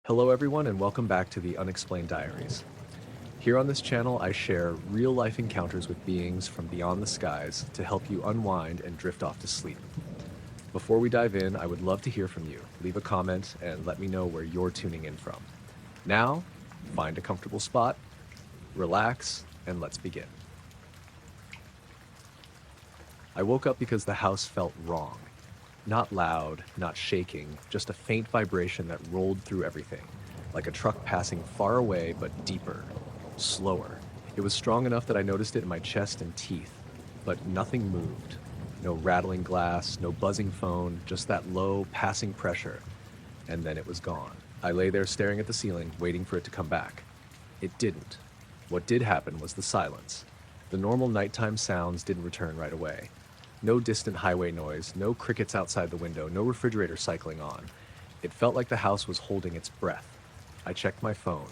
Hello everyone and welcome back to the Unexplained Diaries. Here on this channel I share real-life encounters with beings from beyond the skies to help you unwind and drift off to sleep. Before we dive in, I would love to hear from you. Leave a comment and let me know where you're tuning in from. Now, find a comfortable spot, relax, and let's begin. I woke up because the house felt wrong. Not loud, not shaking, just a faint vibration that rolled through everything, like a truck passing far away but deeper, slower. It was strong enough that I noticed it in my chest and teeth, but nothing moved. No rattling glass, no buzzing phone, just that low, passing pressure, and then it was gone. I lay there staring at the ceiling, waiting for it to come back. It didn't. What did happen was the silence. The normal nighttime sounds didn't return right away. No distant highway noise, no crickets outside the window, no refrigerator cycling on. It felt like the house was holding its breath. I checked my phone.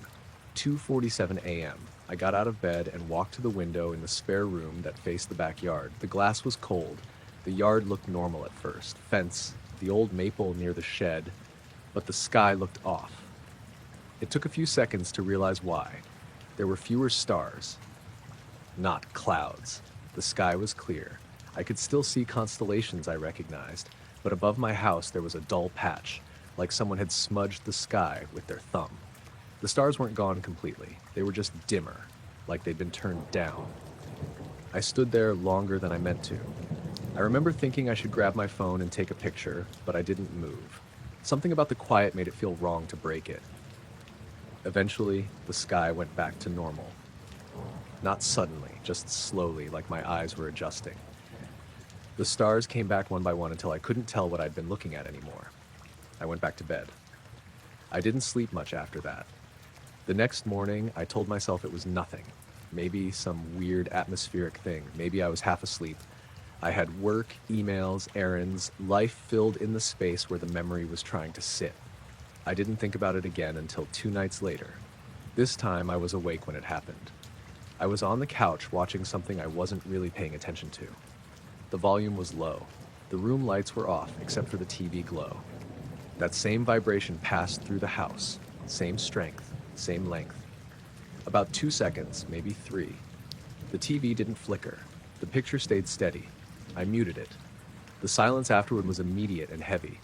2:47 a.m. I got out of bed and walked to the window in the spare room that faced the backyard. The glass was cold. The yard looked normal at first. Fence, the old maple near the shed, but the sky looked off. It took a few seconds to realize why. There were fewer stars, not clouds. The sky was clear. I could still see constellations I recognized, but above my house there was a dull patch, like someone had smudged the sky with their thumb. The stars weren't gone completely. They were just dimmer, like they'd been turned down. I stood there longer than I meant to. I remember thinking I should grab my phone and take a picture, but I didn't move. Something about the quiet made it feel wrong to break it. Eventually, the sky went back to normal. Not suddenly, just slowly, like my eyes were adjusting. The stars came back one by one until I couldn't tell what I'd been looking at anymore. I went back to bed. I didn't sleep much after that. The next morning, I told myself it was nothing. Maybe some weird atmospheric thing. Maybe I was half asleep. I had work, emails, errands, life filled in the space where the memory was trying to sit. I didn't think about it again until 2 nights later. This time, I was awake when it happened. I was on the couch watching something I wasn't really paying attention to. The volume was low. The room lights were off, except for the TV glow. That same vibration passed through the house. Same strength, same length. About 2 seconds, maybe 3. The TV didn't flicker. The picture stayed steady. I muted it. The silence afterward was immediate and heavy.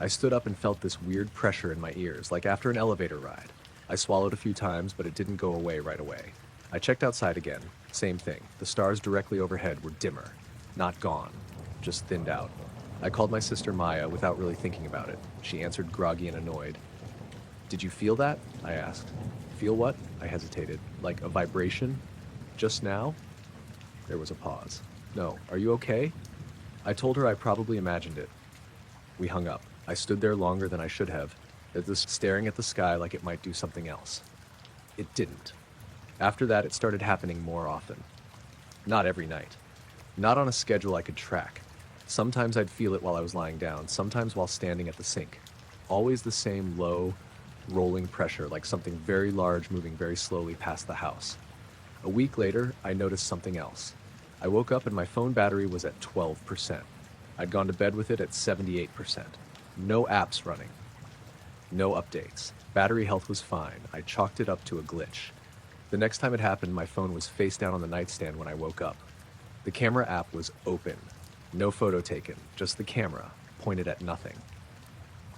I stood up and felt this weird pressure in my ears, like after an elevator ride. I swallowed a few times, but it didn't go away right away. I checked outside again. Same thing. The stars directly overhead were dimmer. Not gone, just thinned out. I called my sister Maya without really thinking about it. She answered groggy and annoyed. "Did you feel that?" I asked. "Feel what?" I hesitated. "Like a vibration? Just now?" There was a pause. "No, are you okay?" I told her I probably imagined it. We hung up. I stood there longer than I should have, staring at the sky like it might do something else. It didn't. After that, it started happening more often. Not every night. Not on a schedule I could track. Sometimes I'd feel it while I was lying down, sometimes while standing at the sink. Always the same low, rolling pressure, like something very large moving very slowly past the house. A week later, I noticed something else. I woke up and my phone battery was at 12%. I'd gone to bed with it at 78%. No apps running. No updates. Battery health was fine. I chalked it up to a glitch. The next time it happened, my phone was face down on the nightstand when I woke up. The camera app was open. No photo taken, just the camera, pointed at nothing.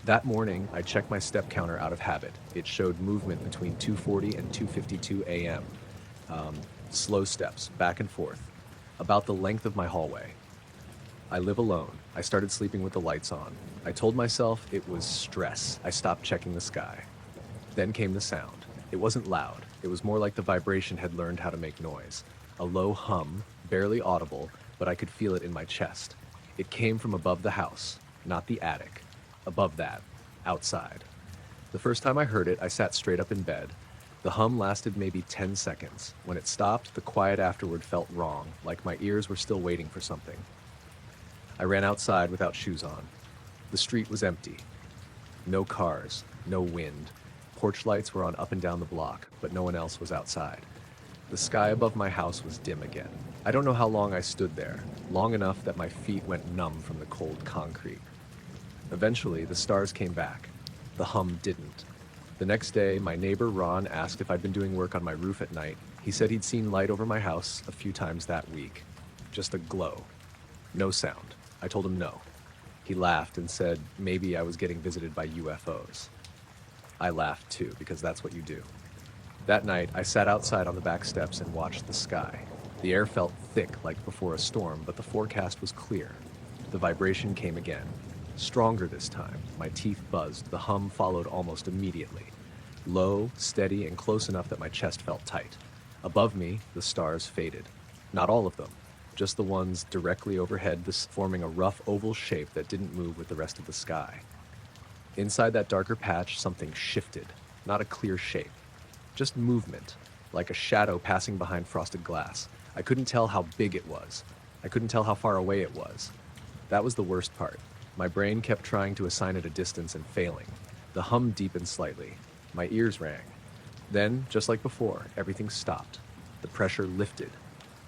That morning, I checked my step counter out of habit. It showed movement between 2:40 and 2:52 a.m. Slow steps, back and forth, about the length of my hallway. I live alone. I started sleeping with the lights on. I told myself it was stress. I stopped checking the sky. Then came the sound. It wasn't loud. It was more like the vibration had learned how to make noise. A low hum, barely audible, but I could feel it in my chest. It came from above the house, not the attic. Above that, outside. The first time I heard it, I sat straight up in bed. The hum lasted maybe 10 seconds. When it stopped, the quiet afterward felt wrong, like my ears were still waiting for something. I ran outside without shoes on. The street was empty. No cars, no wind. Porch lights were on up and down the block, but no one else was outside. The sky above my house was dim again. I don't know how long I stood there, long enough that my feet went numb from the cold concrete. Eventually, the stars came back. The hum didn't. The next day, my neighbor Ron asked if I'd been doing work on my roof at night. He said he'd seen light over my house a few times that week. Just a glow. No sound. I told him no. He laughed and said maybe I was getting visited by UFOs. I laughed too, because that's what you do. That night, I sat outside on the back steps and watched the sky. The air felt thick like before a storm, but the forecast was clear. The vibration came again. Stronger this time. My teeth buzzed. The hum followed almost immediately. Low, steady, and close enough that my chest felt tight. Above me, the stars faded. Not all of them. Just the ones directly overhead, forming a rough oval shape that didn't move with the rest of the sky. Inside that darker patch, something shifted. Not a clear shape. Just movement, like a shadow passing behind frosted glass. I couldn't tell how big it was. I couldn't tell how far away it was. That was the worst part. My brain kept trying to assign it a distance and failing. The hum deepened slightly. My ears rang. Then, just like before, everything stopped. The pressure lifted.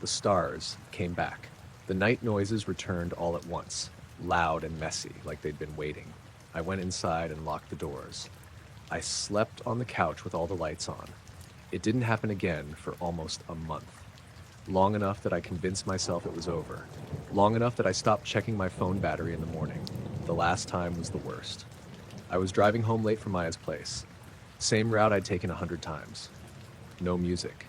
The stars came back. The night noises returned all at once, loud and messy, like they'd been waiting. I went inside and locked the doors. I slept on the couch with all the lights on. It didn't happen again for almost a month. Long enough that I convinced myself it was over. Long enough that I stopped checking my phone battery in the morning. The last time was the worst. I was driving home late from Maya's place. Same route I'd taken 100 times. No music.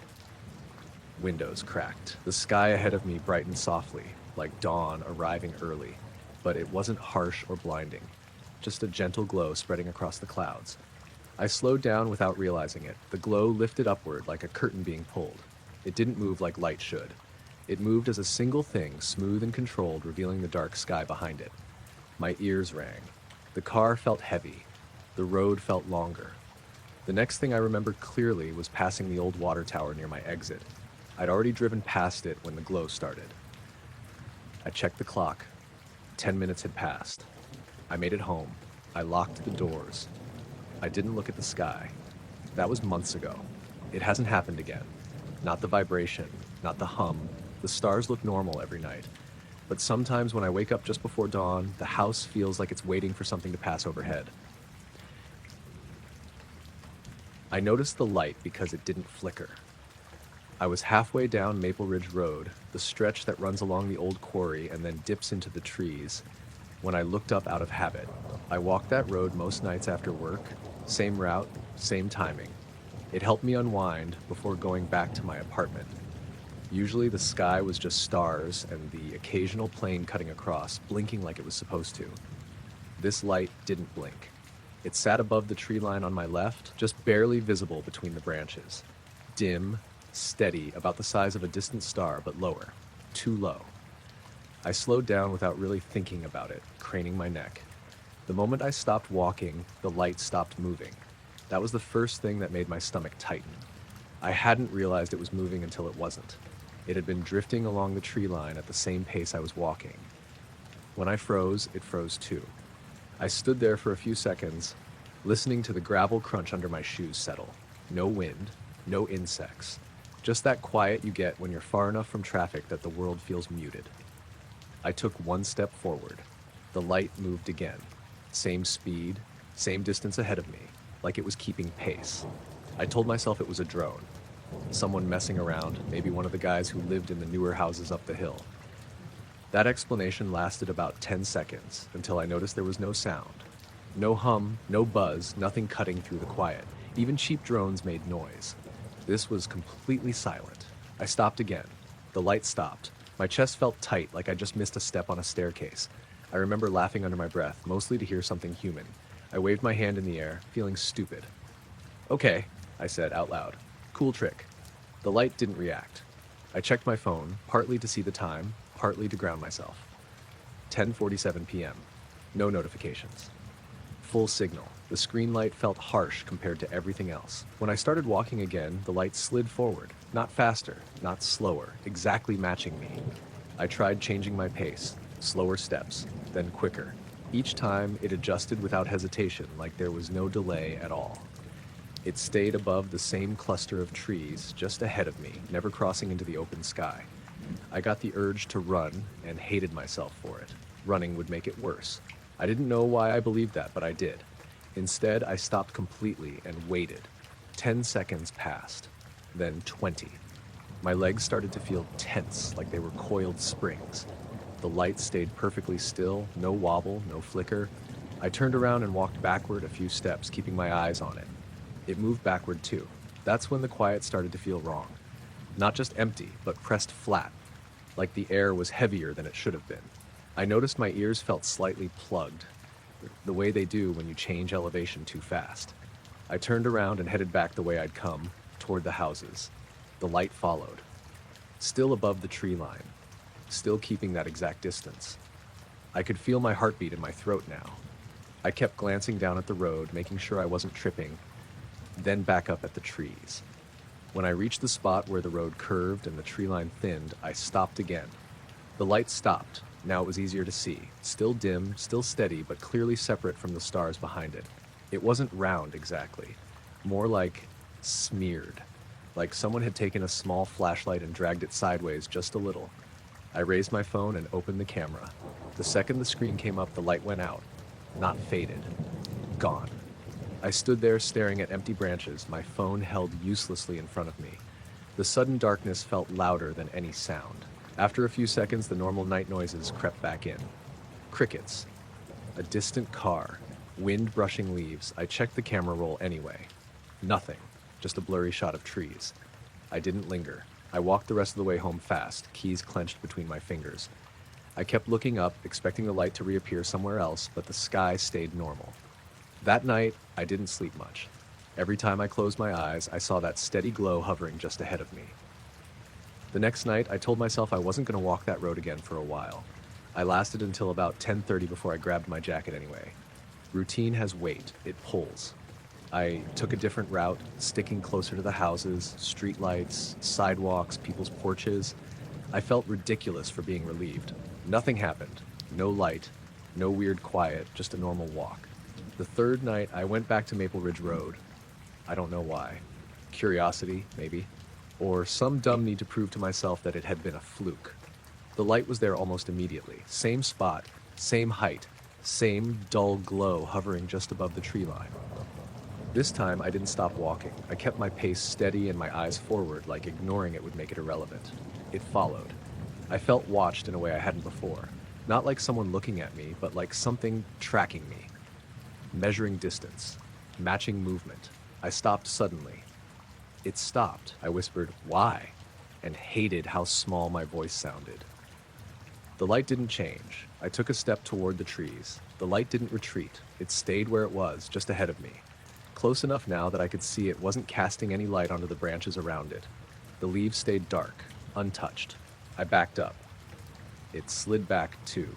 Windows cracked. The sky ahead of me brightened softly, like dawn arriving early. But it wasn't harsh or blinding. Just a gentle glow spreading across the clouds. I slowed down without realizing it. The glow lifted upward like a curtain being pulled. It didn't move like light should. It moved as a single thing, smooth and controlled, revealing the dark sky behind it. My ears rang. The car felt heavy. The road felt longer. The next thing I remembered clearly was passing the old water tower near my exit. I'd already driven past it when the glow started. I checked the clock. 10 minutes had passed. I made it home. I locked the doors. I didn't look at the sky. That was months ago. It hasn't happened again. Not the vibration, not the hum. The stars look normal every night. But sometimes when I wake up just before dawn, the house feels like it's waiting for something to pass overhead. I noticed the light because it didn't flicker. I was halfway down Maple Ridge Road, the stretch that runs along the old quarry and then dips into the trees, when I looked up out of habit. I walked that road most nights after work, same route, same timing. It helped me unwind before going back to my apartment. Usually the sky was just stars and the occasional plane cutting across, blinking like it was supposed to. This light didn't blink. It sat above the tree line on my left, just barely visible between the branches. Dim, steady, about the size of a distant star, but lower. Too low. I slowed down without really thinking about it, craning my neck. The moment I stopped walking, the light stopped moving. That was the first thing that made my stomach tighten. I hadn't realized it was moving until it wasn't. It had been drifting along the tree line at the same pace I was walking. When I froze, it froze too. I stood there for a few seconds, listening to the gravel crunch under my shoes settle. No wind, no insects. Just that quiet you get when you're far enough from traffic that the world feels muted. I took one step forward. The light moved again. Same speed, same distance ahead of me, like it was keeping pace. I told myself it was a drone. Someone messing around, maybe one of the guys who lived in the newer houses up the hill. That explanation lasted about 10 seconds, until I noticed there was no sound. No hum, no buzz, nothing cutting through the quiet. Even cheap drones made noise. This was completely silent. I stopped again. The light stopped. My chest felt tight, like I just missed a step on a staircase. I remember laughing under my breath, mostly to hear something human. I waved my hand in the air, feeling stupid. "Okay," I said out loud. "Cool trick." The light didn't react. I checked my phone, partly to see the time, partly to ground myself. 10:47 p.m. No notifications. Full signal. The screen light felt harsh compared to everything else. When I started walking again, the light slid forward. Not faster, not slower, exactly matching me. I tried changing my pace. Slower steps, then quicker. Each time, it adjusted without hesitation, like there was no delay at all. It stayed above the same cluster of trees just ahead of me, never crossing into the open sky. I got the urge to run and hated myself for it. Running would make it worse. I didn't know why I believed that, but I did. Instead, I stopped completely and waited. 10 seconds passed, then 20. My legs started to feel tense, like they were coiled springs. The light stayed perfectly still, no wobble, no flicker. I turned around and walked backward a few steps, keeping my eyes on it. It moved backward too. That's when the quiet started to feel wrong. Not just empty, but pressed flat, like the air was heavier than it should have been. I noticed my ears felt slightly plugged, the way they do when you change elevation too fast. I turned around and headed back the way I'd come, toward the houses. The light followed, still above the tree line, still keeping that exact distance. I could feel my heartbeat in my throat now. I kept glancing down at the road, making sure I wasn't tripping, then back up at the trees. When I reached the spot where the road curved and the tree line thinned, I stopped again. The light stopped. Now it was easier to see. Still dim, still steady, but clearly separate from the stars behind it. It wasn't round exactly, more like smeared, like someone had taken a small flashlight and dragged it sideways just a little. I raised my phone and opened the camera. The second the screen came up, the light went out. Not faded. Gone. I stood there staring at empty branches, my phone held uselessly in front of me. The sudden darkness felt louder than any sound. After a few seconds, the normal night noises crept back in. Crickets. A distant car. Wind brushing leaves. I checked the camera roll anyway. Nothing. Just a blurry shot of trees. I didn't linger. I walked the rest of the way home fast, keys clenched between my fingers. I kept looking up, expecting the light to reappear somewhere else, but the sky stayed normal. That night, I didn't sleep much. Every time I closed my eyes, I saw that steady glow hovering just ahead of me. The next night, I told myself I wasn't going to walk that road again for a while. I lasted until about 10:30 before I grabbed my jacket anyway. Routine has weight. It pulls. I took a different route, sticking closer to the houses, streetlights, sidewalks, people's porches. I felt ridiculous for being relieved. Nothing happened. No light, no weird quiet, just a normal walk. The third night, I went back to Maple Ridge Road. I don't know why. Curiosity, maybe. Or some dumb need to prove to myself that it had been a fluke. The light was there almost immediately. Same spot, same height, same dull glow hovering just above the tree line. This time, I didn't stop walking. I kept my pace steady and my eyes forward, like ignoring it would make it irrelevant. It followed. I felt watched in a way I hadn't before. Not like someone looking at me, but like something tracking me. Measuring distance. Matching movement. I stopped suddenly. It stopped. I whispered, "Why?" and hated how small my voice sounded. The light didn't change. I took a step toward the trees. The light didn't retreat. It stayed where it was, just ahead of me. Close enough now that I could see it wasn't casting any light onto the branches around it. The leaves stayed dark, untouched. I backed up. It slid back too.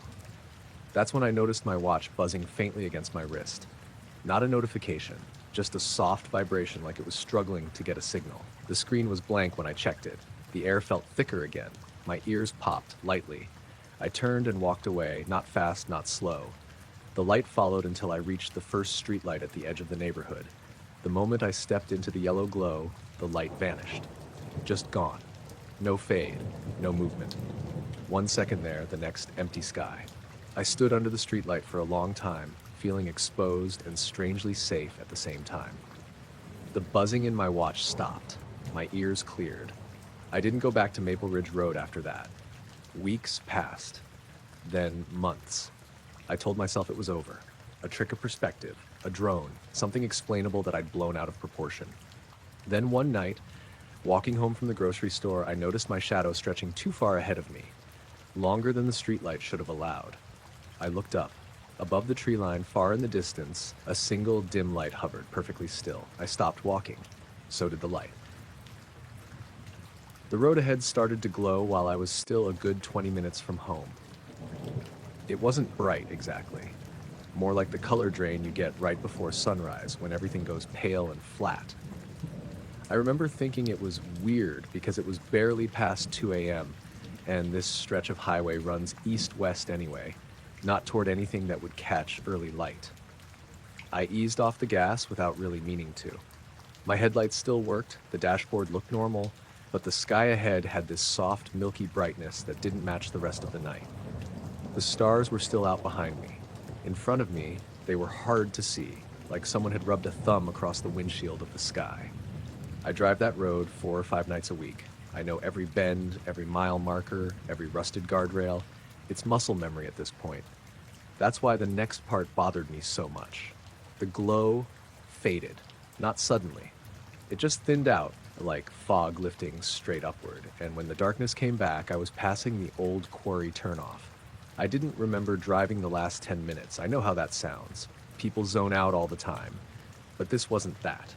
That's when I noticed my watch buzzing faintly against my wrist. Not a notification, just a soft vibration like it was struggling to get a signal. The screen was blank when I checked it. The air felt thicker again. My ears popped, lightly. I turned and walked away, not fast, not slow. The light followed until I reached the first streetlight at the edge of the neighborhood. The moment I stepped into the yellow glow, the light vanished. Just gone. No fade, no movement. 1 second there, the next empty sky. I stood under the streetlight for a long time, feeling exposed and strangely safe at the same time. The buzzing in my watch stopped. My ears cleared. I didn't go back to Maple Ridge Road after that. Weeks passed. Then months. I told myself it was over. A trick of perspective, a drone, something explainable that I'd blown out of proportion. Then one night, walking home from the grocery store, I noticed my shadow stretching too far ahead of me, longer than the streetlight should have allowed. I looked up. Above the tree line, far in the distance, a single dim light hovered, perfectly still. I stopped walking. So did the light. The road ahead started to glow while I was still a good 20 minutes from home. It wasn't bright, exactly. More like the color drain you get right before sunrise, when everything goes pale and flat. I remember thinking it was weird because it was barely past 2 a.m., and this stretch of highway runs east-west anyway, not toward anything that would catch early light. I eased off the gas without really meaning to. My headlights still worked, the dashboard looked normal, but the sky ahead had this soft, milky brightness that didn't match the rest of the night. The stars were still out behind me. In front of me, they were hard to see, like someone had rubbed a thumb across the windshield of the sky. I drive that road 4 or 5 nights a week. I know every bend, every mile marker, every rusted guardrail. It's muscle memory at this point. That's why the next part bothered me so much. The glow faded, not suddenly. It just thinned out, like fog lifting straight upward, and when the darkness came back, I was passing the old quarry turnoff. I didn't remember driving the last 10 minutes. I know how that sounds. People zone out all the time. But this wasn't that.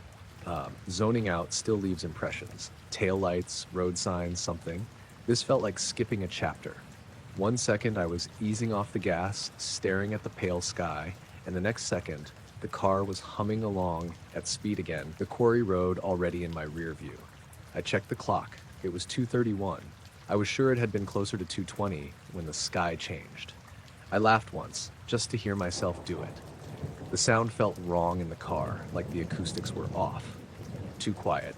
Zoning out still leaves impressions. Taillights, road signs, something. This felt like skipping a chapter. 1 second I was easing off the gas, staring at the pale sky, and the next second, the car was humming along at speed again, the quarry road already in my rear view. I checked the clock. It was 2:31. I was sure it had been closer to 2:20 when the sky changed. I laughed once, just to hear myself do it. The sound felt wrong in the car, like the acoustics were off. Too quiet.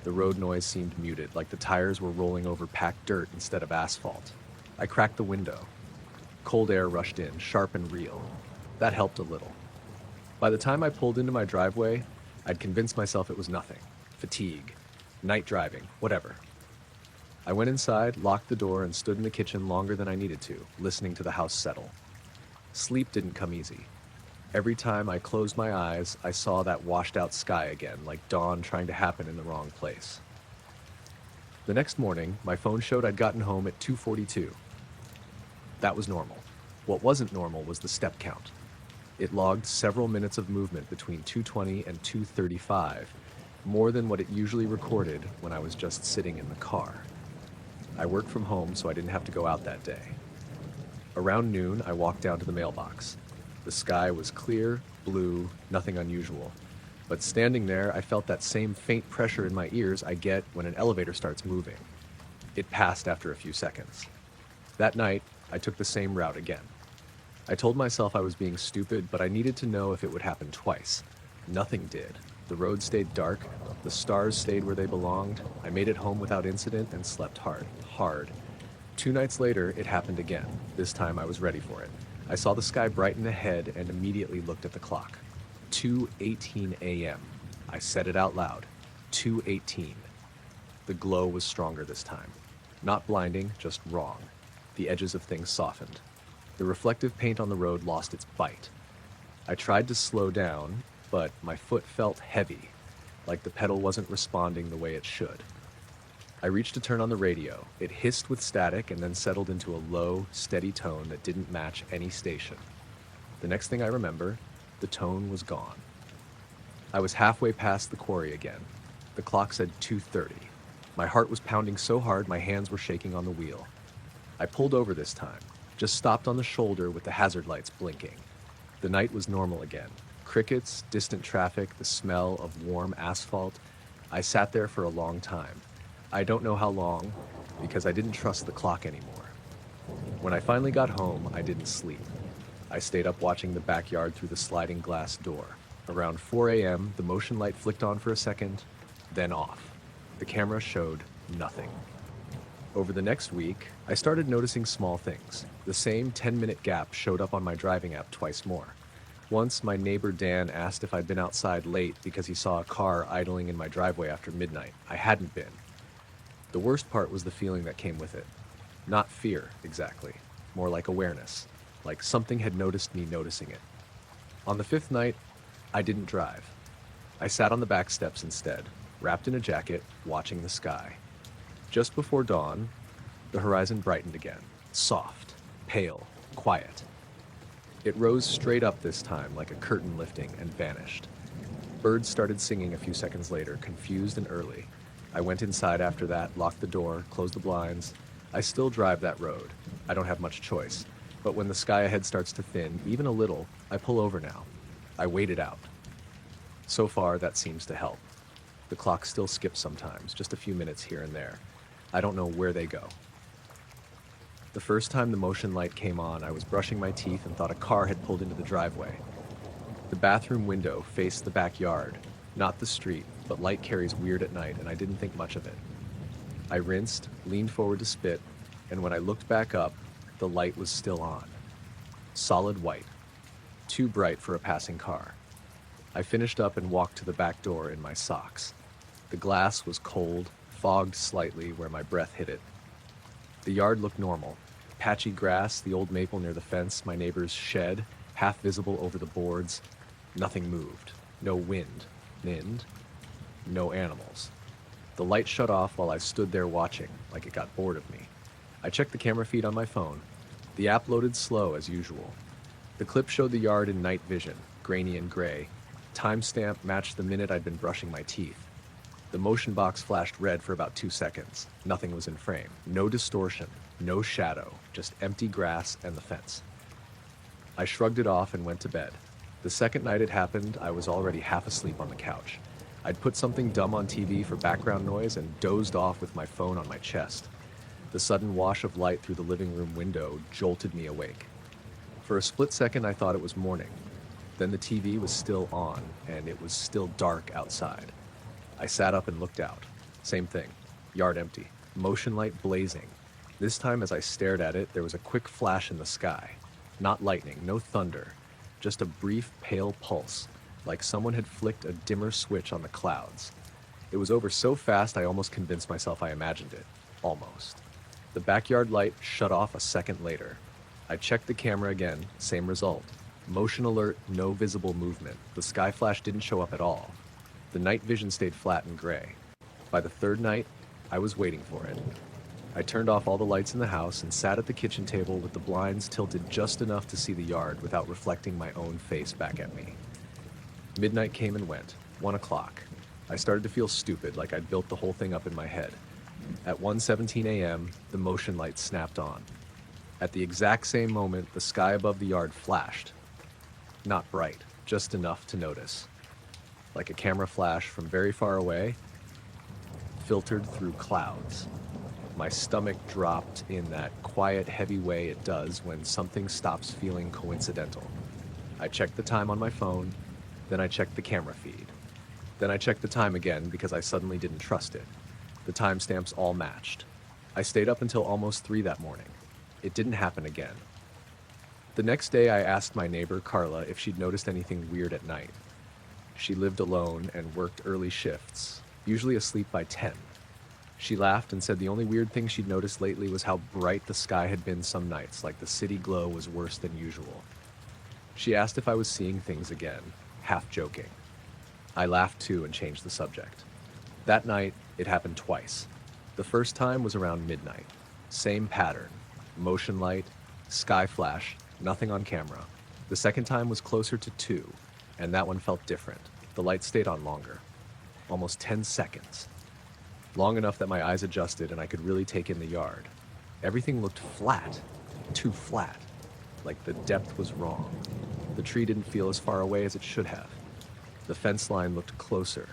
The road noise seemed muted, like the tires were rolling over packed dirt instead of asphalt. I cracked the window. Cold air rushed in, sharp and real. That helped a little. By the time I pulled into my driveway, I'd convinced myself it was nothing. Fatigue, night driving, whatever. I went inside, locked the door, and stood in the kitchen longer than I needed to, listening to the house settle. Sleep didn't come easy. Every time I closed my eyes, I saw that washed out sky again, like dawn trying to happen in the wrong place. The next morning, my phone showed I'd gotten home at 2:42. That was normal. What wasn't normal was the step count. It logged several minutes of movement between 2:20 and 2:35, more than what it usually recorded when I was just sitting in the car. I worked from home, so I didn't have to go out that day. Around noon, I walked down to the mailbox. The sky was clear, blue, nothing unusual. But standing there, I felt that same faint pressure in my ears I get when an elevator starts moving. It passed after a few seconds. That night, I took the same route again. I told myself I was being stupid, but I needed to know if it would happen twice. Nothing did. The road stayed dark, the stars stayed where they belonged, I made it home without incident and slept hard. 2 nights later, it happened again. This time I was ready for it. I saw the sky brighten ahead and immediately looked at the clock. 2:18 a.m. I said it out loud. 2:18. The glow was stronger this time. Not blinding, just wrong. The edges of things softened. The reflective paint on the road lost its bite. I tried to slow down, but my foot felt heavy, like the pedal wasn't responding the way it should. I reached to turn on the radio. It hissed with static and then settled into a low, steady tone that didn't match any station. The next thing I remember, the tone was gone. I was halfway past the quarry again. The clock said 2:30. My heart was pounding so hard my hands were shaking on the wheel. I pulled over this time, just stopped on the shoulder with the hazard lights blinking. The night was normal again. Crickets, distant traffic, the smell of warm asphalt. I sat there for a long time. I don't know how long, because I didn't trust the clock anymore. When I finally got home, I didn't sleep. I stayed up watching the backyard through the sliding glass door. Around 4 a.m., the motion light flicked on for a second, then off. The camera showed nothing. Over the next week, I started noticing small things. The same 10-minute gap showed up on my driving app twice more. Once, my neighbor Dan asked if I'd been outside late because he saw a car idling in my driveway after midnight. I hadn't been. The worst part was the feeling that came with it. Not fear, exactly. More like awareness. Like something had noticed me noticing it. On the 5th night, I didn't drive. I sat on the back steps instead, wrapped in a jacket, watching the sky. Just before dawn, the horizon brightened again. Soft, pale, quiet. It rose straight up this time like a curtain lifting and vanished. Birds started singing a few seconds later, confused and early. I went inside after that, locked the door, closed the blinds. I still drive that road. I don't have much choice. But when the sky ahead starts to thin, even a little, I pull over now. I wait it out. So far, that seems to help. The clock still skips sometimes, just a few minutes here and there. I don't know where they go. The first time the motion light came on, I was brushing my teeth and thought a car had pulled into the driveway. The bathroom window faced the backyard, not the street, but light carries weird at night, and I didn't think much of it. I rinsed, leaned forward to spit, and when I looked back up, the light was still on. Solid white. Too bright for a passing car. I finished up and walked to the back door in my socks. The glass was cold, fogged slightly where my breath hit it. The yard looked normal. Patchy grass, the old maple near the fence, my neighbor's shed, half visible over the boards. Nothing moved. No wind. Wind? No animals. The light shut off while I stood there watching, like it got bored of me. I checked the camera feed on my phone. The app loaded slow as usual. The clip showed the yard in night vision, grainy and gray. Timestamp matched the minute I'd been brushing my teeth. The motion box flashed red for about 2 seconds. Nothing was in frame. No distortion, no shadow, just empty grass and the fence. I shrugged it off and went to bed. The second night it happened, I was already half asleep on the couch. I'd put something dumb on TV for background noise and dozed off with my phone on my chest. The sudden wash of light through the living room window jolted me awake. For a split second, I thought it was morning. Then the TV was still on, and it was still dark outside. I sat up and looked out. Same thing. Yard empty. Motion light blazing. This time, as I stared at it, there was a quick flash in the sky. Not lightning, no thunder. Just a brief, pale pulse, like someone had flicked a dimmer switch on the clouds. It was over so fast I almost convinced myself I imagined it. Almost. The backyard light shut off a second later. I checked the camera again, same result. Motion alert, no visible movement. The sky flash didn't show up at all. The night vision stayed flat and gray. By the third night, I was waiting for it. I turned off all the lights in the house and sat at the kitchen table with the blinds tilted just enough to see the yard without reflecting my own face back at me. Midnight came and went. 1 o'clock. I started to feel stupid, like I'd built the whole thing up in my head. At 1:17 a.m., the motion light snapped on. At the exact same moment, the sky above the yard flashed. Not bright, just enough to notice. Like a camera flash from very far away, filtered through clouds. My stomach dropped in that quiet, heavy way it does when something stops feeling coincidental. I checked the time on my phone, then I checked the camera feed. Then I checked the time again because I suddenly didn't trust it. The timestamps all matched. I stayed up until almost 3 that morning. It didn't happen again. The next day I asked my neighbor, Carla, if she'd noticed anything weird at night. She lived alone and worked early shifts, usually asleep by 10. She laughed and said the only weird thing she'd noticed lately was how bright the sky had been some nights, like the city glow was worse than usual. She asked if I was seeing things again, half joking. I laughed too and changed the subject. That night, it happened twice. The first time was around midnight. Same pattern. Motion light, sky flash, nothing on camera. The second time was closer to 2, and that one felt different. The light stayed on longer. Almost 10 seconds. Long enough that my eyes adjusted and I could really take in the yard. Everything looked flat. Too flat. Like the depth was wrong. The tree didn't feel as far away as it should have. The fence line looked closer.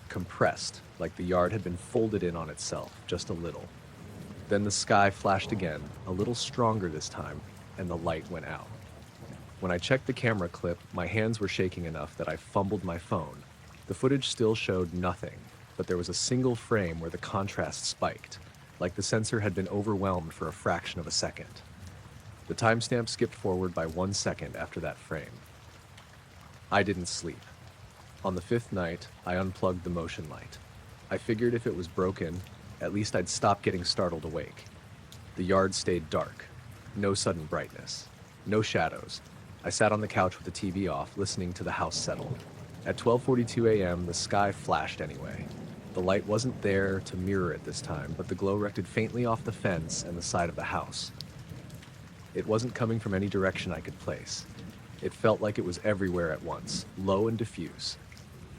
Compressed, like the yard had been folded in on itself, just a little. Then the sky flashed again, a little stronger this time, and the light went out. When I checked the camera clip, my hands were shaking enough that I fumbled my phone. The footage still showed nothing, but there was a single frame where the contrast spiked, like the sensor had been overwhelmed for a fraction of a second. The timestamp skipped forward by 1 second after that frame. I didn't sleep. On the 5th night, I unplugged the motion light. I figured if it was broken, at least I'd stop getting startled awake. The yard stayed dark. No sudden brightness. No shadows. I sat on the couch with the TV off, listening to the house settle. At 12:42 a.m., the sky flashed anyway. The light wasn't there to mirror it this time, but the glow rected faintly off the fence and the side of the house. It wasn't coming from any direction I could place. It felt like it was everywhere at once, low and diffuse.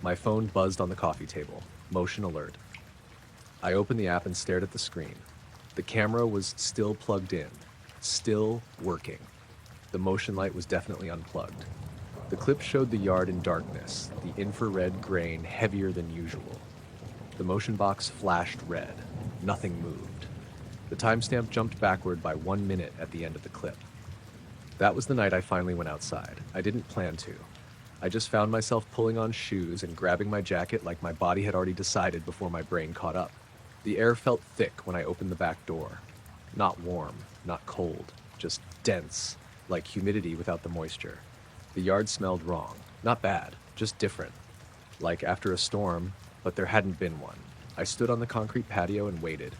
My phone buzzed on the coffee table. Motion alert. I opened the app and stared at the screen. The camera was still plugged in, still working. The motion light was definitely unplugged. The clip showed the yard in darkness, the infrared grain heavier than usual. The motion box flashed red. Nothing moved. The timestamp jumped backward by 1 minute at the end of the clip. That was the night I finally went outside. I didn't plan to. I just found myself pulling on shoes and grabbing my jacket like my body had already decided before my brain caught up. The air felt thick when I opened the back door. Not warm, not cold, just dense, like humidity without the moisture. The yard smelled wrong. Not bad, just different, like after a storm, but there hadn't been one. I stood on the concrete patio and waited.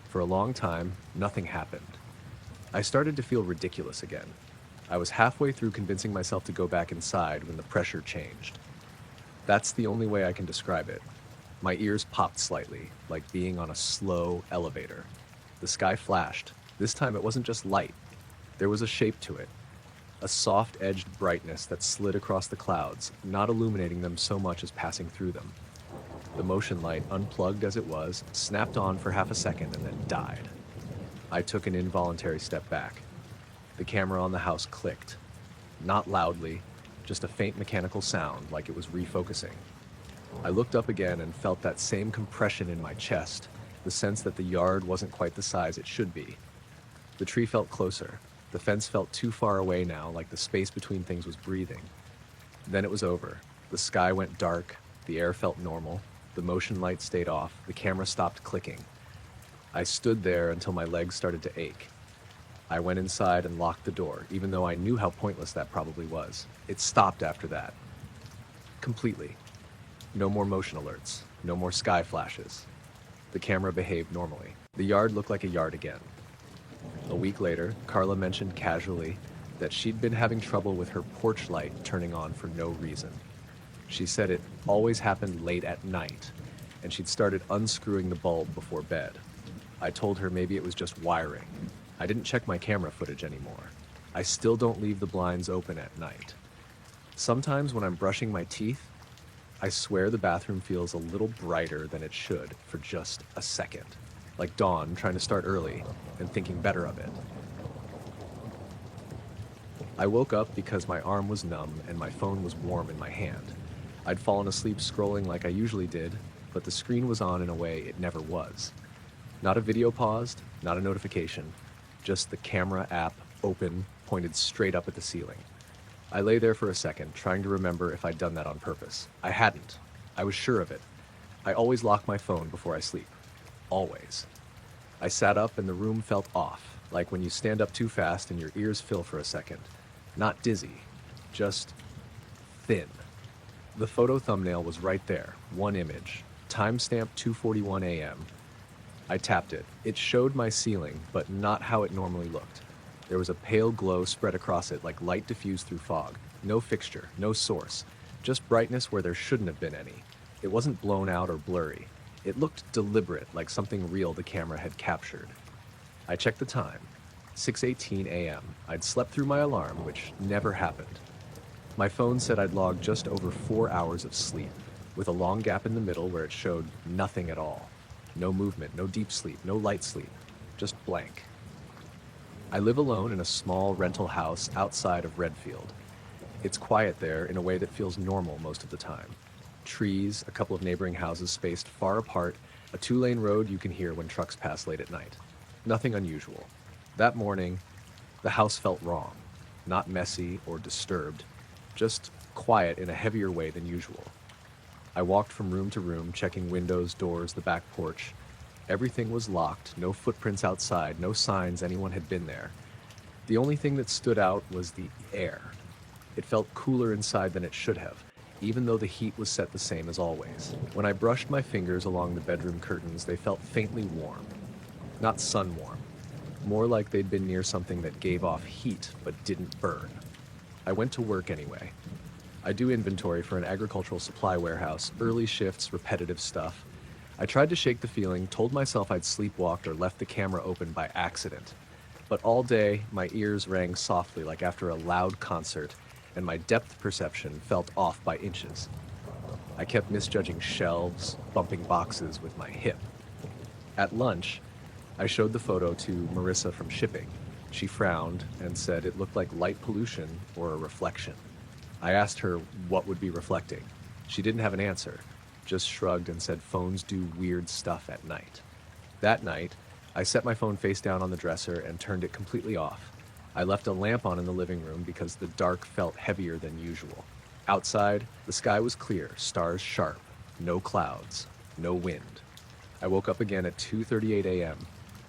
For a long time, nothing happened. I started to feel ridiculous again. I was halfway through convincing myself to go back inside when the pressure changed. That's the only way I can describe it. My ears popped slightly, like being on a slow elevator. The sky flashed. This time it wasn't just light. There was a shape to it. A soft-edged brightness that slid across the clouds, not illuminating them so much as passing through them. The motion light, unplugged as it was, snapped on for half a second and then died. I took an involuntary step back. The camera on the house clicked. Not loudly, just a faint mechanical sound like it was refocusing. I looked up again and felt that same compression in my chest, the sense that the yard wasn't quite the size it should be. The tree felt closer. The fence felt too far away now, like the space between things was breathing. Then it was over. The sky went dark, the air felt normal, the motion light stayed off, the camera stopped clicking. I stood there until my legs started to ache. I went inside and locked the door, even though I knew how pointless that probably was. It stopped after that. Completely. No more motion alerts, no more sky flashes. The camera behaved normally. The yard looked like a yard again. A week later, Carla mentioned casually that she'd been having trouble with her porch light turning on for no reason. She said it always happened late at night, and she'd started unscrewing the bulb before bed. I told her maybe it was just wiring. I didn't check my camera footage anymore. I still don't leave the blinds open at night. Sometimes when I'm brushing my teeth, I swear the bathroom feels a little brighter than it should for just a second. Like dawn trying to start early and thinking better of it. I woke up because my arm was numb and my phone was warm in my hand. I'd fallen asleep scrolling like I usually did, but the screen was on in a way it never was. Not a video paused, not a notification, just the camera app open, pointed straight up at the ceiling. I lay there for a second, trying to remember if I'd done that on purpose. I hadn't. I was sure of it. I always lock my phone before I sleep. Always. I sat up and the room felt off, like when you stand up too fast and your ears fill for a second. Not dizzy, just thin. The photo thumbnail was right there, one image, timestamp 2:41 a.m. I tapped it. It showed my ceiling, but not how it normally looked. There was a pale glow spread across it like light diffused through fog. No fixture, no source, just brightness where there shouldn't have been any. It wasn't blown out or blurry. It looked deliberate, like something real the camera had captured. I checked the time, 6:18 a.m. I'd slept through my alarm, which never happened. My phone said I'd logged just over 4 hours of sleep, with a long gap in the middle where it showed nothing at all. No movement, no deep sleep, no light sleep, just blank. I live alone in a small rental house outside of Redfield. It's quiet there in a way that feels normal most of the time. Trees, a couple of neighboring houses spaced far apart, a 2-lane road you can hear when trucks pass late at night. Nothing unusual. That morning, the house felt wrong. Not messy or disturbed, just quiet in a heavier way than usual. I walked from room to room, checking windows, doors, the back porch. Everything was locked, no footprints outside, no signs anyone had been there. The only thing that stood out was the air. It felt cooler inside than it should have, even though the heat was set the same as always. When I brushed my fingers along the bedroom curtains, they felt faintly warm. Not sun warm. More like they'd been near something that gave off heat but didn't burn. I went to work anyway. I do inventory for an agricultural supply warehouse, early shifts, repetitive stuff. I tried to shake the feeling, told myself I'd sleepwalked or left the camera open by accident. But all day, my ears rang softly like after a loud concert, and my depth perception felt off by inches. I kept misjudging shelves, bumping boxes with my hip. At lunch, I showed the photo to Marissa from shipping. She frowned and said it looked like light pollution or a reflection. I asked her what would be reflecting. She didn't have an answer, just shrugged and said phones do weird stuff at night. That night, I set my phone face down on the dresser and turned it completely off. I left a lamp on in the living room because the dark felt heavier than usual. Outside, the sky was clear, stars sharp, no clouds, no wind. I woke up again at 2:38 a.m.,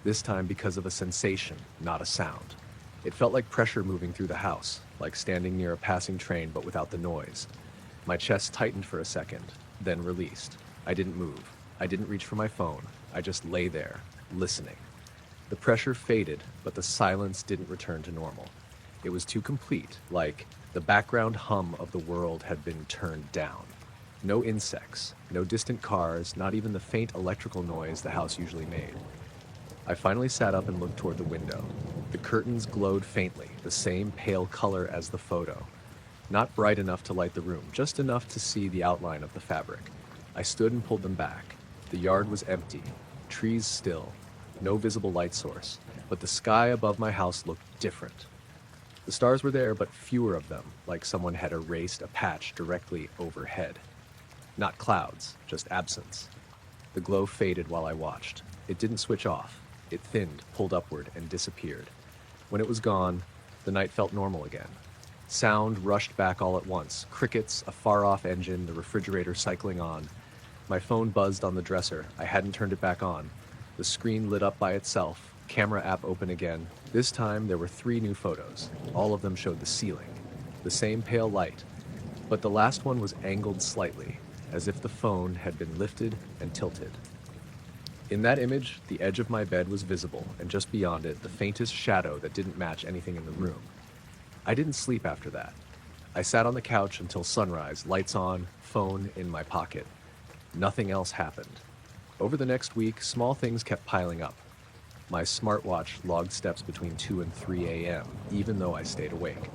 this time because of a sensation, not a sound. It felt like pressure moving through the house, like standing near a passing train but without the noise. My chest tightened for a second, then released. I didn't move. I didn't reach for my phone. I just lay there, listening. The pressure faded, but the silence didn't return to normal. It was too complete, like the background hum of the world had been turned down. No insects, no distant cars, not even the faint electrical noise the house usually made. I finally sat up and looked toward the window. The curtains glowed faintly, the same pale color as the photo. Not bright enough to light the room, just enough to see the outline of the fabric. I stood and pulled them back. The yard was empty, trees still, no visible light source, but the sky above my house looked different. The stars were there, but fewer of them, like someone had erased a patch directly overhead. Not clouds, just absence. The glow faded while I watched. It didn't switch off. It thinned, pulled upward, and disappeared. When it was gone, the night felt normal again. Sound rushed back all at once. Crickets, a far-off engine, the refrigerator cycling on. My phone buzzed on the dresser. I hadn't turned it back on. The screen lit up by itself. Camera app open again. This time there were 3 new photos. All of them showed the ceiling. The same pale light. But the last one was angled slightly, as if the phone had been lifted and tilted. In that image, the edge of my bed was visible, and just beyond it, the faintest shadow that didn't match anything in the room. I didn't sleep after that. I sat on the couch until sunrise, lights on, phone in my pocket. Nothing else happened. Over the next week, small things kept piling up. My smartwatch logged steps between 2 and 3 a.m., even though I stayed awake.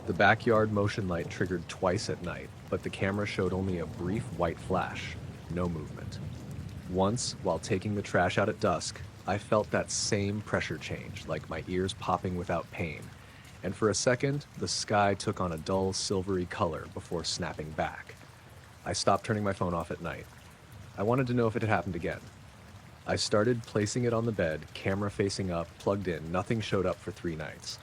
The backyard motion light triggered twice at night, but the camera showed only a brief white flash, no movement. Once, while taking the trash out at dusk, I felt that same pressure change, like my ears popping without pain, and for a second, the sky took on a dull silvery color before snapping back. I stopped turning my phone off at night. I wanted to know if it had happened again. I started placing it on the bed, camera facing up, plugged in. Nothing showed up for 3 nights.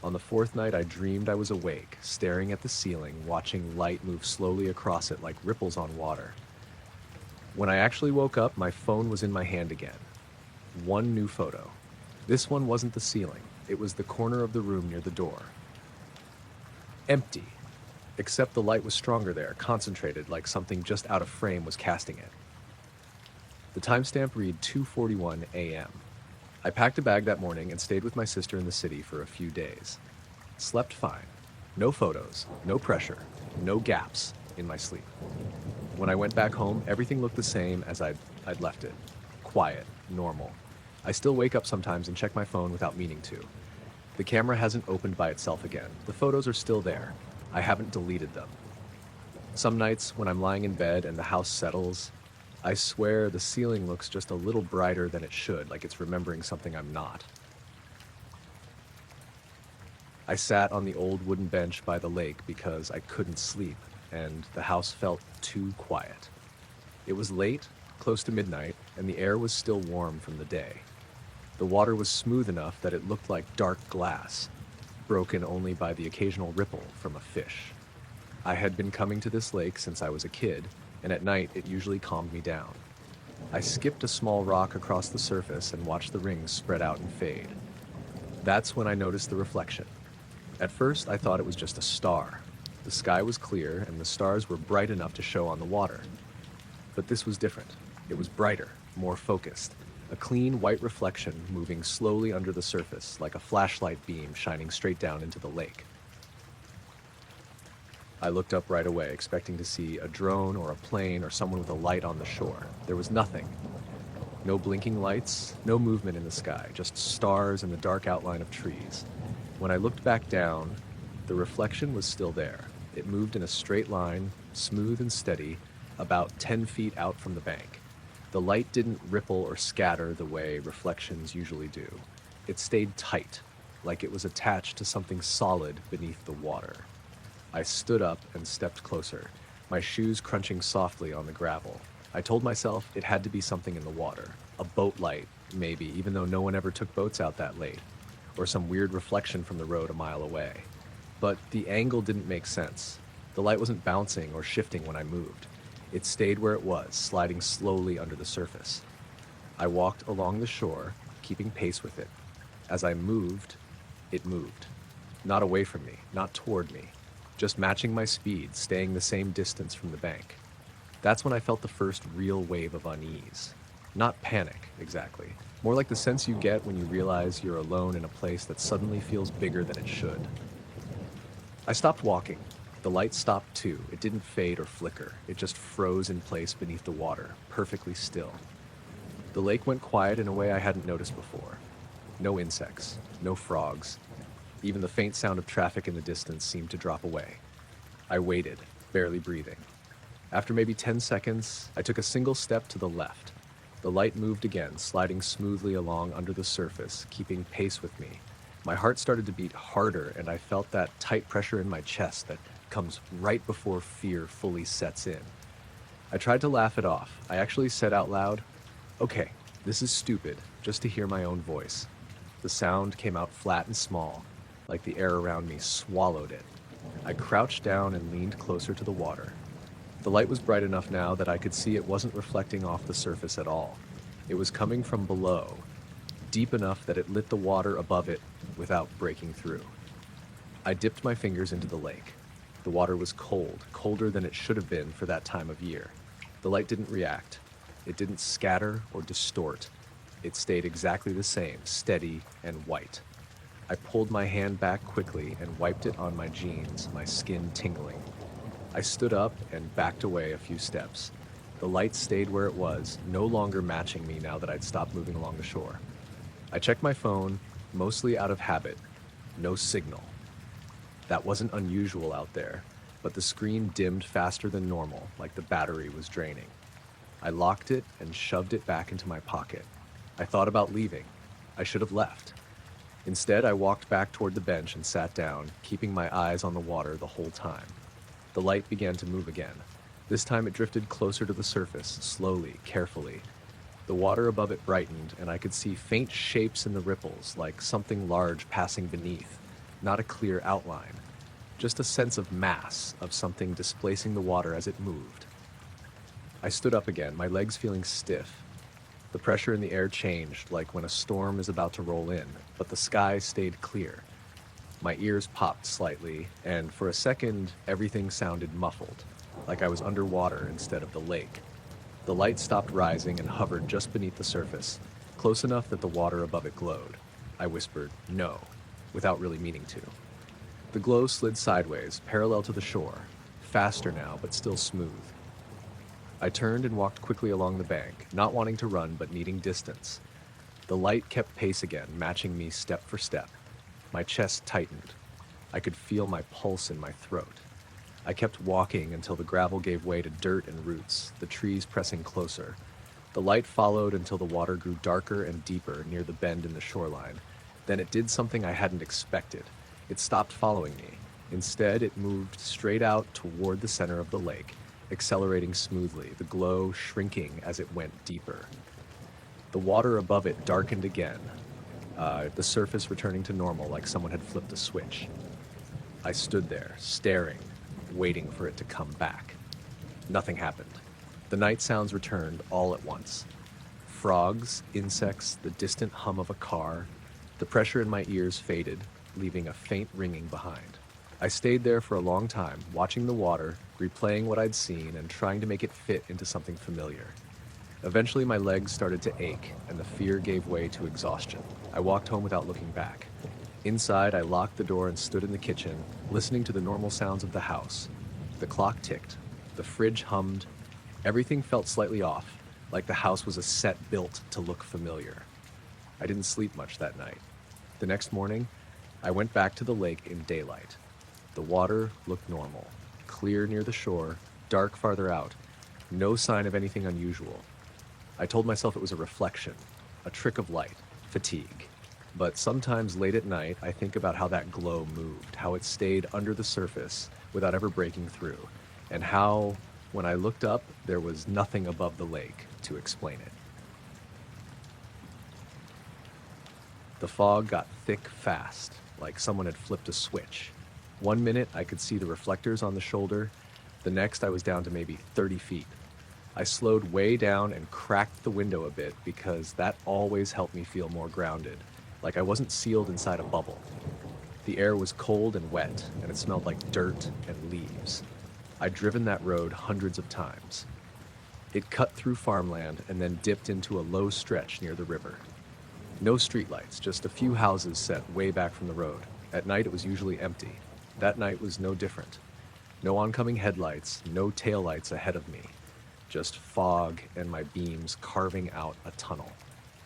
On the 4th night, I dreamed I was awake, staring at the ceiling, watching light move slowly across it like ripples on water. When I actually woke up, my phone was in my hand again. 1 new photo. This one wasn't the ceiling. It was the corner of the room near the door. Empty. Except the light was stronger there, concentrated, like something just out of frame was casting it. The timestamp read 2:41 a.m. I packed a bag that morning and stayed with my sister in the city for a few days. Slept fine. No photos, no pressure, no gaps in my sleep. When I went back home, everything looked the same as I'd left it. Quiet, normal. I still wake up sometimes and check my phone without meaning to. The camera hasn't opened by itself again. The photos are still there. I haven't deleted them. Some nights, when I'm lying in bed and the house settles, I swear the ceiling looks just a little brighter than it should, like it's remembering something I'm not. I sat on the old wooden bench by the lake because I couldn't sleep, and the house felt too quiet. It was late, close to midnight, and the air was still warm from the day. The water was smooth enough that it looked like dark glass, broken only by the occasional ripple from a fish. I had been coming to this lake since I was a kid, and at night it usually calmed me down. I skipped a small rock across the surface and watched the rings spread out and fade. That's when I noticed the reflection. At first, I thought it was just a star. The sky was clear, and the stars were bright enough to show on the water. But this was different. It was brighter, more focused. A clean white reflection moving slowly under the surface, like a flashlight beam shining straight down into the lake. I looked up right away, expecting to see a drone or a plane or someone with a light on the shore. There was nothing. No blinking lights, no movement in the sky, just stars and the dark outline of trees. When I looked back down, the reflection was still there. It moved in a straight line, smooth and steady, about 10 feet out from the bank. The light didn't ripple or scatter the way reflections usually do. It stayed tight, like it was attached to something solid beneath the water. I stood up and stepped closer, my shoes crunching softly on the gravel. I told myself it had to be something in the water. A boat light, maybe, even though no one ever took boats out that late. Or some weird reflection from the road a mile away. But the angle didn't make sense. The light wasn't bouncing or shifting when I moved. It stayed where it was, sliding slowly under the surface. I walked along the shore, keeping pace with it. As I moved, it moved. Not away from me, not toward me. just matching my speed, staying the same distance from the bank. That's when I felt the first real wave of unease. Not panic, exactly. More like the sense you get when you realize you're alone in a place that suddenly feels bigger than it should. I stopped walking. The light stopped too. It didn't fade or flicker. It just froze in place beneath the water, perfectly still. The lake went quiet in a way I hadn't noticed before. No insects, no frogs. Even the faint sound of traffic in the distance seemed to drop away. I waited, barely breathing. After maybe 10 seconds, I took a single step to the left. The light moved again, sliding smoothly along under the surface, keeping pace with me. My heart started to beat harder, and I felt that tight pressure in my chest that comes right before fear fully sets in. I tried to laugh it off. I actually said out loud, "Okay, this is stupid," just to hear my own voice. The sound came out flat and small, like the air around me swallowed it. I crouched down and leaned closer to the water. The light was bright enough now that I could see it wasn't reflecting off the surface at all. It was coming from below, deep enough that it lit the water above it without breaking through. I dipped my fingers into the lake. The water was cold, colder than it should have been for that time of year. The light didn't react. It didn't scatter or distort. It stayed exactly the same, steady and white. I pulled my hand back quickly and wiped it on my jeans, my skin tingling. I stood up and backed away a few steps. The light stayed where it was, no longer matching me now that I'd stopped moving along the shore. I checked my phone, mostly out of habit. No signal. That wasn't unusual out there, but the screen dimmed faster than normal, like the battery was draining. I locked it and shoved it back into my pocket. I thought about leaving. I should have left. Instead, I walked back toward the bench and sat down, keeping my eyes on the water the whole time. The light began to move again. This time it drifted closer to the surface, slowly, carefully. The water above it brightened, and I could see faint shapes in the ripples, like something large passing beneath. Not a clear outline, just a sense of mass, of something displacing the water as it moved. I stood up again, my legs feeling stiff. The pressure in the air changed, like when a storm is about to roll in, but the sky stayed clear. My ears popped slightly, and for a second, everything sounded muffled, like I was underwater instead of the lake. The light stopped rising and hovered just beneath the surface, close enough that the water above it glowed. I whispered, "No," without really meaning to. The glow slid sideways, parallel to the shore, faster now, but still smooth. I turned and walked quickly along the bank, not wanting to run, but needing distance. The light kept pace again, matching me step for step. My chest tightened. I could feel my pulse in my throat. I kept walking until the gravel gave way to dirt and roots, the trees pressing closer. The light followed until the water grew darker and deeper near the bend in the shoreline. Then it did something I hadn't expected. It stopped following me. Instead, it moved straight out toward the center of the lake, accelerating smoothly, the glow shrinking as it went deeper. The water above it darkened again, the surface returning to normal like someone had flipped a switch. I stood there, staring, waiting for it to come back. Nothing happened. The night sounds returned all at once. Frogs, insects, the distant hum of a car. The pressure in my ears faded, leaving a faint ringing behind. I stayed there for a long time, watching the water, replaying what I'd seen, and trying to make it fit into something familiar. Eventually, my legs started to ache, and the fear gave way to exhaustion. I walked home without looking back. Inside, I locked the door and stood in the kitchen, listening to the normal sounds of the house. The clock ticked. The fridge hummed. Everything felt slightly off, like the house was a set built to look familiar. I didn't sleep much that night. The next morning, I went back to the lake in daylight. The water looked normal, clear near the shore, dark farther out. No sign of anything unusual. I told myself it was a reflection, a trick of light, fatigue. But sometimes late at night, I think about how that glow moved, how it stayed under the surface without ever breaking through, and how, when I looked up, there was nothing above the lake to explain it. The fog got thick fast, like someone had flipped a switch. 1 minute, I could see the reflectors on the shoulder. The next, I was down to maybe 30 feet. I slowed way down and cracked the window a bit because that always helped me feel more grounded, like I wasn't sealed inside a bubble. The air was cold and wet, and it smelled like dirt and leaves. I'd driven that road hundreds of times. It cut through farmland and then dipped into a low stretch near the river. No streetlights, just a few houses set way back from the road. At night, it was usually empty. That night was no different. No oncoming headlights, no taillights ahead of me. Just fog and my beams carving out a tunnel.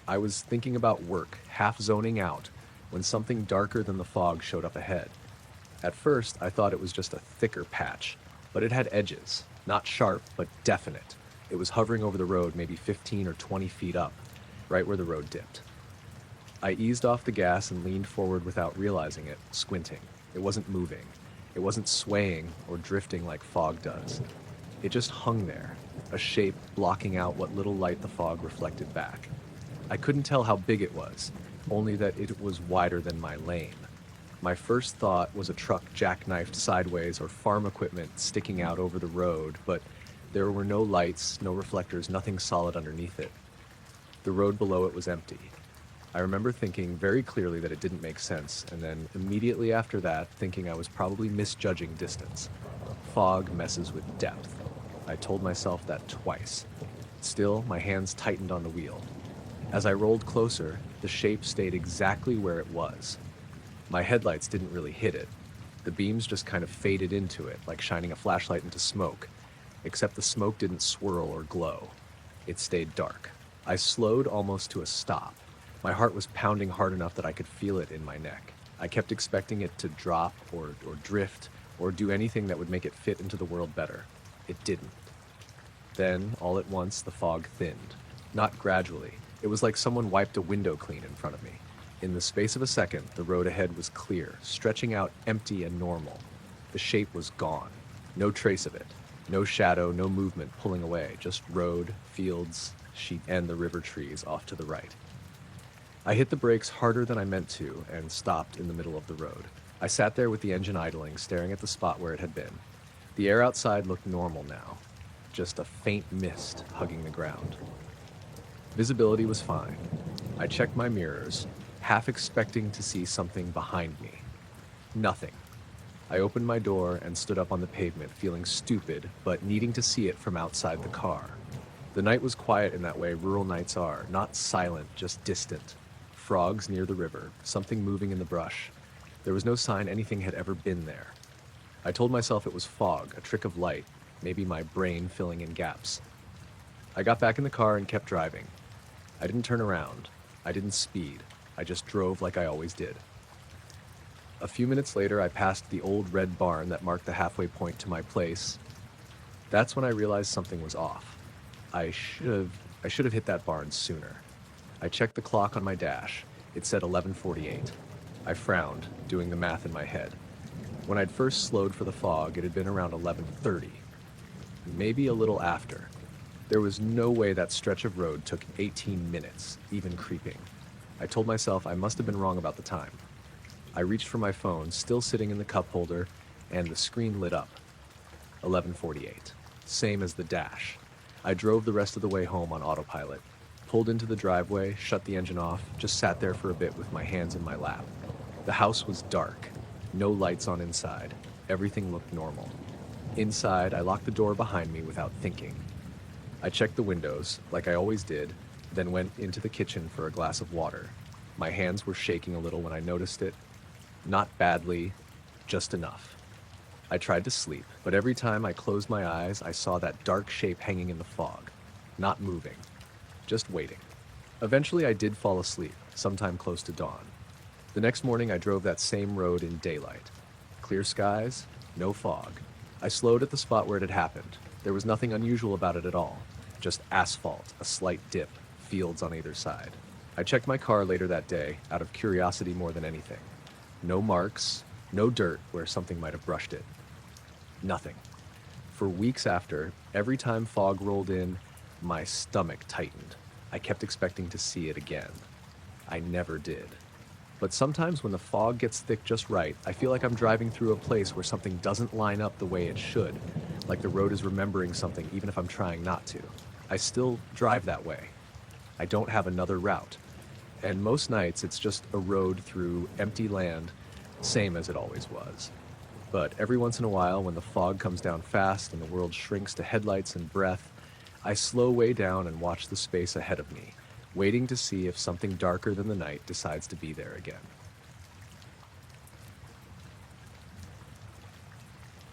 I was thinking about work, half zoning out, when something darker than the fog showed up ahead. At first, I thought it was just a thicker patch, but it had edges, not sharp, but definite. It was hovering over the road maybe 15 or 20 feet up, right where the road dipped. I eased off the gas and leaned forward without realizing it, squinting. It wasn't moving. It wasn't swaying or drifting like fog does. It just hung there, a shape blocking out what little light the fog reflected back. I couldn't tell how big it was, only that it was wider than my lane. My first thought was a truck jackknifed sideways or farm equipment sticking out over the road, but there were no lights, no reflectors, nothing solid underneath it. The road below it was empty. I remember thinking very clearly that it didn't make sense, and then immediately after that, thinking I was probably misjudging distance. Fog messes with depth. I told myself that twice. Still, my hands tightened on the wheel. As I rolled closer, the shape stayed exactly where it was. My headlights didn't really hit it. The beams just kind of faded into it, like shining a flashlight into smoke, except the smoke didn't swirl or glow. It stayed dark. I slowed almost to a stop. My heart was pounding hard enough that I could feel it in my neck. I kept expecting it to drop or drift or do anything that would make it fit into the world better. It didn't. Then, all at once, the fog thinned. Not gradually. It was like someone wiped a window clean in front of me. In the space of a second, the road ahead was clear, stretching out empty and normal. The shape was gone. No trace of it. No shadow, no movement pulling away. Just road, fields, sheep, and the river trees off to the right. I hit the brakes harder than I meant to and stopped in the middle of the road. I sat there with the engine idling, staring at the spot where it had been. The air outside looked normal now, just a faint mist hugging the ground. Visibility was fine. I checked my mirrors, half expecting to see something behind me. Nothing. I opened my door and stood up on the pavement, feeling stupid, but needing to see it from outside the car. The night was quiet in that way rural nights are, not silent, just distant. Frogs near the river, something moving in the brush. There was no sign anything had ever been there. I told myself it was fog, a trick of light, maybe my brain filling in gaps. I got back in the car and kept driving. I didn't turn around. I didn't speed. I just drove like I always did. A few minutes later, I passed the old red barn that marked the halfway point to my place. That's when I realized something was off. I should have hit that barn sooner. I checked the clock on my dash. It said 11:48. I frowned, doing the math in my head. When I'd first slowed for the fog, it had been around 11:30. Maybe a little after. There was no way that stretch of road took 18 minutes, even creeping. I told myself I must have been wrong about the time. I reached for my phone, still sitting in the cup holder, and the screen lit up. 11:48. Same as the dash. I drove the rest of the way home on autopilot. Pulled into the driveway, shut the engine off, just sat there for a bit with my hands in my lap. The house was dark. No lights on inside. Everything looked normal. Inside, I locked the door behind me without thinking. I checked the windows, like I always did, then went into the kitchen for a glass of water. My hands were shaking a little when I noticed it. Not badly, just enough. I tried to sleep, but every time I closed my eyes, I saw that dark shape hanging in the fog, not moving, just waiting. Eventually, I did fall asleep, sometime close to dawn. The next morning, I drove that same road in daylight. Clear skies, no fog. I slowed at the spot where it had happened. There was nothing unusual about it at all, just asphalt, a slight dip, fields on either side. I checked my car later that day, out of curiosity more than anything. No marks, no dirt where something might have brushed it. Nothing. For weeks after, every time fog rolled in, my stomach tightened. I kept expecting to see it again. I never did. But sometimes when the fog gets thick just right, I feel like I'm driving through a place where something doesn't line up the way it should, like the road is remembering something even if I'm trying not to. I still drive that way. I don't have another route. And most nights it's just a road through empty land same as it always was. But every once in a while, when the fog comes down fast and the world shrinks to headlights and breath, I slow way down and watch the space ahead of me, waiting to see if something darker than the night decides to be there again.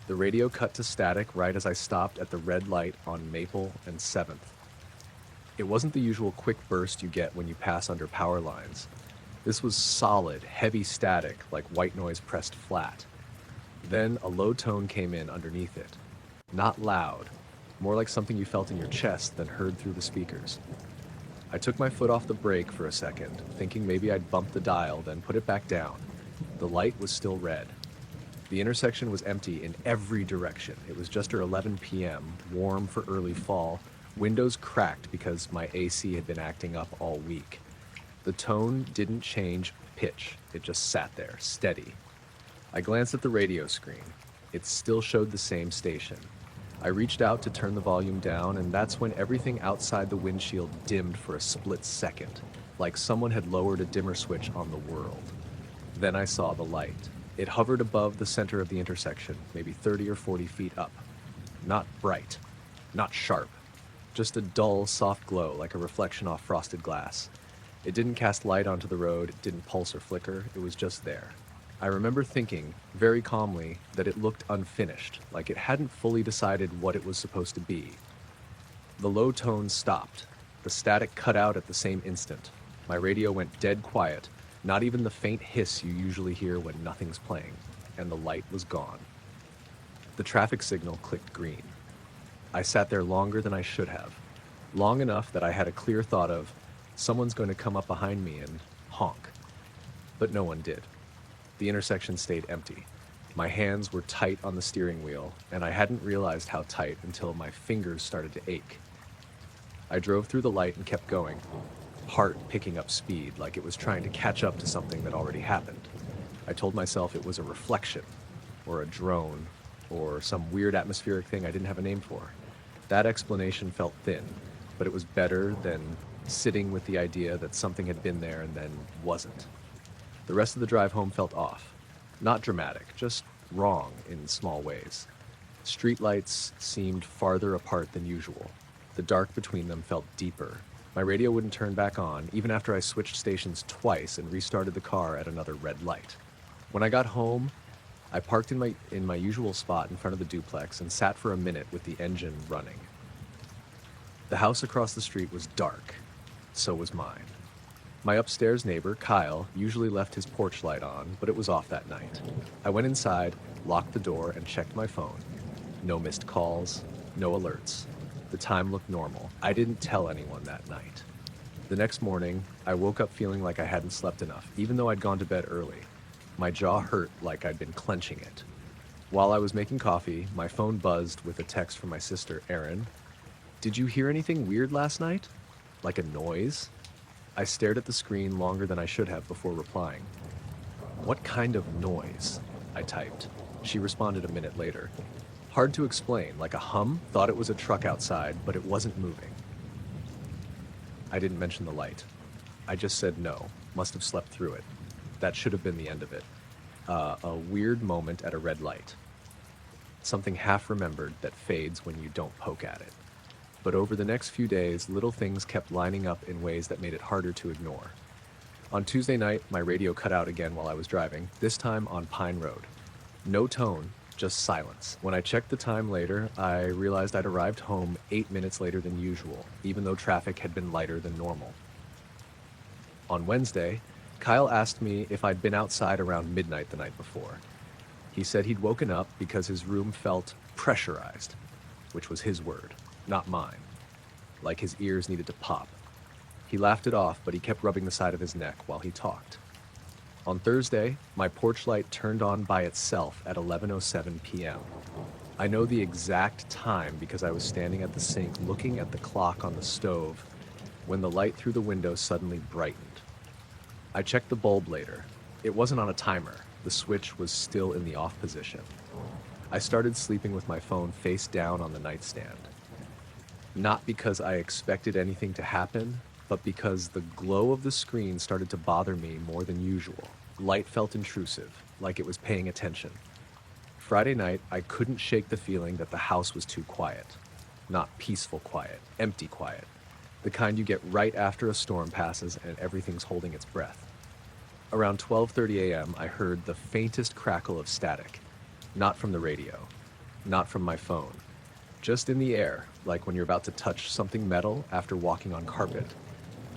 The radio cut to static right as I stopped at the red light on Maple and 7th. It wasn't the usual quick burst you get when you pass under power lines. This was solid, heavy static like white noise pressed flat. Then a low tone came in underneath it. Not loud, more like something you felt in your chest than heard through the speakers. I took my foot off the brake for a second, thinking maybe I'd bumped the dial, then put it back down. The light was still red. The intersection was empty in every direction. It was just 11 p.m., warm for early fall. Windows cracked because my AC had been acting up all week. The tone didn't change pitch. It just sat there, steady. I glanced at the radio screen. It still showed the same station. I reached out to turn the volume down, and that's when everything outside the windshield dimmed for a split second, like someone had lowered a dimmer switch on the world. Then I saw the light. It hovered above the center of the intersection, maybe 30 or 40 feet up. Not bright, not sharp, just a dull, soft glow like a reflection off frosted glass. It didn't cast light onto the road, it didn't pulse or flicker, it was just there. I remember thinking, very calmly, that it looked unfinished, like it hadn't fully decided what it was supposed to be. The low tone stopped. The static cut out at the same instant. My radio went dead quiet, not even the faint hiss you usually hear when nothing's playing, and the light was gone. The traffic signal clicked green. I sat there longer than I should have, long enough that I had a clear thought of, someone's going to come up behind me and honk. But no one did. The intersection stayed empty. My hands were tight on the steering wheel, and I hadn't realized how tight until my fingers started to ache. I drove through the light and kept going, heart picking up speed like it was trying to catch up to something that already happened. I told myself it was a reflection, or a drone, or some weird atmospheric thing I didn't have a name for. That explanation felt thin, but it was better than sitting with the idea that something had been there and then wasn't. The rest of the drive home felt off. Not dramatic, just wrong in small ways. Streetlights seemed farther apart than usual. The dark between them felt deeper. My radio wouldn't turn back on, even after I switched stations twice and restarted the car at another red light. When I got home, I parked in my usual spot in front of the duplex and sat for a minute with the engine running. The house across the street was dark. So was mine. My upstairs neighbor, Kyle, usually left his porch light on, but it was off that night. I went inside, locked the door, and checked my phone. No missed calls, no alerts. The time looked normal. I didn't tell anyone that night. The next morning, I woke up feeling like I hadn't slept enough, even though I'd gone to bed early. My jaw hurt like I'd been clenching it. While I was making coffee, my phone buzzed with a text from my sister, Erin. "Did you hear anything weird last night? Like a noise?" I stared at the screen longer than I should have before replying. "What kind of noise?" I typed. She responded a minute later. "Hard to explain, like a hum. Thought it was a truck outside, but it wasn't moving." I didn't mention the light. I just said no, must have slept through it. That should have been the end of it. A weird moment at a red light. Something half remembered that fades when you don't poke at it. But over the next few days, little things kept lining up in ways that made it harder to ignore. On Tuesday night, my radio cut out again while I was driving, this time on Pine Road. No tone, just silence. When I checked the time later, I realized I'd arrived home 8 minutes later than usual, even though traffic had been lighter than normal. On Wednesday, Kyle asked me if I'd been outside around midnight the night before. He said he'd woken up because his room felt pressurized, which was his word, not mine, like his ears needed to pop. He laughed it off, but he kept rubbing the side of his neck while he talked. On Thursday, my porch light turned on by itself at 11:07 p.m. I know the exact time because I was standing at the sink looking at the clock on the stove when the light through the window suddenly brightened. I checked the bulb later. It wasn't on a timer. The switch was still in the off position. I started sleeping with my phone face down on the nightstand. Not because I expected anything to happen, but because the glow of the screen started to bother me more than usual. Light felt intrusive. like it was paying attention. Friday night, I couldn't shake the feeling that the house was too quiet. Not peaceful quiet, empty quiet. The kind you get right after a storm passes and everything's holding its breath. Around 12:30 a.m., I heard the faintest crackle of static. Not from the radio, not from my phone. Just in the air, like when you're about to touch something metal after walking on carpet.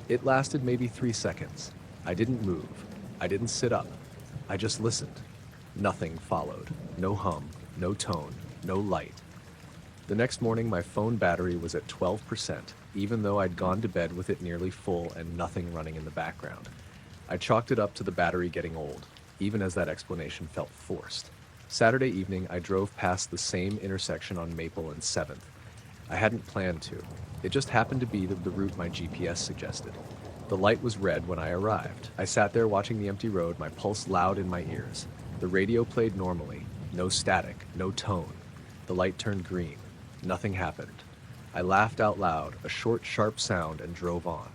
It lasted maybe 3 seconds. I didn't move. I didn't sit up. I just listened. Nothing followed. No hum, no tone, no light. The next morning, my phone battery was at 12%, even though I'd gone to bed with it nearly full and nothing running in the background. I chalked it up to the battery getting old, even as that explanation felt forced. Saturday evening, I drove past the same intersection on Maple and 7th. I hadn't planned to. It just happened to be the route my GPS suggested. The light was red when I arrived. I sat there watching the empty road, my pulse loud in my ears. The radio played normally. No static, no tone. The light turned green. Nothing happened. I laughed out loud, a short, sharp sound, and drove on.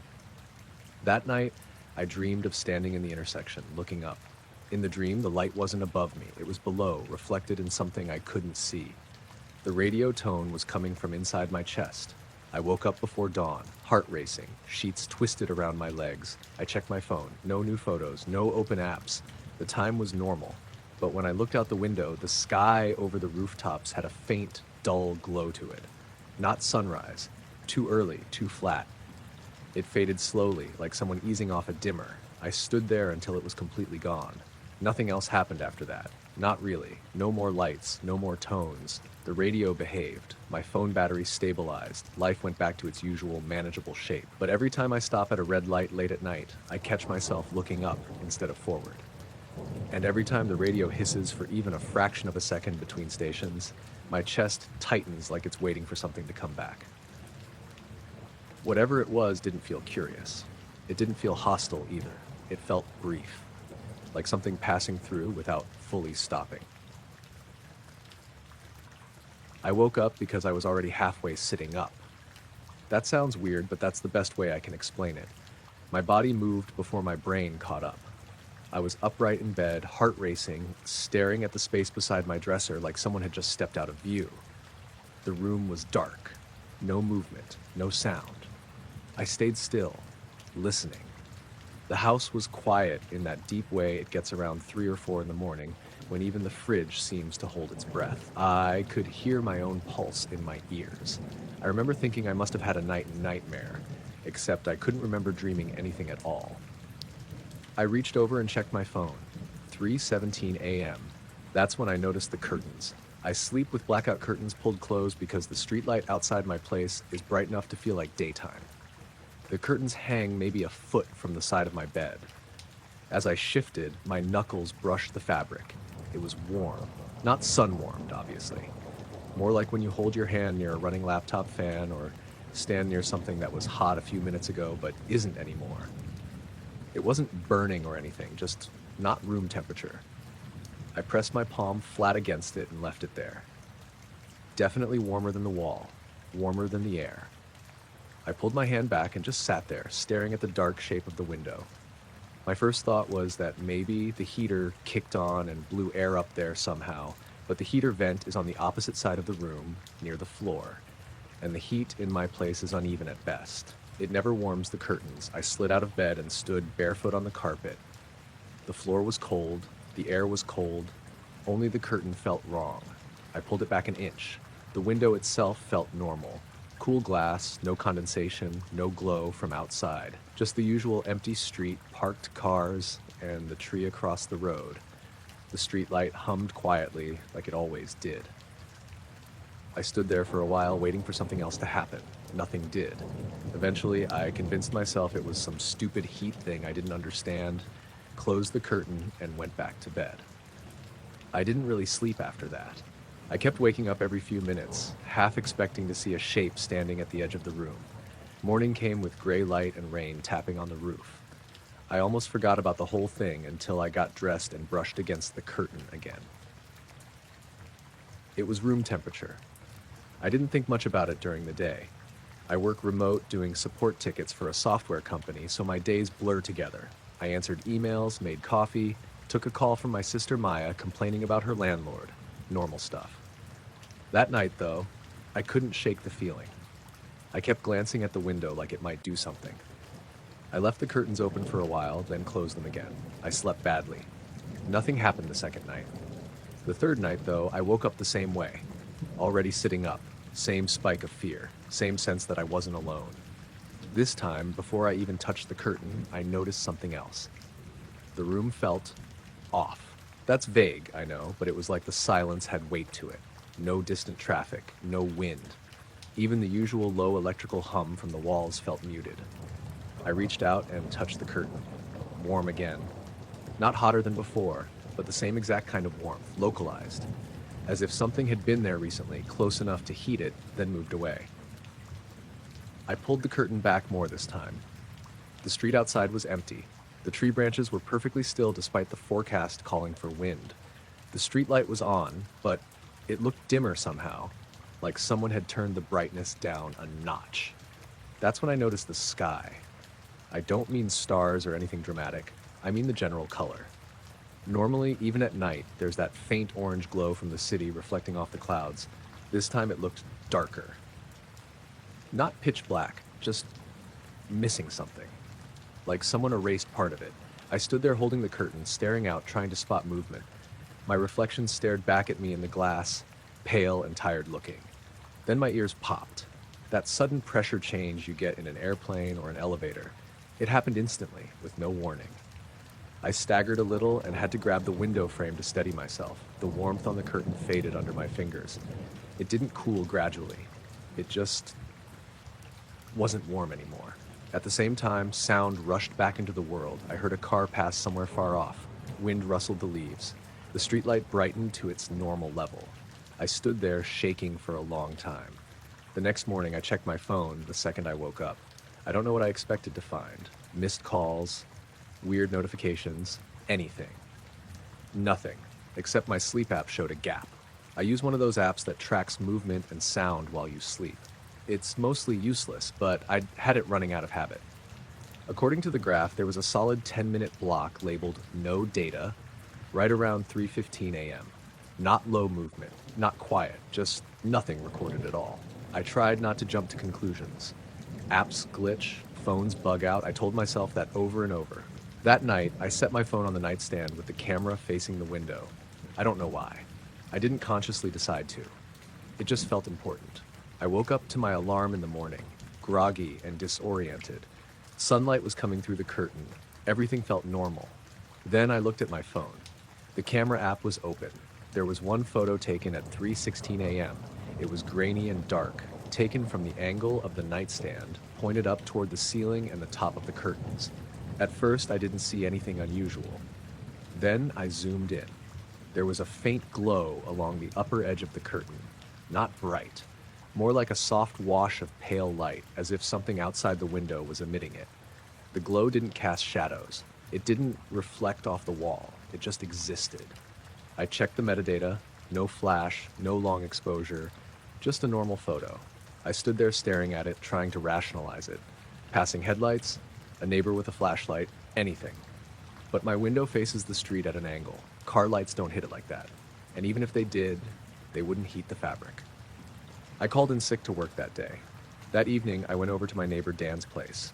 That night, I dreamed of standing in the intersection, looking up. In the dream, the light wasn't above me. It was below, reflected in something I couldn't see. The radio tone was coming from inside my chest. I woke up before dawn, heart racing, sheets twisted around my legs. I checked my phone. No new photos, no open apps. The time was normal. But when I looked out the window, the sky over the rooftops had a faint, dull glow to it. Not sunrise. Too early, too flat. It faded slowly, like someone easing off a dimmer. I stood there until it was completely gone. Nothing else happened after that. Not really. No more lights, no more tones. The radio behaved. My phone battery stabilized. Life went back to its usual manageable shape. But every time I stop at a red light late at night, I catch myself looking up instead of forward. And every time the radio hisses for even a fraction of a second between stations, my chest tightens like it's waiting for something to come back. Whatever it was didn't feel curious. It didn't feel hostile either. It felt brief, like something passing through without fully stopping. I woke up because I was already halfway sitting up. That sounds weird, but that's the best way I can explain it. My body moved before my brain caught up. I was upright in bed, heart racing, staring at the space beside my dresser like someone had just stepped out of view. The room was dark. No movement, no sound. I stayed still, listening. The house was quiet in that deep way it gets around 3 or 4 in the morning, when even the fridge seems to hold its breath. I could hear my own pulse in my ears. I remember thinking I must have had a nightmare, except I couldn't remember dreaming anything at all. I reached over and checked my phone. 3:17 a.m. That's when I noticed the curtains. I sleep with blackout curtains pulled closed because the streetlight outside my place is bright enough to feel like daytime. The curtains hang maybe a foot from the side of my bed. As I shifted, my knuckles brushed the fabric. It was warm. Not sun-warmed, obviously. More like when you hold your hand near a running laptop fan or stand near something that was hot a few minutes ago but isn't anymore. It wasn't burning or anything, just not room temperature. I pressed my palm flat against it and left it there. Definitely warmer than the wall, warmer than the air. I pulled my hand back and just sat there, staring at the dark shape of the window. My first thought was that maybe the heater kicked on and blew air up there somehow, but the heater vent is on the opposite side of the room, near the floor, and the heat in my place is uneven at best. It never warms the curtains. I slid out of bed and stood barefoot on the carpet. The floor was cold, the air was cold, only the curtain felt wrong. I pulled it back an inch. The window itself felt normal. Cool glass, no condensation, no glow from outside. Just the usual empty street, parked cars, and the tree across the road. The streetlight hummed quietly, like it always did. I stood there for a while waiting for something else to happen. Nothing did. Eventually, I convinced myself it was some stupid heat thing I didn't understand, closed the curtain, and went back to bed. I didn't really sleep after that. I kept waking up every few minutes, half expecting to see a shape standing at the edge of the room. Morning came with gray light and rain tapping on the roof. I almost forgot about the whole thing until I got dressed and brushed against the curtain again. It was room temperature. I didn't think much about it during the day. I work remote doing support tickets for a software company, so my days blur together. I answered emails, made coffee, Took a call from my sister Maya complaining about her landlord. Normal stuff. That night, though, I couldn't shake the feeling. I kept glancing at the window like it might do something. I left the curtains open for a while, then closed them again. I slept badly. Nothing happened the second night. The third night, though, I woke up the same way. Already sitting up, same spike of fear, same sense that I wasn't alone. This time, before I even touched the curtain, I noticed something else. The room felt off. That's vague, I know, but it was like the silence had weight to it. No distant traffic, no wind. Even the usual low electrical hum from the walls felt muted. I reached out and touched the curtain. Warm again. Not hotter than before, but the same exact kind of warmth, localized. As if something had been there recently, close enough to heat it, then moved away. I pulled the curtain back more this time. The street outside was empty. The tree branches were perfectly still despite the forecast calling for wind. The streetlight was on, but it looked dimmer somehow, like someone had turned the brightness down a notch. That's when I noticed the sky. I don't mean stars or anything dramatic. I mean the general color. Normally, even at night, there's that faint orange glow from the city reflecting off the clouds. This time it looked darker. Not pitch black, just missing something. Like someone erased part of it. I stood there holding the curtain, staring out, trying to spot movement. My reflection stared back at me in the glass, pale and tired looking. Then my ears popped. That sudden pressure change you get in an airplane or an elevator. It happened instantly, with no warning. I staggered a little and had to grab the window frame to steady myself. The warmth on the curtain faded under my fingers. It didn't cool gradually. It just wasn't warm anymore. At the same time, sound rushed back into the world. I heard a car pass somewhere far off. Wind rustled the leaves. The streetlight brightened to its normal level. I stood there shaking for a long time. The next morning, I checked my phone the second I woke up. I don't know what I expected to find. Missed calls, weird notifications, anything. Nothing, except my sleep app showed a gap. I use one of those apps that tracks movement and sound while you sleep. It's mostly useless, but I had it running out of habit. According to the graph, there was a solid 10-minute block labeled no data right around 3:15 a.m. Not low movement, not quiet, just nothing recorded at all. I tried not to jump to conclusions. Apps glitch, phones bug out. I told myself that over and over. That night, I set my phone on the nightstand with the camera facing the window. I don't know why. I didn't consciously decide to. It just felt important. I woke up to my alarm in the morning, groggy and disoriented. Sunlight was coming through the curtain. Everything felt normal. Then I looked at my phone. The camera app was open. There was one photo taken at 3:16 a.m. It was grainy and dark, taken from the angle of the nightstand, pointed up toward the ceiling and the top of the curtains. At first, I didn't see anything unusual. Then I zoomed in. There was a faint glow along the upper edge of the curtain. Not bright. More like a soft wash of pale light, as if something outside the window was emitting it. The glow didn't cast shadows. It didn't reflect off the wall. It just existed. I checked the metadata. No flash, no long exposure. Just a normal photo. I stood there staring at it, trying to rationalize it. Passing headlights, a neighbor with a flashlight, anything. But my window faces the street at an angle. Car lights don't hit it like that. And even if they did, they wouldn't heat the fabric. I called in sick to work that day. That evening, I went over to my neighbor Dan's place.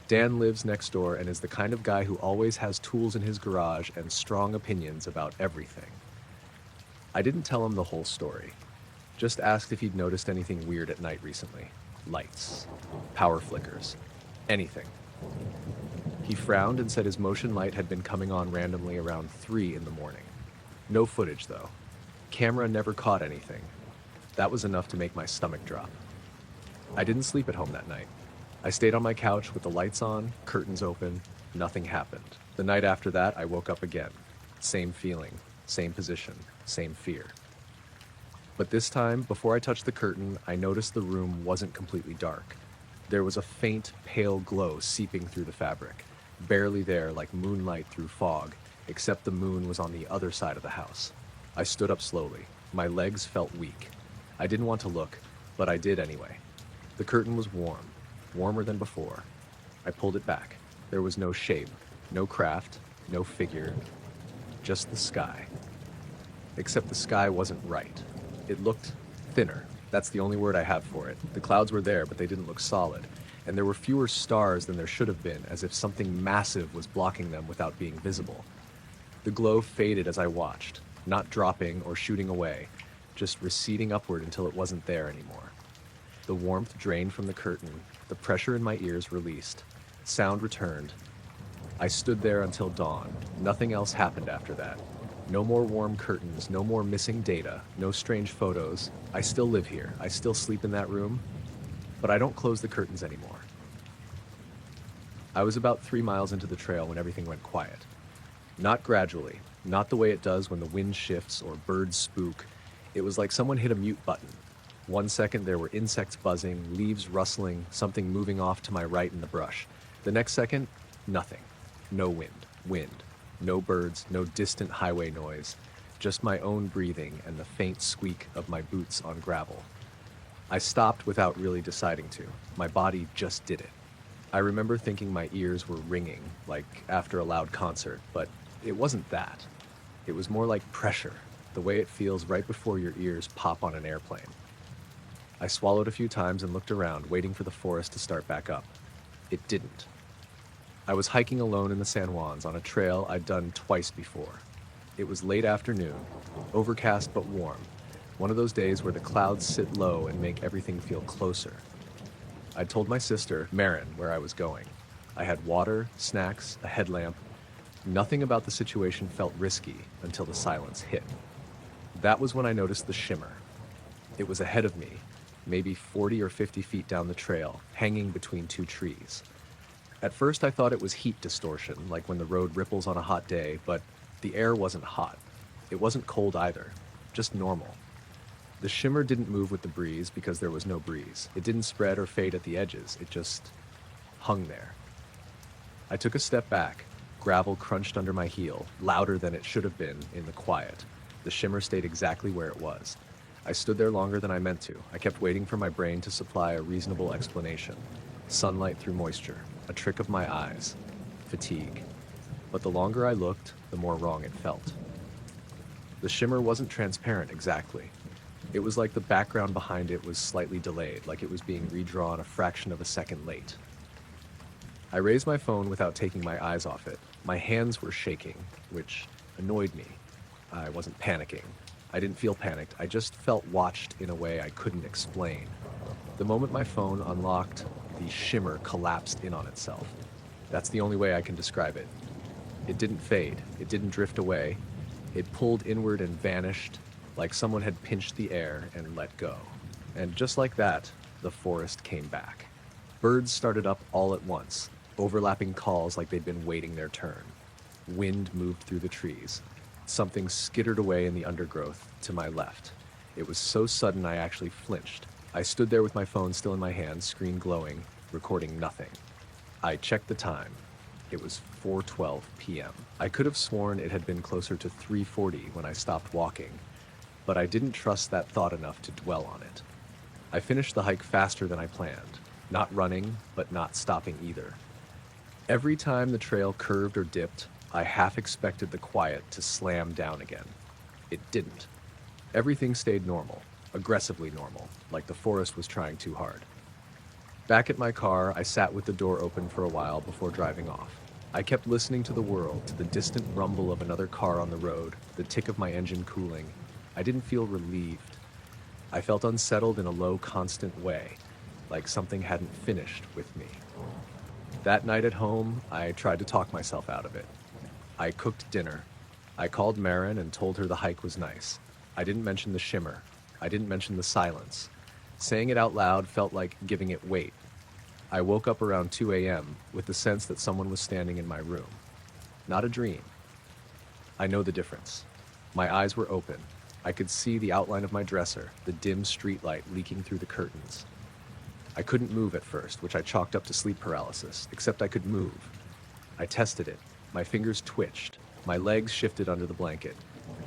Dan lives next door and is the kind of guy who always has tools in his garage and strong opinions about everything. I didn't tell him the whole story. Just asked if he'd noticed anything weird at night recently. Lights, power flickers, anything. He frowned and said his motion light had been coming on randomly around 3 in the morning. No footage, though. Camera never caught anything. That was enough to make my stomach drop. I didn't sleep at home that night. I stayed on my couch with the lights on, curtains open. Nothing happened. The night after that, I woke up again. Same feeling, same position, same fear. But this time, before I touched the curtain, I noticed the room wasn't completely dark. There was a faint, pale glow seeping through the fabric, barely there like moonlight through fog, except the moon was on the other side of the house. I stood up slowly. My legs felt weak. I didn't want to look, but I did anyway. The curtain was warm, warmer than before. I pulled it back. There was no shape, no craft, no figure, just the sky. Except the sky wasn't right. It looked thinner. That's the only word I have for it. The clouds were there, but they didn't look solid. And there were fewer stars than there should have been, as if something massive was blocking them without being visible. The glow faded as I watched, not dropping or shooting away, just receding upward until it wasn't there anymore. The warmth drained from the curtain, the pressure in my ears released. Sound returned. I stood there until dawn. Nothing else happened after that. No more warm curtains, no more missing data, no strange photos. I still live here. I still sleep in that room, but I don't close the curtains anymore. I was about 3 miles into the trail when everything went quiet. Not gradually, not the way it does when the wind shifts or birds spook. It was like someone hit a mute button. 1 second there were insects buzzing, leaves rustling, something moving off to my right in the brush. The next second, nothing. No wind. No birds, no distant highway noise, just my own breathing and the faint squeak of my boots on gravel. I stopped without really deciding to. My body just did it. I remember thinking my ears were ringing, like after a loud concert, but it wasn't that. It was more like pressure, the way it feels right before your ears pop on an airplane. I swallowed a few times and looked around, waiting for the forest to start back up. It didn't. I was hiking alone in the San Juans on a trail I'd done twice before. It was late afternoon, overcast but warm, one of those days where the clouds sit low and make everything feel closer. I'd told my sister, Marin, where I was going. I had water, snacks, a headlamp. Nothing about the situation felt risky until the silence hit. That was when I noticed the shimmer. It was ahead of me, maybe 40 or 50 feet down the trail, hanging between two trees. At first I thought it was heat distortion, like when the road ripples on a hot day, but the air wasn't hot. It wasn't cold either, just normal. The shimmer didn't move with the breeze because there was no breeze. It didn't spread or fade at the edges, it just hung there. I took a step back. Gravel crunched under my heel, louder than it should have been in the quiet. The shimmer stayed exactly where it was. I stood there longer than I meant to. I kept waiting for my brain to supply a reasonable explanation. Sunlight through moisture, a trick of my eyes, fatigue. But the longer I looked, the more wrong it felt. The shimmer wasn't transparent exactly. It was like the background behind it was slightly delayed, like it was being redrawn a fraction of a second late. I raised my phone without taking my eyes off it. My hands were shaking, which annoyed me. I wasn't panicking. I didn't feel panicked. I just felt watched in a way I couldn't explain. The moment my phone unlocked, the shimmer collapsed in on itself. That's the only way I can describe it. It didn't fade. It didn't drift away. It pulled inward and vanished, like someone had pinched the air and let go. And just like that, the forest came back. Birds started up all at once, overlapping calls like they'd been waiting their turn. Wind moved through the trees. Something skittered away in the undergrowth to my left. It was so sudden I actually flinched. I stood there with my phone still in my hand, screen glowing, recording nothing. I checked the time. It was 4:12 p.m. I could have sworn it had been closer to 3:40 when I stopped walking, but I didn't trust that thought enough to dwell on it. I finished the hike faster than I planned, not running, but not stopping either. Every time the trail curved or dipped, I half expected the quiet to slam down again. It didn't. Everything stayed normal, aggressively normal, like the forest was trying too hard. Back at my car, I sat with the door open for a while before driving off. I kept listening to the world, to the distant rumble of another car on the road, the tick of my engine cooling. I didn't feel relieved. I felt unsettled in a low, constant way, like something hadn't finished with me. That night at home, I tried to talk myself out of it. I cooked dinner. I called Marin and told her the hike was nice. I didn't mention the shimmer. I didn't mention the silence. Saying it out loud felt like giving it weight. I woke up around 2 a.m. with the sense that someone was standing in my room. Not a dream. I know the difference. My eyes were open. I could see the outline of my dresser, the dim streetlight leaking through the curtains. I couldn't move at first, which I chalked up to sleep paralysis, except I could move. I tested it. My fingers twitched. My legs shifted under the blanket.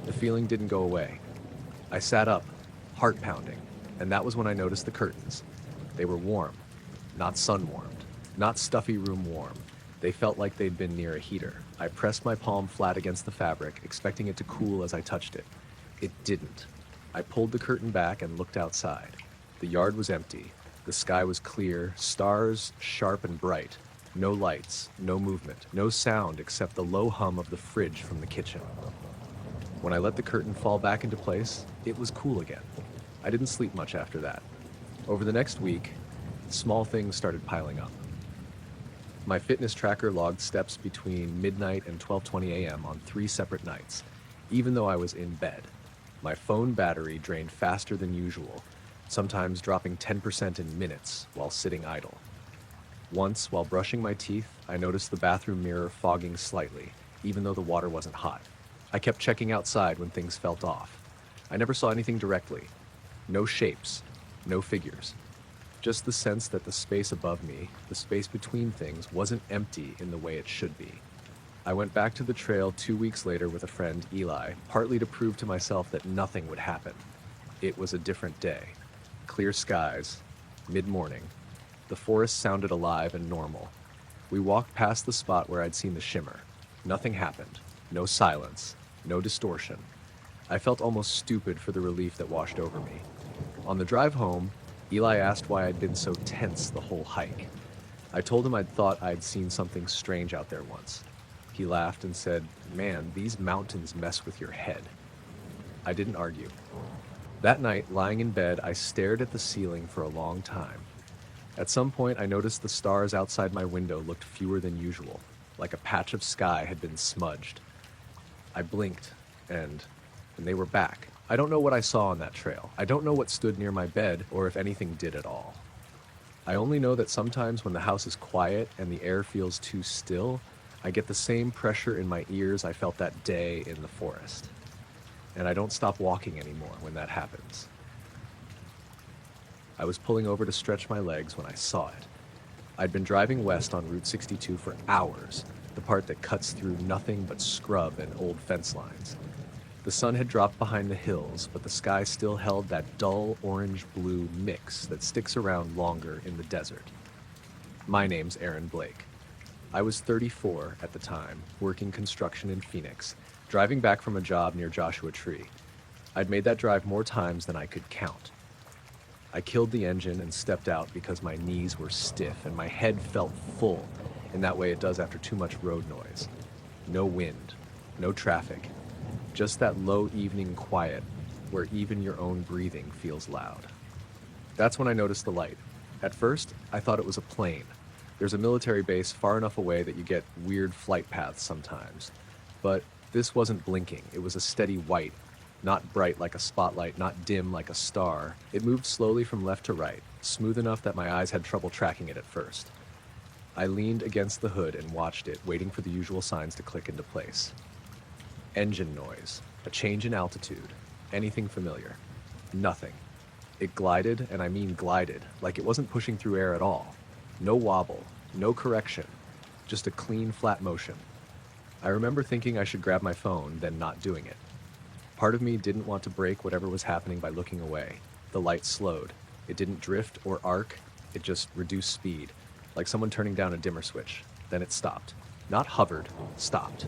The feeling didn't go away. I sat up, heart pounding, and that was when I noticed the curtains. They were warm, not sun-warmed, not stuffy room warm. They felt like they'd been near a heater. I pressed my palm flat against the fabric, expecting it to cool as I touched it. It didn't. I pulled the curtain back and looked outside. The yard was empty. The sky was clear, stars sharp and bright. No lights, no movement, no sound except the low hum of the fridge from the kitchen. When I let the curtain fall back into place, it was cool again. I didn't sleep much after that. Over the next week, small things started piling up. My fitness tracker logged steps between midnight and 12:20 a.m. on 3 separate nights, even though I was in bed. My phone battery drained faster than usual, sometimes dropping 10% in minutes while sitting idle. Once, while brushing my teeth, I noticed the bathroom mirror fogging slightly, even though the water wasn't hot. I kept checking outside when things felt off. I never saw anything directly. No shapes, no figures. Just the sense that the space above me, the space between things, wasn't empty in the way it should be. I went back to the trail 2 weeks later with a friend, Eli, partly to prove to myself that nothing would happen. It was a different day. Clear skies, mid-morning. The forest sounded alive and normal. We walked past the spot where I'd seen the shimmer. Nothing happened. No silence. No distortion. I felt almost stupid for the relief that washed over me. On the drive home, Eli asked why I'd been so tense the whole hike. I told him I'd thought I'd seen something strange out there once. He laughed and said, "Man, these mountains mess with your head." I didn't argue. That night, lying in bed, I stared at the ceiling for a long time. At some point, I noticed the stars outside my window looked fewer than usual, like a patch of sky had been smudged. I blinked, and they were back. I don't know what I saw on that trail. I don't know what stood near my bed, or if anything did at all. I only know that sometimes when the house is quiet and the air feels too still, I get the same pressure in my ears I felt that day in the forest. And I don't stop walking anymore when that happens. I was pulling over to stretch my legs when I saw it. I'd been driving west on Route 62 for hours, the part that cuts through nothing but scrub and old fence lines. The sun had dropped behind the hills, but the sky still held that dull orange-blue mix that sticks around longer in the desert. My name's Aaron Blake. I was 34 at the time, working construction in Phoenix, driving back from a job near Joshua Tree. I'd made that drive more times than I could count. I killed the engine and stepped out because my knees were stiff and my head felt full, in that way it does after too much road noise. No wind, no traffic, just that low evening quiet where even your own breathing feels loud. That's when I noticed the light. At first, I thought it was a plane. There's a military base far enough away that you get weird flight paths sometimes. But this wasn't blinking. It was a steady white, not bright like a spotlight, not dim like a star. It moved slowly from left to right, smooth enough that my eyes had trouble tracking it at first. I leaned against the hood and watched it, waiting for the usual signs to click into place. Engine noise, a change in altitude, anything familiar? Nothing. It glided, and I mean glided, like it wasn't pushing through air at all. No wobble, no correction, just a clean, flat motion. I remember thinking I should grab my phone, then not doing it. Part of me didn't want to break whatever was happening by looking away. The light slowed. It didn't drift or arc, it just reduced speed, like someone turning down a dimmer switch. Then it stopped. Not hovered, stopped.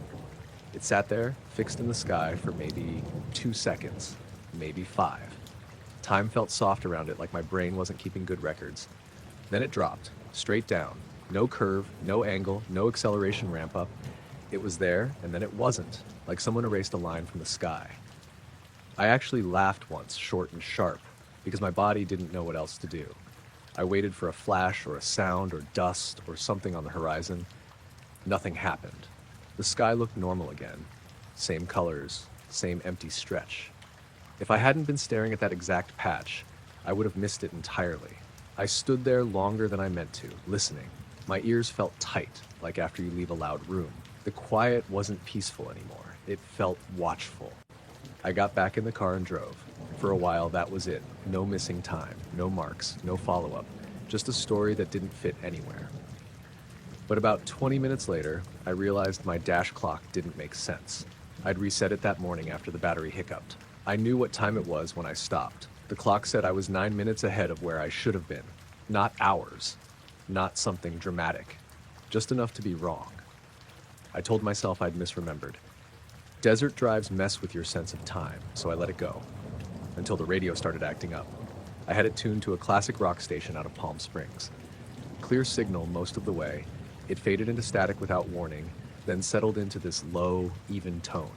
It sat there, fixed in the sky for maybe 2 seconds, maybe 5. Time felt soft around it, like my brain wasn't keeping good records. Then it dropped, straight down. No curve, no angle, no acceleration ramp up. It was there, and then it wasn't, like someone erased a line from the sky. I actually laughed once, short and sharp, because my body didn't know what else to do. I waited for a flash or a sound or dust or something on the horizon. Nothing happened. The sky looked normal again. Same colors, same empty stretch. If I hadn't been staring at that exact patch, I would have missed it entirely. I stood there longer than I meant to, listening. My ears felt tight, like after you leave a loud room. The quiet wasn't peaceful anymore. It felt watchful. I got back in the car and drove. For a while, that was it. No missing time, no marks, no follow-up. Just a story that didn't fit anywhere. But about 20 minutes later, I realized my dash clock didn't make sense. I'd reset it that morning after the battery hiccuped. I knew what time it was when I stopped. The clock said I was 9 minutes ahead of where I should have been. Not hours. Not something dramatic. just enough to be wrong. I told myself I'd misremembered. Desert drives mess with your sense of time, so I let it go, until the radio started acting up. I had it tuned to a classic rock station out of Palm Springs. Clear signal most of the way, it faded into static without warning, then settled into this low, even tone.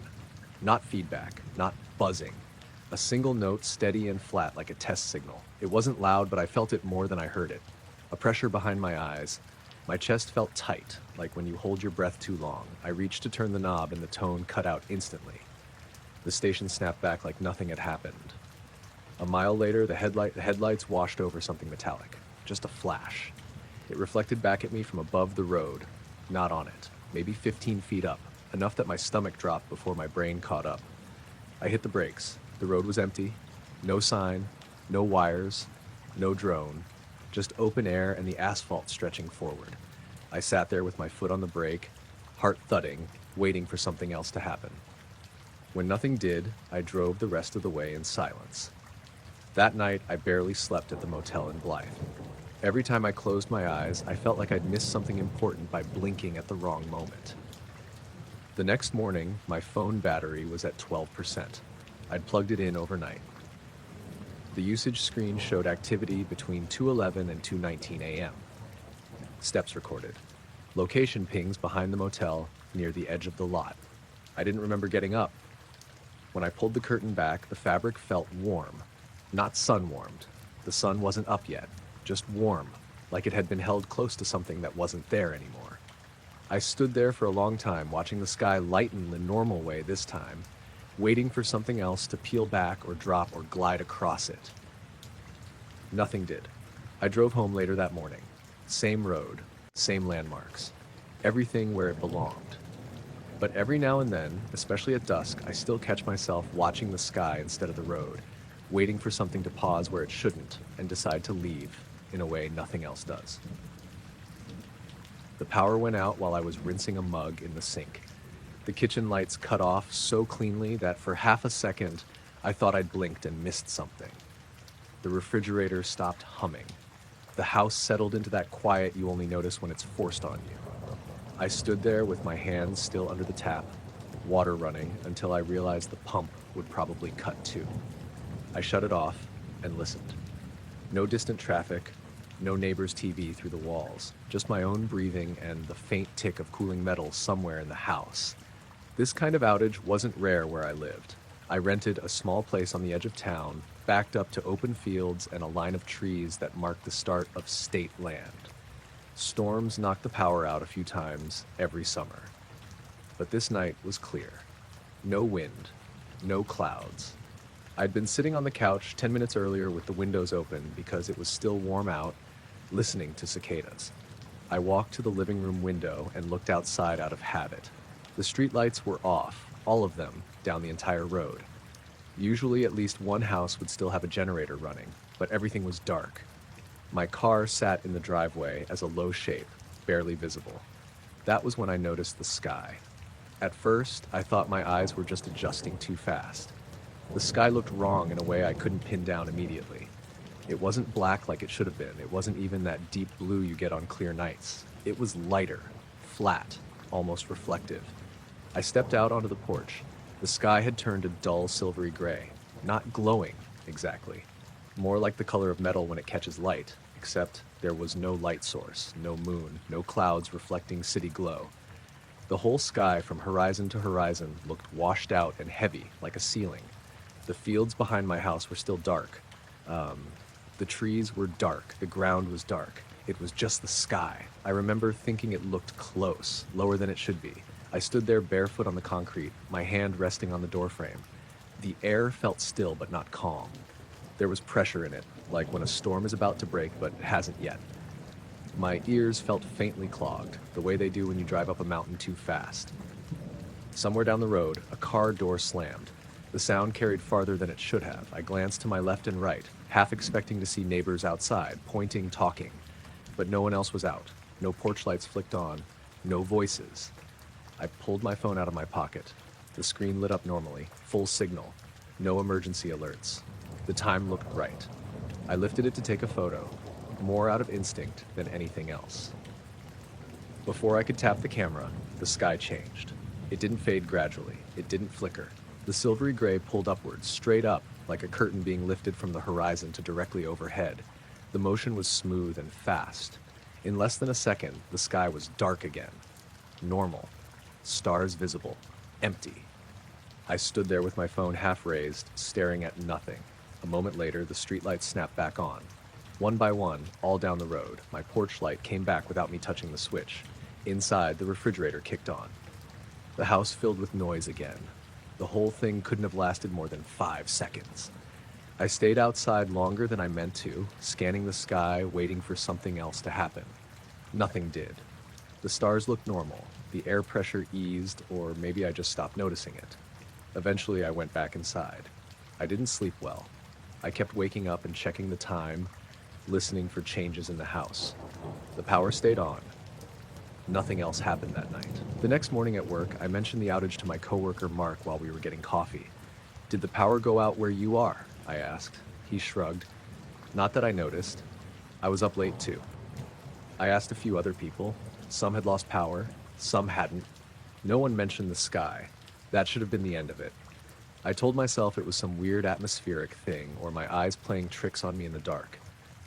Not feedback, not buzzing. A single note, steady and flat like a test signal. It wasn't loud, but I felt it more than I heard it. A pressure behind my eyes. My chest felt tight, like when you hold your breath too long. I reached to turn the knob and the tone cut out instantly. The station snapped back like nothing had happened. A mile later, the headlights washed over something metallic. Just a flash. It reflected back at me from above the road, not on it, maybe 15 feet up, enough that my stomach dropped before my brain caught up. I hit the brakes. The road was empty. No sign, no wires, no drone, just open air and the asphalt stretching forward. I sat there with my foot on the brake, heart thudding, waiting for something else to happen. When nothing did, I drove the rest of the way in silence. That night, I barely slept at the motel in Blythe. Every time I closed my eyes, I felt like I'd missed something important by blinking at the wrong moment. The next morning, my phone battery was at 12%. I'd plugged it in overnight. The usage screen showed activity between 2:11 and 2:19 a.m. Steps recorded. Location pings behind the motel near the edge of the lot. I didn't remember getting up. When I pulled the curtain back, the fabric felt warm, not sun-warmed. The sun wasn't up yet, just warm, like it had been held close to something that wasn't there anymore. I stood there for a long time, watching the sky lighten the normal way this time, waiting for something else to peel back or drop or glide across it. Nothing did. I drove home later that morning. Same road, same landmarks, everything where it belonged. But every now and then, especially at dusk, I still catch myself watching the sky instead of the road, waiting for something to pause where it shouldn't and decide to leave in a way nothing else does. The power went out while I was rinsing a mug in the sink. The kitchen lights cut off so cleanly that for half a second, I thought I'd blinked and missed something. The refrigerator stopped humming. The house settled into that quiet you only notice when it's forced on you. I stood there with my hands still under the tap, water running, until I realized the pump would probably cut too. I shut it off and listened. No distant traffic, no neighbor's TV through the walls, just my own breathing and the faint tick of cooling metal somewhere in the house. This kind of outage wasn't rare where I lived. I rented a small place on the edge of town, backed up to open fields and a line of trees that marked the start of state land. Storms knocked the power out a few times every summer. But this night was clear. No wind, no clouds. I'd been sitting on the couch 10 minutes earlier with the windows open because it was still warm out, listening to cicadas. I walked to the living room window and looked outside out of habit. The streetlights were off, all of them, down the entire road. Usually at least one house would still have a generator running, but everything was dark. My car sat in the driveway as a low shape, barely visible. That was when I noticed the sky. At first, I thought my eyes were just adjusting too fast. The sky looked wrong in a way I couldn't pin down immediately. It wasn't black like it should have been. It wasn't even that deep blue you get on clear nights. It was lighter, flat, almost reflective. I stepped out onto the porch. The sky had turned a dull silvery gray, not glowing exactly, more like the color of metal when it catches light, except there was no light source, no moon, no clouds reflecting city glow. The whole sky from horizon to horizon looked washed out and heavy like a ceiling. The fields behind my house were still dark. The trees were dark, the ground was dark. It was just the sky. I remember thinking it looked close, lower than it should be. I stood there barefoot on the concrete, my hand resting on the doorframe. The air felt still but not calm. There was pressure in it, like when a storm is about to break but hasn't yet. My ears felt faintly clogged, the way they do when you drive up a mountain too fast. Somewhere down the road, a car door slammed. The sound carried farther than it should have. I glanced to my left and right, half expecting to see neighbors outside, pointing, talking. But no one else was out. No porch lights flicked on. No voices. I pulled my phone out of my pocket. The screen lit up normally, full signal. No emergency alerts. The time looked right. I lifted it to take a photo, more out of instinct than anything else. Before I could tap the camera, the sky changed. It didn't fade gradually. It didn't flicker. The silvery gray pulled upwards, straight up, like a curtain being lifted from the horizon to directly overhead. The motion was smooth and fast. In less than a second, the sky was dark again. Normal. Stars visible. Empty. I stood there with my phone half raised, staring at nothing. A moment later, the streetlights snapped back on. One by one, all down the road, my porch light came back without me touching the switch. Inside, the refrigerator kicked on. The house filled with noise again. The whole thing couldn't have lasted more than 5 seconds. I stayed outside longer than I meant to, scanning the sky, waiting for something else to happen. Nothing did. The stars looked normal. The air pressure eased, or maybe I just stopped noticing it. Eventually, I went back inside. I didn't sleep well. I kept waking up and checking the time, listening for changes in the house. The power stayed on. Nothing else happened that night. The next morning at work, I mentioned the outage to my coworker Mark while we were getting coffee. "Did the power go out where you are?" I asked. He shrugged. "Not that I noticed. I was up late too." I asked a few other people. Some had lost power, some hadn't. No one mentioned the sky. That should have been the end of it. I told myself it was some weird atmospheric thing, or my eyes playing tricks on me in the dark.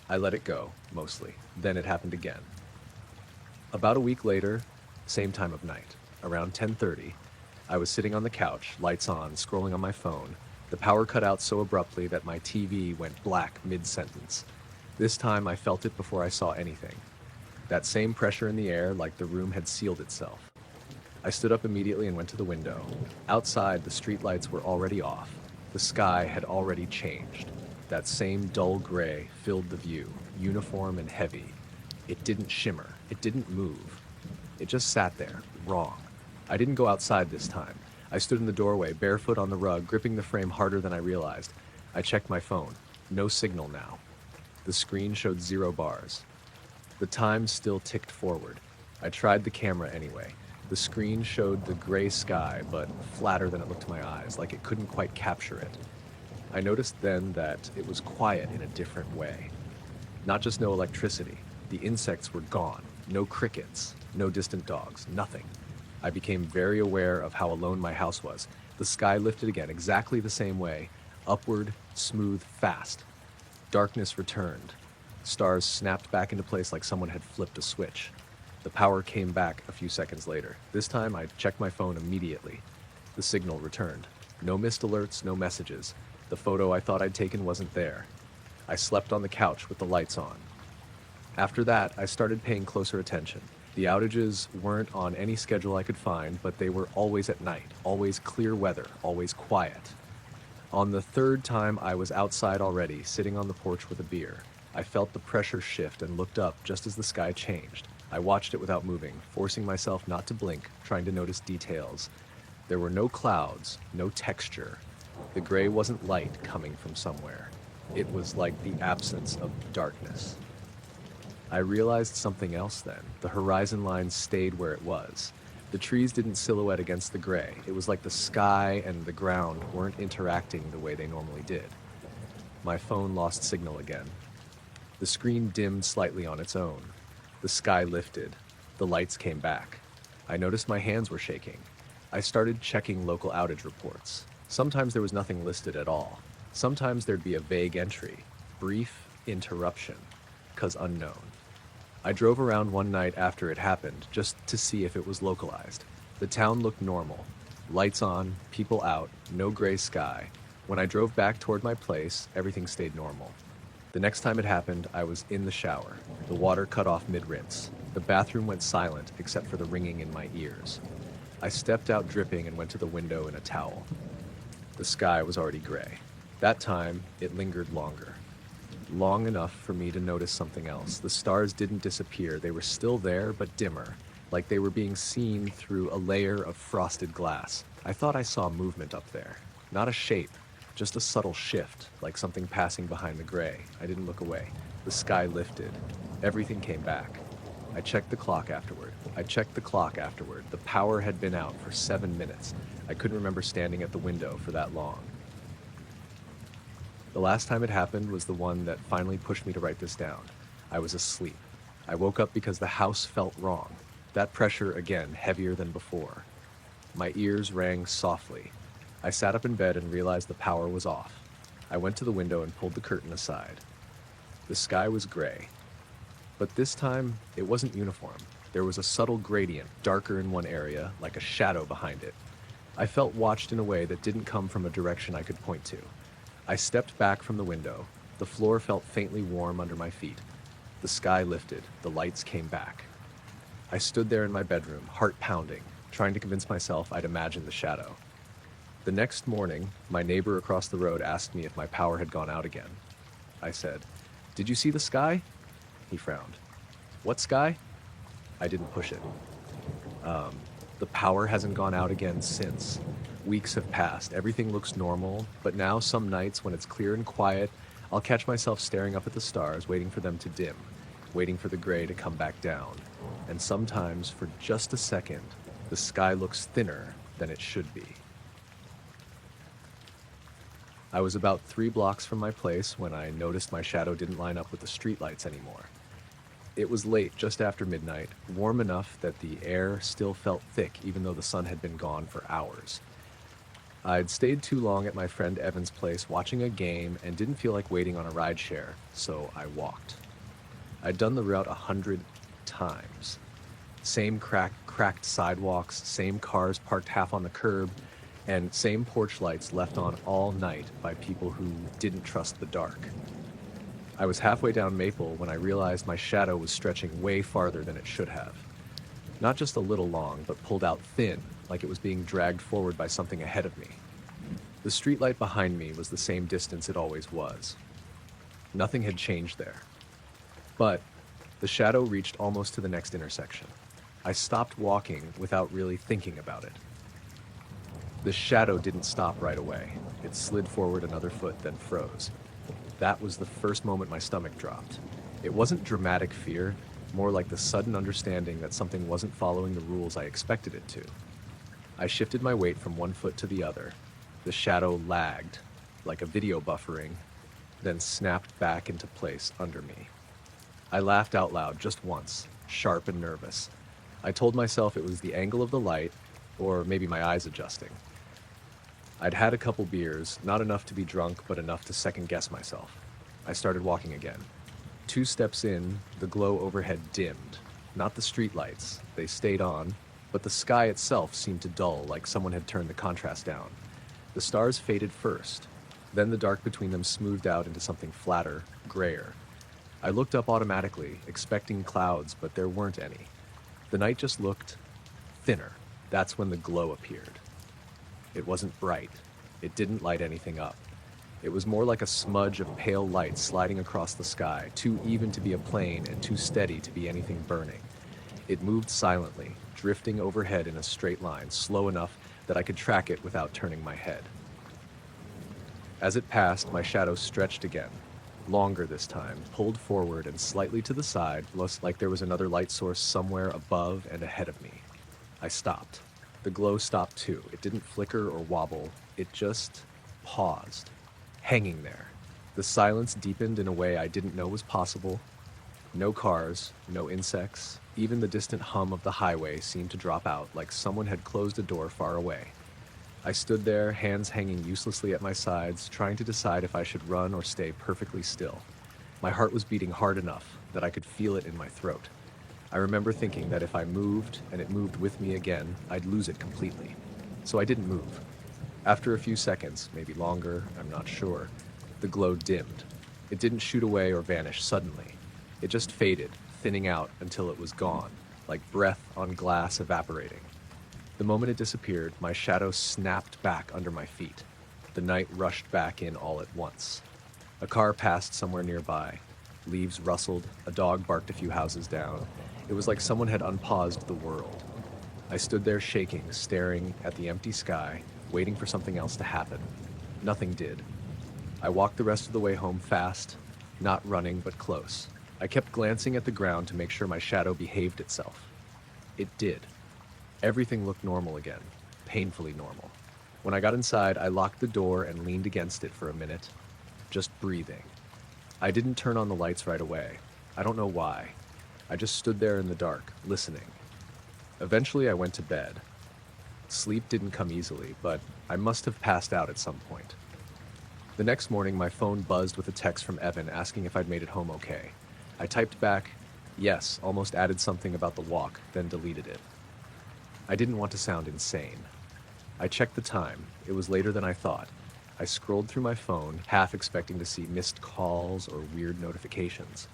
I let it go, mostly. Then it happened again. About a week later, same time of night, around 10:30, I was sitting on the couch, lights on, scrolling on my phone. The power cut out so abruptly that my TV went black mid-sentence. This time I felt it before I saw anything. That same pressure in the air, like the room had sealed itself. I stood up immediately and went to the window. Outside, the streetlights were already off. The sky had already changed. That same dull gray filled the view, uniform and heavy. It didn't shimmer. It didn't move. It just sat there, wrong. I didn't go outside this time. I stood in the doorway, barefoot on the rug, gripping the frame harder than I realized. I checked my phone. No signal now. The screen showed 0 bars. The time still ticked forward. I tried the camera anyway. The screen showed the gray sky, but flatter than it looked to my eyes, like it couldn't quite capture it. I noticed then that it was quiet in a different way. Not just no electricity. The insects were gone. No crickets, no distant dogs, nothing. I became very aware of how alone my house was. The sky lifted again, exactly the same way. Upward, smooth, fast. Darkness returned. Stars snapped back into place like someone had flipped a switch. The power came back a few seconds later. This time I checked my phone immediately. The signal returned. No missed alerts, no messages. The photo I thought I'd taken wasn't there. I slept on the couch with the lights on. After that, I started paying closer attention. The outages weren't on any schedule I could find, but they were always at night, always clear weather, always quiet. On the third time I was outside already, sitting on the porch with a beer. I felt the pressure shift and looked up just as the sky changed. I watched it without moving, forcing myself not to blink, trying to notice details. There were no clouds, no texture. The gray wasn't light coming from somewhere. It was like the absence of darkness. I realized something else then. The horizon line stayed where it was. The trees didn't silhouette against the gray. It was like the sky and the ground weren't interacting the way they normally did. My phone lost signal again. The screen dimmed slightly on its own. The sky lifted. The lights came back. I noticed my hands were shaking. I started checking local outage reports. Sometimes there was nothing listed at all. Sometimes there'd be a vague entry. Brief interruption. 'Cause unknown. I drove around one night after it happened, just to see if it was localized. The town looked normal. Lights on, people out, no gray sky. When I drove back toward my place, everything stayed normal. The next time it happened, I was in the shower. The water cut off mid-rinse. The bathroom went silent, except for the ringing in my ears. I stepped out dripping and went to the window in a towel. The sky was already gray. That time, it lingered longer. Long enough for me to notice something else. The stars didn't disappear. They were still there, but dimmer, like they were being seen through a layer of frosted glass. I thought I saw movement up there. Not a shape, just a subtle shift, like something passing behind the gray. I didn't look away. The sky lifted. Everything came back. I checked the clock afterward. The power had been out for 7 minutes. I couldn't remember standing at the window for that long. The last time it happened was the one that finally pushed me to write this down. I was asleep. I woke up because the house felt wrong. That pressure again, heavier than before. My ears rang softly. I sat up in bed and realized the power was off. I went to the window and pulled the curtain aside. The sky was gray. But this time, it wasn't uniform. There was a subtle gradient, darker in one area, like a shadow behind it. I felt watched in a way that didn't come from a direction I could point to. I stepped back from the window. The floor felt faintly warm under my feet. The sky lifted. The lights came back. I stood there in my bedroom, heart pounding, trying to convince myself I'd imagined the shadow. The next morning, my neighbor across the road asked me if my power had gone out again. I said, "Did you see the sky?" He frowned. "What sky?" I didn't push it. The power hasn't gone out again since. Weeks have passed. Everything looks normal, but now some nights when it's clear and quiet, I'll catch myself staring up at the stars, waiting for them to dim, waiting for the gray to come back down. And sometimes, for just a second, the sky looks thinner than it should be. I was about 3 blocks from my place when I noticed my shadow didn't line up with the streetlights anymore. It was late, just after midnight, warm enough that the air still felt thick even though the sun had been gone for hours. I'd stayed too long at my friend Evan's place watching a game and didn't feel like waiting on a rideshare, so I walked. I'd done the route 100 times. Same cracked sidewalks, same cars parked half on the curb, and same porch lights left on all night by people who didn't trust the dark. I was halfway down Maple when I realized my shadow was stretching way farther than it should have. Not just a little long, but pulled out thin, like it was being dragged forward by something ahead of me. The streetlight behind me was the same distance it always was. Nothing had changed there. But the shadow reached almost to the next intersection. I stopped walking without really thinking about it. The shadow didn't stop right away. It slid forward another foot, then froze. That was the first moment my stomach dropped. It wasn't dramatic fear, more like the sudden understanding that something wasn't following the rules I expected it to. I shifted my weight from one foot to the other. The shadow lagged, like a video buffering, then snapped back into place under me. I laughed out loud just once, sharp and nervous. I told myself it was the angle of the light, or maybe my eyes adjusting. I'd had a couple beers, not enough to be drunk, but enough to second-guess myself. I started walking again. 2 steps in, the glow overhead dimmed. Not the streetlights, they stayed on, but the sky itself seemed to dull, like someone had turned the contrast down. The stars faded first, then the dark between them smoothed out into something flatter, grayer. I looked up automatically, expecting clouds, but there weren't any. The night just looked thinner. That's when the glow appeared. It wasn't bright. It didn't light anything up. It was more like a smudge of pale light sliding across the sky, too even to be a plane and too steady to be anything burning. It moved silently, drifting overhead in a straight line, slow enough that I could track it without turning my head. As it passed, my shadow stretched again, longer this time, pulled forward and slightly to the side, like there was another light source somewhere above and ahead of me. I stopped. The glow stopped too. It didn't flicker or wobble. It just paused, hanging there. The silence deepened in a way I didn't know was possible. No cars, no insects. Even the distant hum of the highway seemed to drop out, like someone had closed a door far away. I stood there, hands hanging uselessly at my sides, trying to decide if I should run or stay perfectly still. My heart was beating hard enough that I could feel it in my throat. I remember thinking that if I moved, and it moved with me again, I'd lose it completely. So I didn't move. After a few seconds, maybe longer, I'm not sure, the glow dimmed. It didn't shoot away or vanish suddenly. It just faded, thinning out until it was gone, like breath on glass evaporating. The moment it disappeared, my shadow snapped back under my feet. The night rushed back in all at once. A car passed somewhere nearby. Leaves rustled, a dog barked a few houses down. It was like someone had unpaused the world. I stood there shaking, staring at the empty sky, waiting for something else to happen. Nothing did. I walked the rest of the way home fast, not running but close. I kept glancing at the ground to make sure my shadow behaved itself. It did. Everything looked normal again, painfully normal. When I got inside, I locked the door and leaned against it for a minute, just breathing. I didn't turn on the lights right away. I don't know why. I just stood there in the dark, listening. Eventually, I went to bed. Sleep didn't come easily, but I must have passed out at some point. The next morning, my phone buzzed with a text from Evan asking if I'd made it home okay. I typed back, yes, almost added something about the walk, then deleted it. I didn't want to sound insane. I checked the time. It was later than I thought. I scrolled through my phone, half expecting to see missed calls or weird notifications.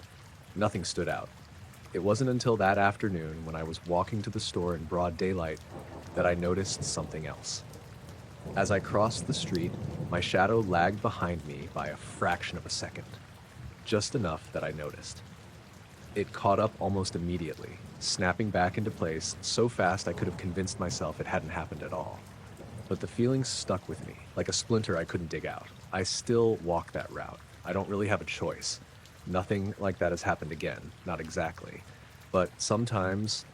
Nothing stood out. It wasn't until that afternoon, when I was walking to the store in broad daylight, that I noticed something else. As I crossed the street, my shadow lagged behind me by a fraction of a second, just enough that I noticed. It caught up almost immediately, snapping back into place so fast I could have convinced myself it hadn't happened at all. But the feeling stuck with me, like a splinter I couldn't dig out. I still walk that route. I don't really have a choice. Nothing like that has happened again, not exactly. But sometimes,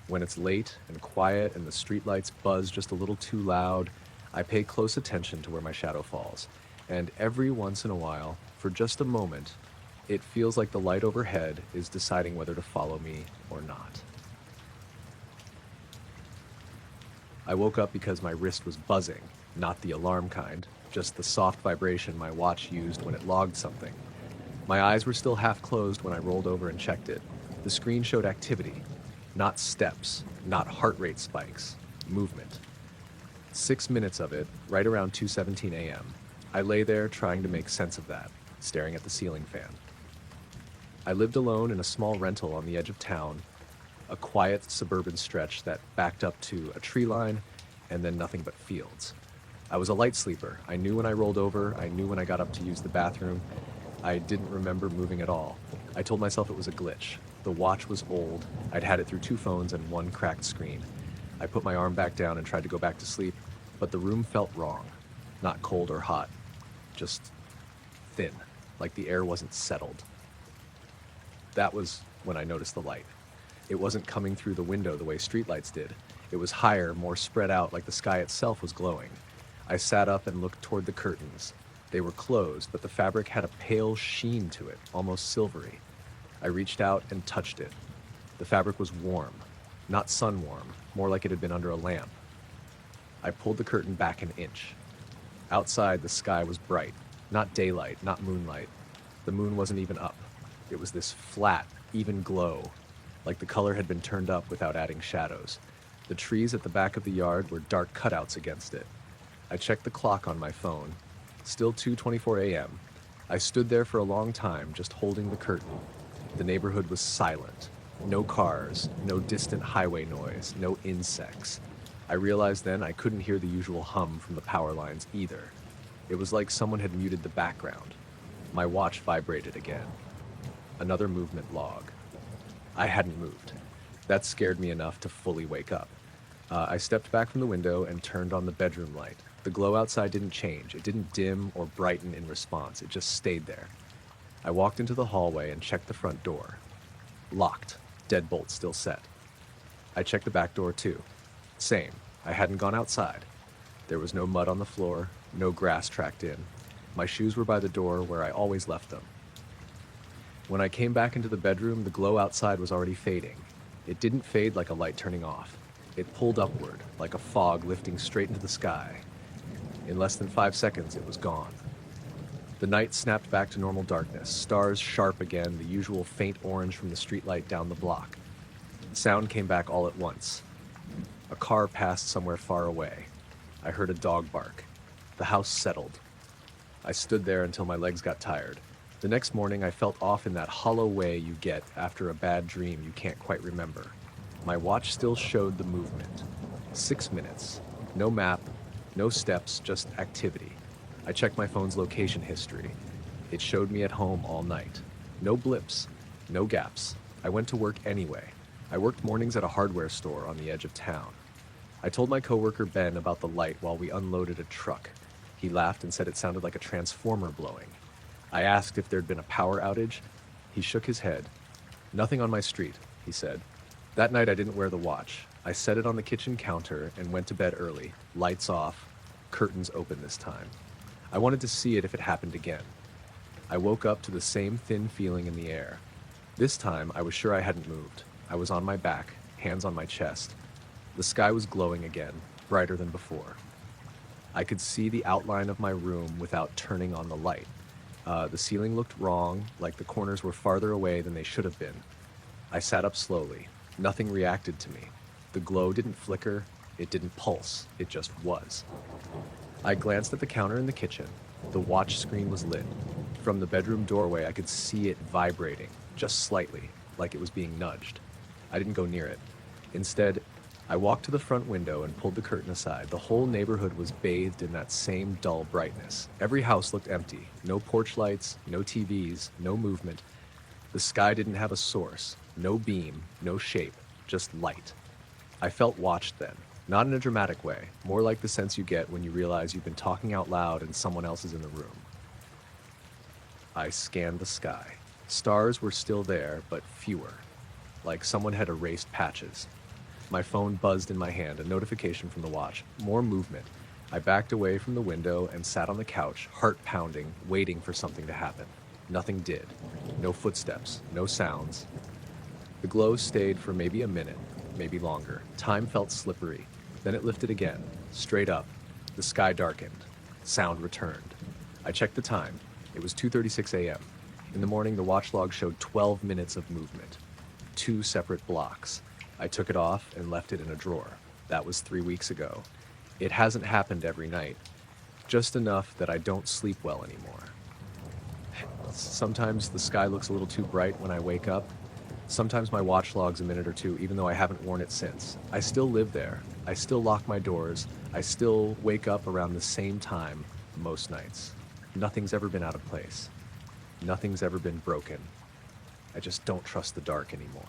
when it's late and quiet and the streetlights buzz just a little too loud, I pay close attention to where my shadow falls. And every once in a while, for just a moment, it feels like the light overhead is deciding whether to follow me or not. I woke up because my wrist was buzzing, not the alarm kind, just the soft vibration my watch used when it logged something. My eyes were still half closed when I rolled over and checked it. The screen showed activity, not steps, not heart rate spikes, movement. 6 minutes of it, right around 2:17 a.m. I lay there trying to make sense of that, staring at the ceiling fan. I lived alone in a small rental on the edge of town, a quiet suburban stretch that backed up to a tree line and then nothing but fields. I was a light sleeper. I knew when I rolled over, I knew when I got up to use the bathroom. I didn't remember moving at all. I told myself it was a glitch. The watch was old. I'd had it through 2 phones and 1 cracked screen. I put my arm back down and tried to go back to sleep, but the room felt wrong. Not cold or hot, just thin, like the air wasn't settled. That was when I noticed the light. It wasn't coming through the window the way streetlights did. It was higher, more spread out, like the sky itself was glowing. I sat up and looked toward the curtains. They were closed, but the fabric had a pale sheen to it, almost silvery. I reached out and touched it. The fabric was warm, not sun warm, more like it had been under a lamp. I pulled the curtain back an inch. Outside, the sky was bright, not daylight, not moonlight. The moon wasn't even up. It was this flat, even glow, like the color had been turned up without adding shadows. The trees at the back of the yard were dark cutouts against it. I checked the clock on my phone. Still 2:24 a.m. I stood there for a long time, just holding the curtain. The neighborhood was silent. No cars, no distant highway noise, no insects. I realized then I couldn't hear the usual hum from the power lines either. It was like someone had muted the background. My watch vibrated again. Another movement log. I hadn't moved. That scared me enough to fully wake up. I stepped back from the window and turned on the bedroom light. The glow outside didn't change. It didn't dim or brighten in response. It just stayed there. I walked into the hallway and checked the front door. Locked. Deadbolt still set. I checked the back door too. Same. I hadn't gone outside. There was no mud on the floor, no grass tracked in. My shoes were by the door where I always left them. When I came back into the bedroom, the glow outside was already fading. It didn't fade like a light turning off. It pulled upward, like a fog lifting straight into the sky. In less than 5 seconds, it was gone. The night snapped back to normal darkness, stars sharp again, the usual faint orange from the streetlight down the block. Sound came back all at once. A car passed somewhere far away. I heard a dog bark. The house settled. I stood there until my legs got tired. The next morning, I felt off in that hollow way you get after a bad dream you can't quite remember. My watch still showed the movement. 6 minutes. No map, no steps, just activity. I checked my phone's location history. It showed me at home all night. No blips, no gaps. I went to work anyway. I worked mornings at a hardware store on the edge of town. I told my coworker Ben about the light while we unloaded a truck. He laughed and said it sounded like a transformer blowing. I asked if there'd been a power outage. He shook his head. Nothing on my street, he said. That night I didn't wear the watch. I set it on the kitchen counter and went to bed early, lights off, curtains open this time. I wanted to see it if it happened again. I woke up to the same thin feeling in the air. This time I was sure I hadn't moved. I was on my back, hands on my chest. The The sky was glowing again, brighter than before. I could see the outline of my room without turning on the light. The ceiling looked wrong, like the corners were farther away than they should have been. I sat up slowly. Nothing reacted to me. The glow didn't flicker, it didn't pulse, it just was. I glanced at the counter in the kitchen. The watch screen was lit. From the bedroom doorway, I could see it vibrating, just slightly, like it was being nudged. I didn't go near it. Instead, I walked to the front window and pulled the curtain aside. The whole neighborhood was bathed in that same dull brightness. Every house looked empty. No porch lights, no TVs, no movement. The sky didn't have a source. No beam, no shape, just light. I felt watched then. Not in a dramatic way, more like the sense you get when you realize you've been talking out loud and someone else is in the room. I scanned the sky. Stars were still there, but fewer, like someone had erased patches. My phone buzzed in my hand, a notification from the watch. More movement. I backed away from the window and sat on the couch, heart pounding, waiting for something to happen. Nothing did. No footsteps, no sounds. The glow stayed for maybe a minute, maybe longer. Time felt slippery. Then it lifted again, straight up. The sky darkened. Sound returned. I checked the time. It was 2:36 a.m. In the morning, the watch log showed 12 minutes of movement. 2 separate blocks. I took it off and left it in a drawer. That was 3 weeks ago. It hasn't happened every night. Just enough that I don't sleep well anymore. Sometimes the sky looks a little too bright when I wake up. Sometimes my watch logs a minute or two, even though I haven't worn it since. I still live there. I still lock my doors. I still wake up around the same time most nights. Nothing's ever been out of place. Nothing's ever been broken. I just don't trust the dark anymore.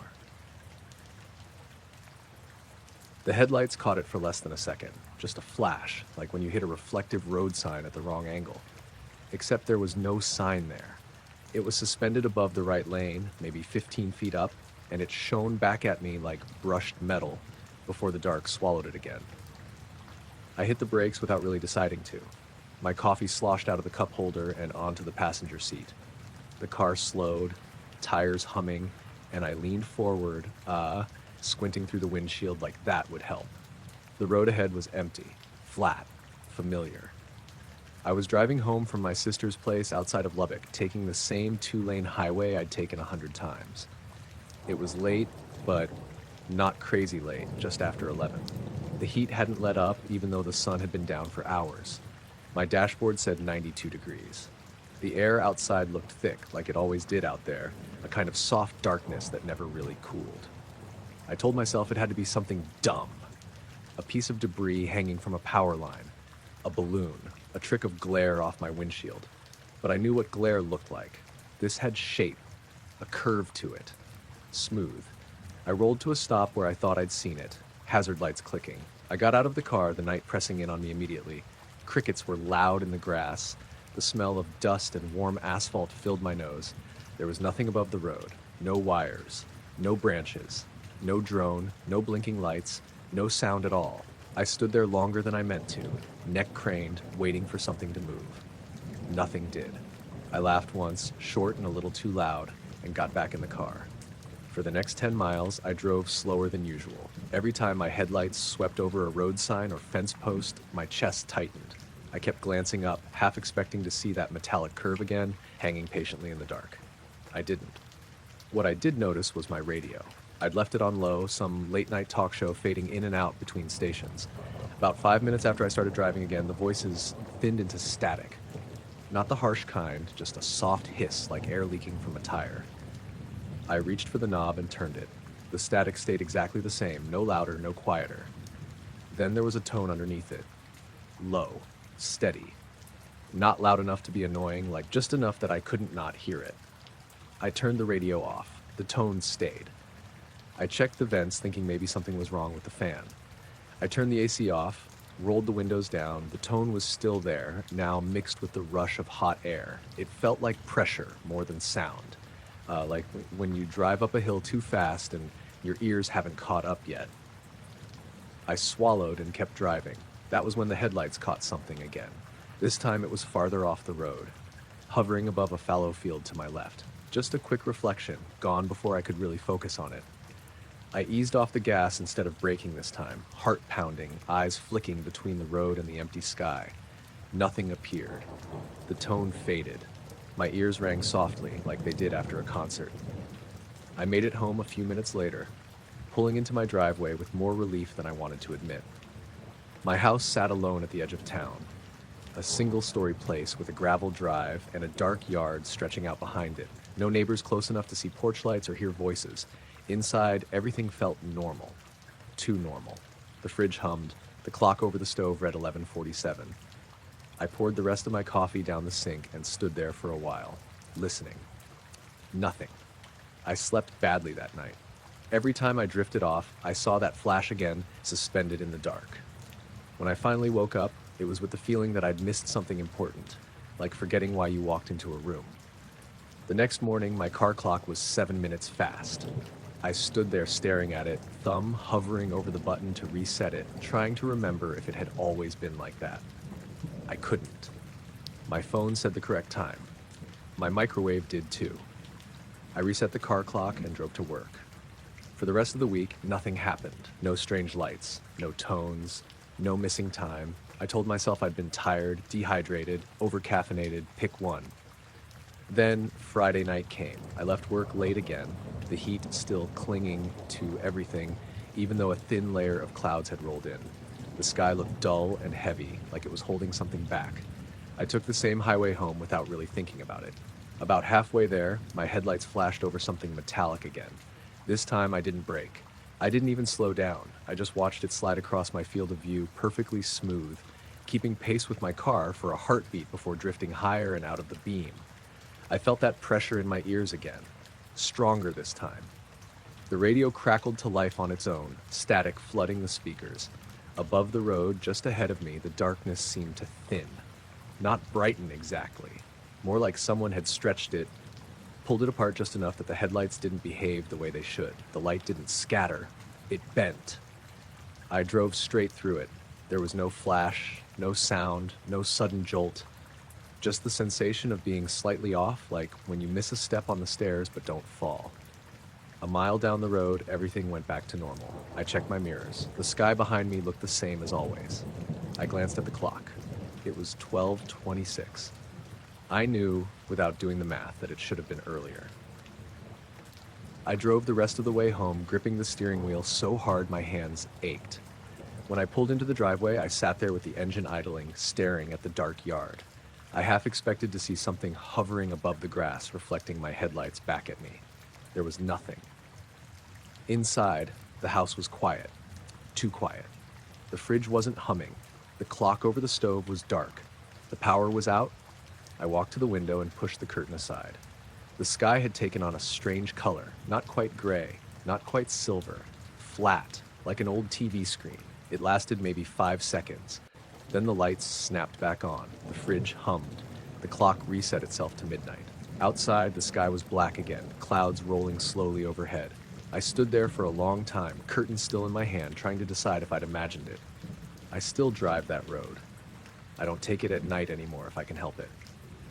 The headlights caught it for less than a second. Just a flash, like when you hit a reflective road sign at the wrong angle. Except there was no sign there. It was suspended above the right lane, maybe 15 feet up, and it shone back at me like brushed metal before the dark swallowed it again. I hit the brakes without really deciding to. My coffee sloshed out of the cup holder and onto the passenger seat. The car slowed, tires humming, and I leaned forward, squinting through the windshield like that would help. The road ahead was empty, flat, familiar. I was driving home from my sister's place outside of Lubbock, taking the same 2-lane highway I'd taken 100 times. It was late, but not crazy late, just after 11. The heat hadn't let up, even though the sun had been down for hours. My dashboard said 92 degrees. The air outside looked thick, like it always did out there, a kind of soft darkness that never really cooled. I told myself it had to be something dumb. A piece of debris hanging from a power line, a balloon, a trick of glare off my windshield. But I knew what glare looked like. This had shape, a curve to it, smooth. I rolled to a stop where I thought I'd seen it, hazard lights clicking. I got out of the car, the night pressing in on me immediately. Crickets were loud in the grass. The smell of dust and warm asphalt filled my nose. There was nothing above the road, no wires, no branches, no drone, no blinking lights, no sound at all. I stood there longer than I meant to, neck craned, waiting for something to move. Nothing did. I laughed once, short and a little too loud, and got back in the car. For the next 10 miles, I drove slower than usual. Every time my headlights swept over a road sign or fence post, my chest tightened. I kept glancing up, half expecting to see that metallic curve again, hanging patiently in the dark. I didn't. What I did notice was my radio. I'd left it on low, some late-night talk show fading in and out between stations. About 5 minutes after I started driving again, the voices thinned into static. Not the harsh kind, just a soft hiss like air leaking from a tire. I reached for the knob and turned it. The static stayed exactly the same, no louder, no quieter. Then there was a tone underneath it. Low, steady. Not loud enough to be annoying, like just enough that I couldn't not hear it. I turned the radio off. The tone stayed. I checked the vents, thinking maybe something was wrong with the fan. I turned the AC off, rolled the windows down. The tone was still there, now mixed with the rush of hot air. It felt like pressure more than sound. Like when you drive up a hill too fast and your ears haven't caught up yet. I swallowed and kept driving. That was when the headlights caught something again. This time it was farther off the road, hovering above a fallow field to my left. Just a quick reflection, gone before I could really focus on it. I eased off the gas instead of braking this time, heart pounding, eyes flicking between the road and the empty sky. Nothing appeared. The tone faded. My ears rang softly, like they did after a concert. I made it home a few minutes later, pulling into my driveway with more relief than I wanted to admit. My house sat alone at the edge of town, a single-story place with a gravel drive and a dark yard stretching out behind it. No neighbors close enough to see porch lights or hear voices. Inside, everything felt normal. Too normal. The fridge hummed. The clock over the stove read 11:47. I poured the rest of my coffee down the sink and stood there for a while, listening. Nothing. I slept badly that night. Every time I drifted off, I saw that flash again, suspended in the dark. When I finally woke up, it was with the feeling that I'd missed something important, like forgetting why you walked into a room. The next morning, my car clock was 7 minutes fast. I stood there staring at it, thumb hovering over the button to reset it, trying to remember if it had always been like that. I couldn't. My phone said the correct time. My microwave did too. I reset the car clock and drove to work. For the rest of the week, nothing happened. No strange lights, no tones, no missing time. I told myself I'd been tired, dehydrated, overcaffeinated, pick one. Then Friday night came. I left work late again, the heat still clinging to everything, even though a thin layer of clouds had rolled in. The sky looked dull and heavy, like it was holding something back. I took the same highway home without really thinking about it. About halfway there, my headlights flashed over something metallic again. This time I didn't brake. I didn't even slow down. I just watched it slide across my field of view perfectly smooth, keeping pace with my car for a heartbeat before drifting higher and out of the beam. I felt that pressure in my ears again, stronger this time. The radio crackled to life on its own, static flooding the speakers. Above the road, just ahead of me, the darkness seemed to thin. Not brighten exactly. More like someone had stretched it, pulled it apart just enough that the headlights didn't behave the way they should. The light didn't scatter. It bent. I drove straight through it. There was no flash, no sound, no sudden jolt. Just the sensation of being slightly off, like when you miss a step on the stairs but don't fall. A mile down the road, everything went back to normal. I checked my mirrors. The sky behind me looked the same as always. I glanced at the clock. It was 12:26. I knew, without doing the math, that it should have been earlier. I drove the rest of the way home, gripping the steering wheel so hard my hands ached. When I pulled into the driveway, I sat there with the engine idling, staring at the dark yard. I half expected to see something hovering above the grass, reflecting my headlights back at me. There was nothing. Inside, the house was quiet. Too quiet. The fridge wasn't humming. The clock over the stove was dark. The power was out. I walked to the window and pushed the curtain aside. The sky had taken on a strange color, not quite gray, not quite silver, flat, like an old TV screen. It lasted maybe 5 seconds. Then the lights snapped back on. The fridge hummed. The clock reset itself to midnight. Outside, the sky was black again, clouds rolling slowly overhead. I stood there for a long time, curtain still in my hand, trying to decide if I'd imagined it. I still drive that road. I don't take it at night anymore if I can help it.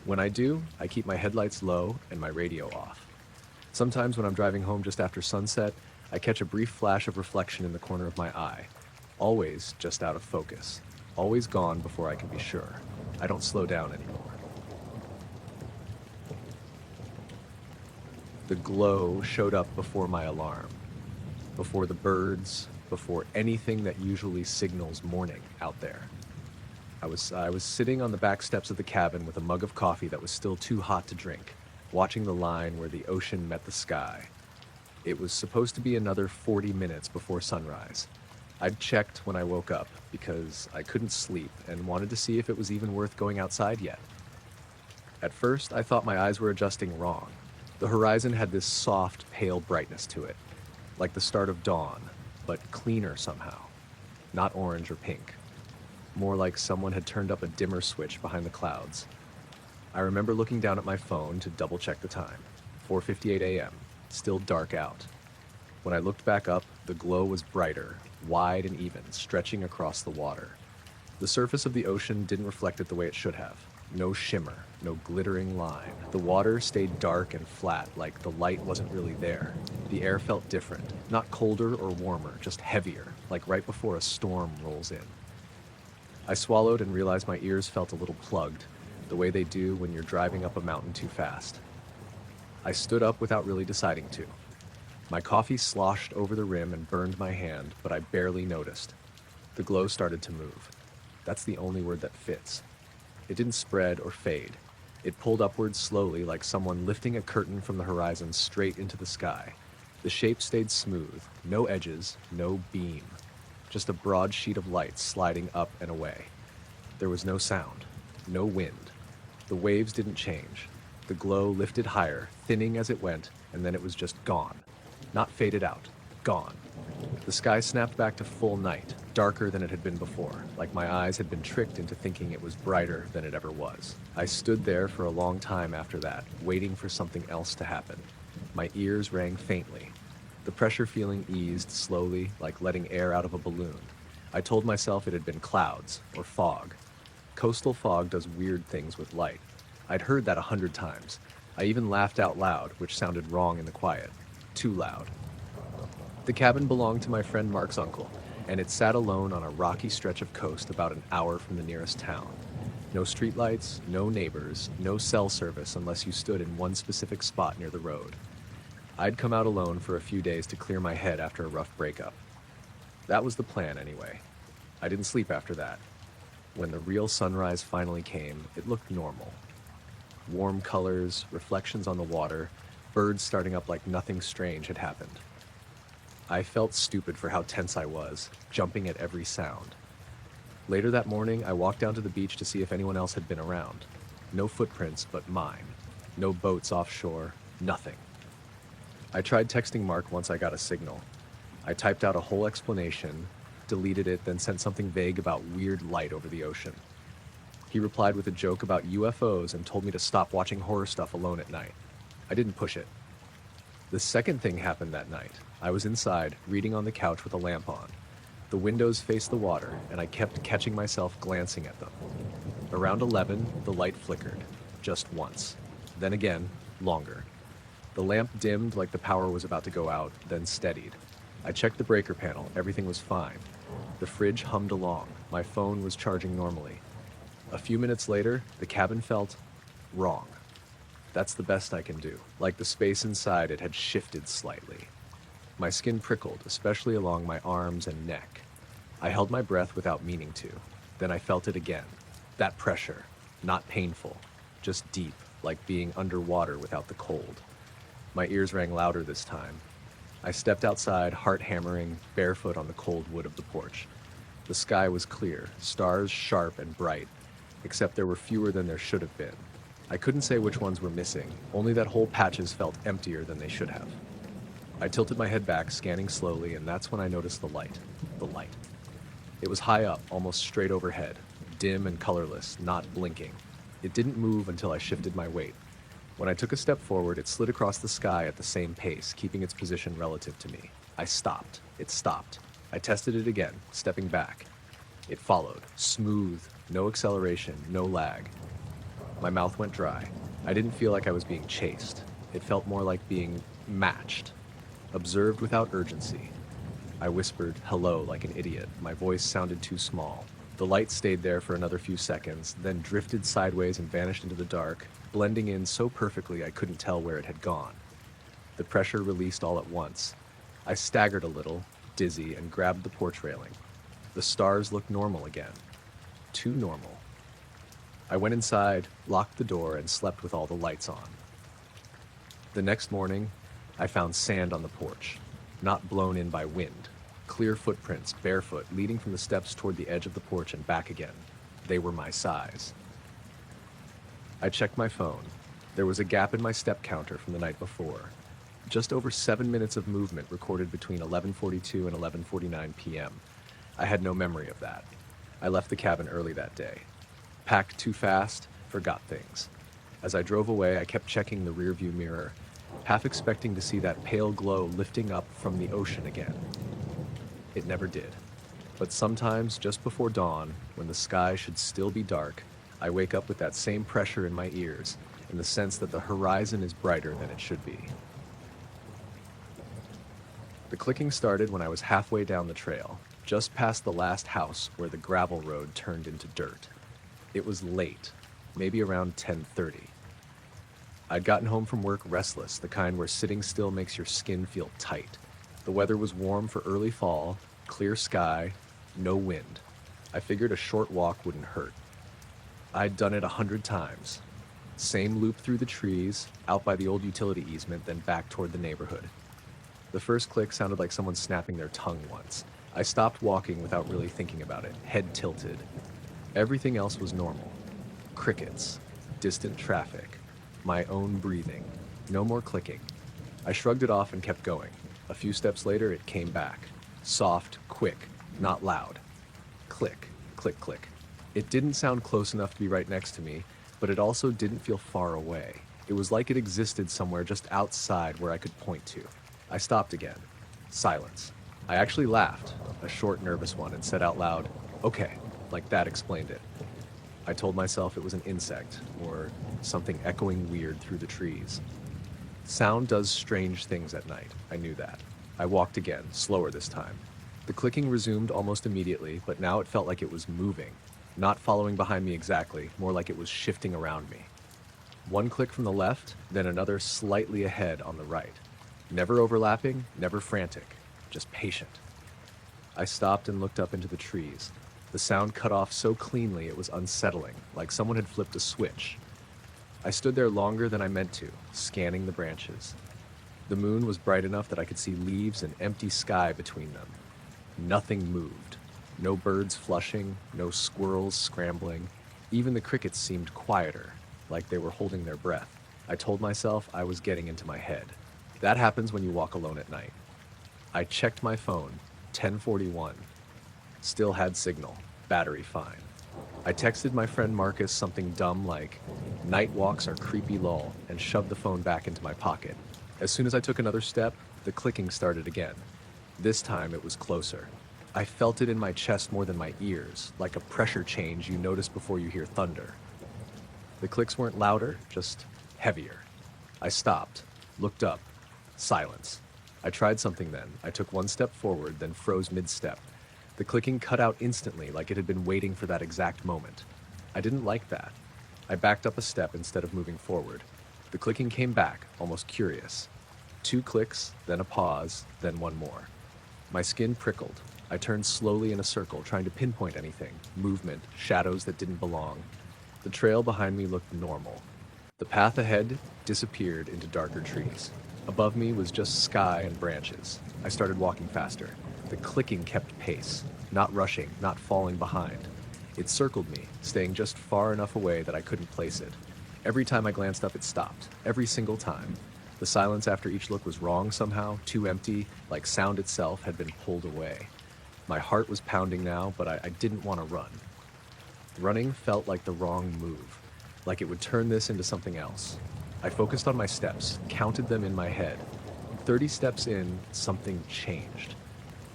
When I do, I keep my headlights low and my radio off. Sometimes when I'm driving home just after sunset, I catch a brief flash of reflection in the corner of my eye. Always just out of focus. Always gone before I can be sure. I don't slow down anymore. The glow showed up before my alarm, before the birds, before anything that usually signals morning out there. I was sitting on the back steps of the cabin with a mug of coffee that was still too hot to drink, watching the line where the ocean met the sky. It was supposed to be another 40 minutes before sunrise. I'd checked when I woke up because I couldn't sleep and wanted to see if it was even worth going outside yet. At first, I thought my eyes were adjusting wrong. The horizon had this soft, pale brightness to it, like the start of dawn, but cleaner somehow. Not orange or pink. More like someone had turned up a dimmer switch behind the clouds. I remember looking down at my phone to double-check the time. 4:58 a.m., still dark out. When I looked back up, the glow was brighter, wide and even, stretching across the water. The surface of the ocean didn't reflect it the way it should have. No shimmer, no glittering line. The water stayed dark and flat, like the light wasn't really there. The air felt different, not colder or warmer, just heavier, like right before a storm rolls in. I swallowed and realized my ears felt a little plugged, the way they do when you're driving up a mountain too fast. I stood up without really deciding to. My coffee sloshed over the rim and burned my hand, but I barely noticed. The glow started to move. That's the only word that fits. It didn't spread or fade. It pulled upwards slowly, like someone lifting a curtain from the horizon straight into the sky. The shape stayed smooth, no edges, no beam. Just a broad sheet of light sliding up and away. There was no sound, no wind. The waves didn't change. The glow lifted higher, thinning as it went, and then it was just gone. Not faded out, gone. The sky snapped back to full night, darker than it had been before, like my eyes had been tricked into thinking it was brighter than it ever was. I stood there for a long time after that, waiting for something else to happen. My ears rang faintly. The pressure feeling eased slowly, like letting air out of a balloon. I told myself it had been clouds or fog. Coastal fog does weird things with light. I'd heard that 100 times. I even laughed out loud, which sounded wrong in the quiet. Too loud. The cabin belonged to my friend Mark's uncle, and it sat alone on a rocky stretch of coast about an hour from the nearest town. No streetlights, no neighbors, no cell service unless you stood in one specific spot near the road. I'd come out alone for a few days to clear my head after a rough breakup. That was the plan anyway. I didn't sleep after that. When the real sunrise finally came, it looked normal. Warm colors, reflections on the water, birds starting up like nothing strange had happened. I felt stupid for how tense I was, jumping at every sound. Later that morning, I walked down to the beach to see if anyone else had been around. No footprints, but mine. No boats offshore, nothing. I tried texting Mark once I got a signal. I typed out a whole explanation, deleted it, then sent something vague about weird light over the ocean. He replied with a joke about UFOs and told me to stop watching horror stuff alone at night. I didn't push it. The second thing happened that night. I was inside, reading on the couch with a lamp on. The windows faced the water, and I kept catching myself glancing at them. Around 11, the light flickered, just once. Then again, longer. The lamp dimmed like the power was about to go out, then steadied. I checked the breaker panel. Everything was fine. The fridge hummed along. My phone was charging normally. A few minutes later, the cabin felt wrong. That's the best I can do. Like the space inside it had shifted slightly. My skin prickled, especially along my arms and neck. I held my breath without meaning to. Then I felt it again. That pressure. Not painful. Just deep, like being underwater without the cold. My ears rang louder this time. I stepped outside, heart hammering, barefoot on the cold wood of the porch. The sky was clear, stars sharp and bright, except there were fewer than there should have been. I couldn't say which ones were missing, only that whole patches felt emptier than they should have. I tilted my head back, scanning slowly, and that's when I noticed the light. The light. It was high up, almost straight overhead, dim and colorless, not blinking. It didn't move until I shifted my weight. When I took a step forward, it slid across the sky at the same pace, keeping its position relative to me. I stopped. It stopped. I tested it again, stepping back. It followed, smooth, no acceleration, no lag. My mouth went dry. I didn't feel like I was being chased. It felt more like being matched, observed without urgency. I whispered hello like an idiot. My voice sounded too small. The light stayed there for another few seconds, then drifted sideways and vanished into the dark, blending in so perfectly I couldn't tell where it had gone. The pressure released all at once. I staggered a little, dizzy, and grabbed the porch railing. The stars looked normal again. Too normal. I went inside, locked the door, and slept with all the lights on. The next morning, I found sand on the porch, not blown in by wind. Clear footprints, barefoot, leading from the steps toward the edge of the porch and back again. They were my size. I checked my phone. There was a gap in my step counter from the night before. Just over 7 minutes of movement recorded between 11:42 and 11:49 p.m. I had no memory of that. I left the cabin early that day. Packed too fast, forgot things. As I drove away, I kept checking the rearview mirror, half expecting to see that pale glow lifting up from the ocean again. It never did. But sometimes, just before dawn, when the sky should still be dark, I wake up with that same pressure in my ears, and the sense that the horizon is brighter than it should be. The clicking started when I was halfway down the trail, just past the last house where the gravel road turned into dirt. It was late, maybe around 10:30. I'd gotten home from work restless, the kind where sitting still makes your skin feel tight. The weather was warm for early fall, clear sky, no wind. I figured a short walk wouldn't hurt. I'd done it 100 times. Same loop through the trees, out by the old utility easement, then back toward the neighborhood. The first click sounded like someone snapping their tongue once. I stopped walking without really thinking about it, head tilted. Everything else was normal. Crickets, distant traffic, my own breathing. No more clicking. I shrugged it off and kept going. A few steps later, it came back. Soft, quick, not loud. Click, click, click. It didn't sound close enough to be right next to me, but it also didn't feel far away. It was like it existed somewhere just outside where I could point to. I stopped again. Silence. I actually laughed, a short, nervous one, and said out loud, "Okay," like that explained it. I told myself it was an insect, or something echoing weird through the trees. Sound does strange things at night, I knew that. I walked again, slower this time. The clicking resumed almost immediately, but now it felt like it was moving. Not following behind me exactly, more like it was shifting around me. One click from the left, then another slightly ahead on the right. Never overlapping, never frantic, just patient. I stopped and looked up into the trees. The sound cut off so cleanly it was unsettling, like someone had flipped a switch. I stood there longer than I meant to, scanning the branches. The moon was bright enough that I could see leaves and empty sky between them. Nothing moved. No birds flushing, no squirrels scrambling. Even the crickets seemed quieter, like they were holding their breath. I told myself I was getting into my head. That happens when you walk alone at night. I checked my phone, 10:41. Still had signal, battery fine. I texted my friend Marcus something dumb like, "Night walks are creepy lol," and shoved the phone back into my pocket. As soon as I took another step, the clicking started again. This time it was closer. I felt it in my chest more than my ears, like a pressure change you notice before you hear thunder. The clicks weren't louder, just heavier. I stopped, looked up, silence. I tried something then. I took one step forward, then froze mid-step. The clicking cut out instantly, like it had been waiting for that exact moment. I didn't like that. I backed up a step instead of moving forward. The clicking came back, almost curious. 2 clicks, then a pause, then one more. My skin prickled. I turned slowly in a circle, trying to pinpoint anything. Movement, shadows that didn't belong. The trail behind me looked normal. The path ahead disappeared into darker trees. Above me was just sky and branches. I started walking faster. The clicking kept pace, not rushing, not falling behind. It circled me, staying just far enough away that I couldn't place it. Every time I glanced up, it stopped. Every single time. The silence after each look was wrong somehow, too empty, like sound itself had been pulled away. My heart was pounding now, but I didn't want to run. Running felt like the wrong move, like it would turn this into something else. I focused on my steps, counted them in my head. 30 steps in, something changed.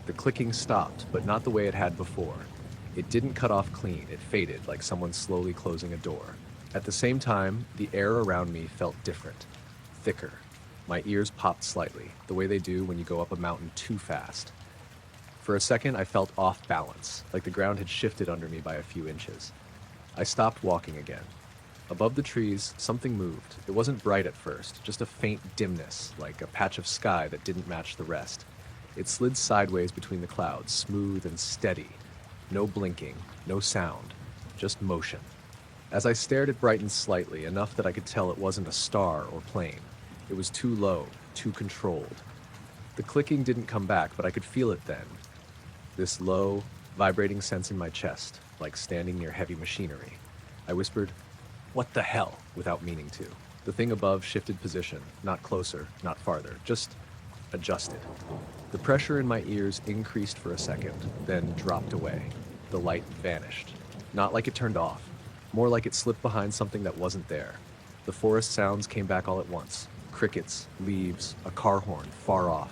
The clicking stopped, but not the way it had before. It didn't cut off clean, it faded like someone slowly closing a door. At the same time, the air around me felt different, thicker. My ears popped slightly, the way they do when you go up a mountain too fast. For a second, I felt off balance, like the ground had shifted under me by a few inches. I stopped walking again. Above the trees, something moved. It wasn't bright at first, just a faint dimness, like a patch of sky that didn't match the rest. It slid sideways between the clouds, smooth and steady. No blinking, no sound, just motion. As I stared, it brightened slightly, enough that I could tell it wasn't a star or plane. It was too low, too controlled. The clicking didn't come back, but I could feel it then. This low, vibrating sense in my chest, like standing near heavy machinery. I whispered, "What the hell?" without meaning to. The thing above shifted position, not closer, not farther, just adjusted. The pressure in my ears increased for a second, then dropped away. The light vanished. Not like it turned off, more like it slipped behind something that wasn't there. The forest sounds came back all at once. Crickets, leaves, a car horn, far off.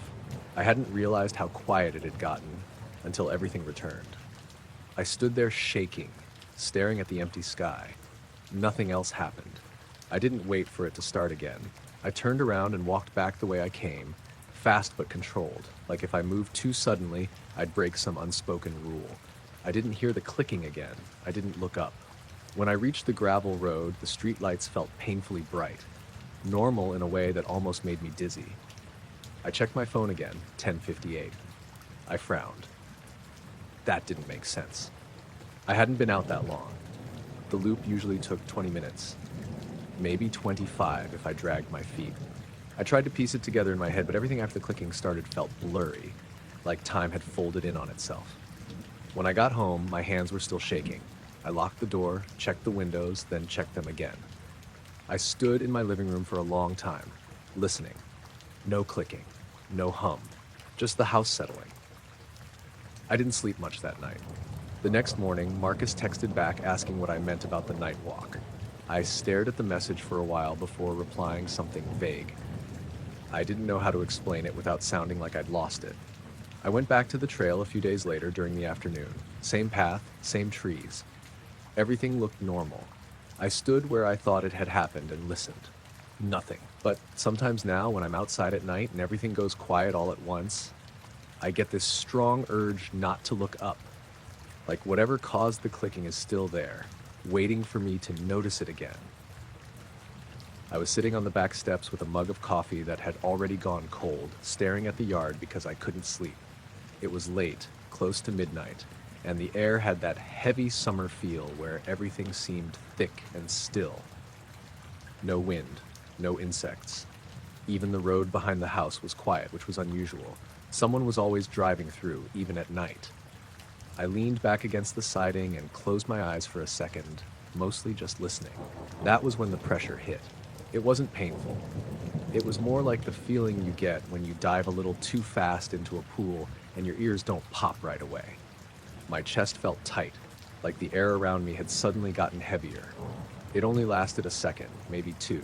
I hadn't realized how quiet it had gotten until everything returned. I stood there shaking, staring at the empty sky. Nothing else happened. I didn't wait for it to start again. I turned around and walked back the way I came, fast but controlled, like if I moved too suddenly, I'd break some unspoken rule. I didn't hear the clicking again. I didn't look up. When I reached the gravel road, the streetlights felt painfully bright, normal in a way that almost made me dizzy. I checked my phone again, 10:58. I frowned. That didn't make sense. I hadn't been out that long. The loop usually took 20 minutes, maybe 25 if I dragged my feet. I tried to piece it together in my head, but everything after the clicking started felt blurry, like time had folded in on itself. When I got home, my hands were still shaking. I locked the door, checked the windows, then checked them again. I stood in my living room for a long time, listening. No clicking, no hum, just the house settling. I didn't sleep much that night. The next morning, Marcus texted back asking what I meant about the night walk. I stared at the message for a while before replying something vague. I didn't know how to explain it without sounding like I'd lost it. I went back to the trail a few days later during the afternoon. Same path, same trees. Everything looked normal. I stood where I thought it had happened and listened. Nothing. But sometimes now, when I'm outside at night and everything goes quiet all at once, I get this strong urge not to look up. Like whatever caused the clicking is still there, waiting for me to notice it again. I was sitting on the back steps with a mug of coffee that had already gone cold, staring at the yard because I couldn't sleep. It was late, close to midnight, and the air had that heavy summer feel where everything seemed thick and still. No wind, no insects. Even the road behind the house was quiet, which was unusual. Someone was always driving through, even at night. I leaned back against the siding and closed my eyes for a second, mostly just listening. That was when the pressure hit. It wasn't painful. It was more like the feeling you get when you dive a little too fast into a pool and your ears don't pop right away. My chest felt tight, like the air around me had suddenly gotten heavier. It only lasted a second, maybe two,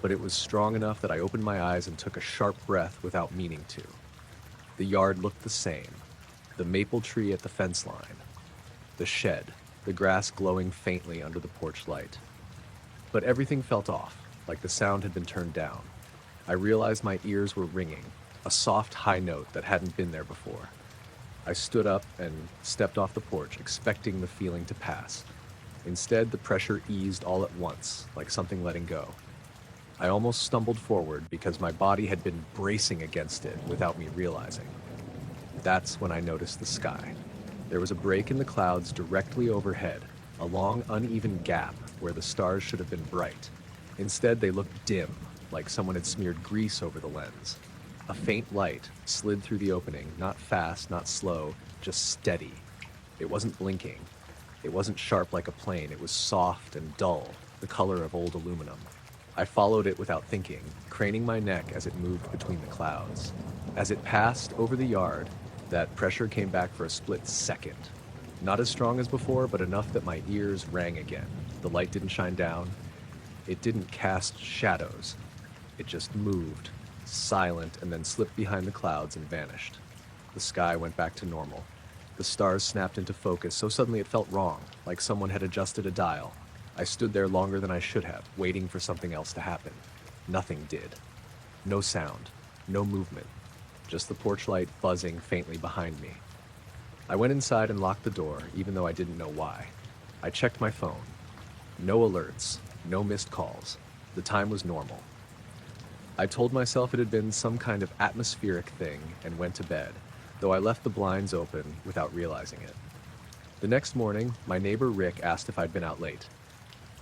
but it was strong enough that I opened my eyes and took a sharp breath without meaning to. The yard looked the same. The maple tree at the fence line. The shed, the grass glowing faintly under the porch light. But everything felt off, like the sound had been turned down. I realized my ears were ringing, a soft high note that hadn't been there before. I stood up and stepped off the porch, expecting the feeling to pass. Instead, the pressure eased all at once, like something letting go. I almost stumbled forward because my body had been bracing against it without me realizing. That's when I noticed the sky. There was a break in the clouds directly overhead, a long, uneven gap where the stars should have been bright. Instead, they looked dim, like someone had smeared grease over the lens. A faint light slid through the opening, not fast, not slow, just steady. It wasn't blinking. It wasn't sharp like a plane. It was soft and dull, the color of old aluminum. I followed it without thinking, craning my neck as it moved between the clouds. As it passed over the yard, that pressure came back for a split second. Not as strong as before, but enough that my ears rang again. The light didn't shine down. It didn't cast shadows. It just moved, silent, and then slipped behind the clouds and vanished. The sky went back to normal. The stars snapped into focus so suddenly it felt wrong, like someone had adjusted a dial. I stood there longer than I should have, waiting for something else to happen. Nothing did. No sound, no movement. Just the porch light buzzing faintly behind me. I went inside and locked the door, even though I didn't know why. I checked my phone. No alerts, no missed calls. The time was normal. I told myself it had been some kind of atmospheric thing and went to bed, though I left the blinds open without realizing it. The next morning, my neighbor Rick asked if I'd been out late.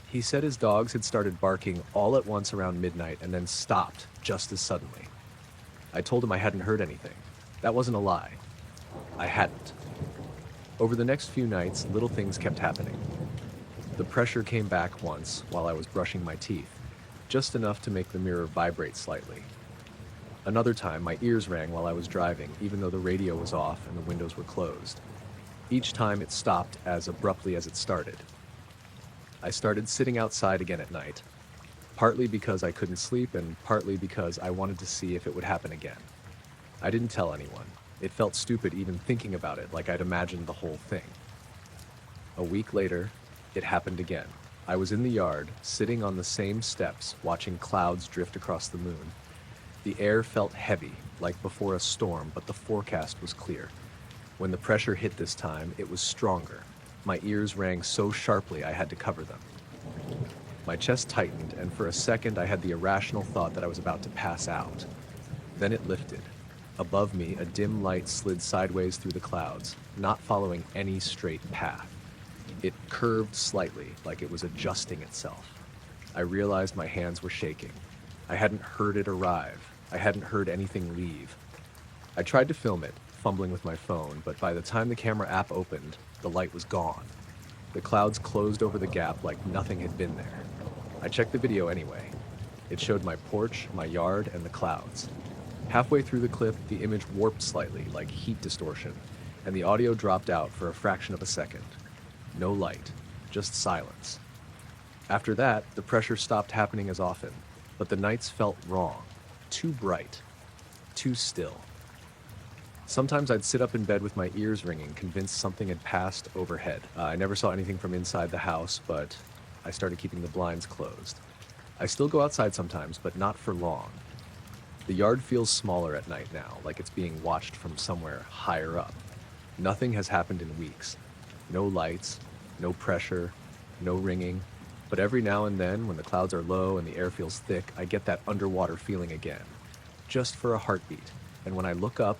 He said his dogs had started barking all at once around midnight and then stopped just as suddenly. I told him I hadn't heard anything. That wasn't a lie. I hadn't. Over the next few nights, little things kept happening. The pressure came back once while I was brushing my teeth, just enough to make the mirror vibrate slightly. Another time, my ears rang while I was driving, even though the radio was off and the windows were closed. Each time it stopped as abruptly as it started. I started sitting outside again at night, partly because I couldn't sleep and partly because I wanted to see if it would happen again. I didn't tell anyone. It felt stupid even thinking about it, like I'd imagined the whole thing. A week later, it happened again. I was in the yard, sitting on the same steps, watching clouds drift across the moon. The air felt heavy, like before a storm, but the forecast was clear. When the pressure hit this time, it was stronger. My ears rang so sharply I had to cover them. My chest tightened, and for a second I had the irrational thought that I was about to pass out. Then it lifted. Above me, a dim light slid sideways through the clouds, not following any straight path. It curved slightly, like it was adjusting itself. I realized my hands were shaking. I hadn't heard it arrive. I hadn't heard anything leave. I tried to film it, fumbling with my phone, but by the time the camera app opened, the light was gone. The clouds closed over the gap like nothing had been there. I checked the video anyway. It showed my porch, my yard, and the clouds. Halfway through the clip, the image warped slightly, like heat distortion, and the audio dropped out for a fraction of a second. No light, just silence. After that, the pressure stopped happening as often, but the nights felt wrong, too bright, too still. Sometimes I'd sit up in bed with my ears ringing, convinced something had passed overhead. I never saw anything from inside the house, but I started keeping the blinds closed. I still go outside sometimes, but not for long. The yard feels smaller at night now, like it's being watched from somewhere higher up. Nothing has happened in weeks. No lights, no pressure, no ringing. But every now and then, when the clouds are low and the air feels thick, I get that underwater feeling again, just for a heartbeat. And when I look up,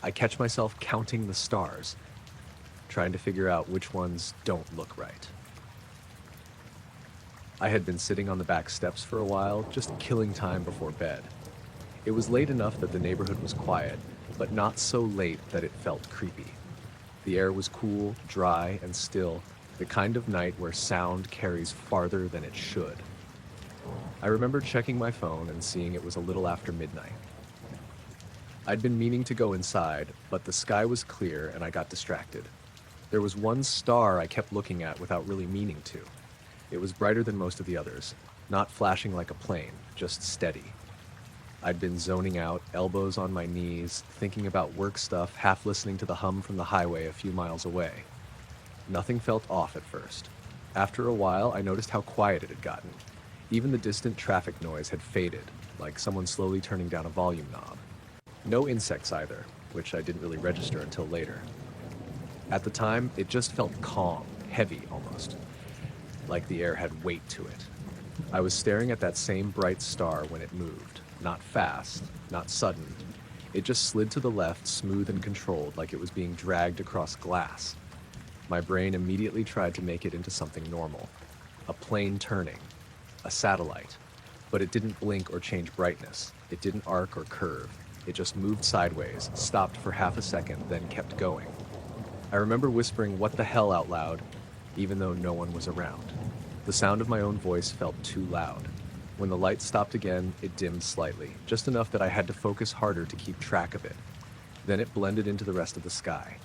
I catch myself counting the stars, trying to figure out which ones don't look right. I had been sitting on the back steps for a while, just killing time before bed. It was late enough that the neighborhood was quiet, but not so late that it felt creepy. The air was cool, dry, and still, the kind of night where sound carries farther than it should. I remember checking my phone and seeing it was a little after midnight. I'd been meaning to go inside, but the sky was clear and I got distracted. There was one star I kept looking at without really meaning to. It was brighter than most of the others, not flashing like a plane, just steady. I'd been zoning out, elbows on my knees, thinking about work stuff, half listening to the hum from the highway a few miles away. Nothing felt off at first. After a while, I noticed how quiet it had gotten. Even the distant traffic noise had faded, like someone slowly turning down a volume knob. No insects either, which I didn't really register until later. At the time, it just felt calm, heavy almost, like the air had weight to it. I was staring at that same bright star when it moved. Not fast, not sudden. It just slid to the left, smooth and controlled, like it was being dragged across glass. My brain immediately tried to make it into something normal. A plane turning. A satellite. But it didn't blink or change brightness. It didn't arc or curve. It just moved sideways, stopped for half a second, then kept going. I remember whispering "what the hell" out loud, even though no one was around. The sound of my own voice felt too loud. When the light stopped again, it dimmed slightly, just enough that I had to focus harder to keep track of it. Then it blended into the rest of the sky.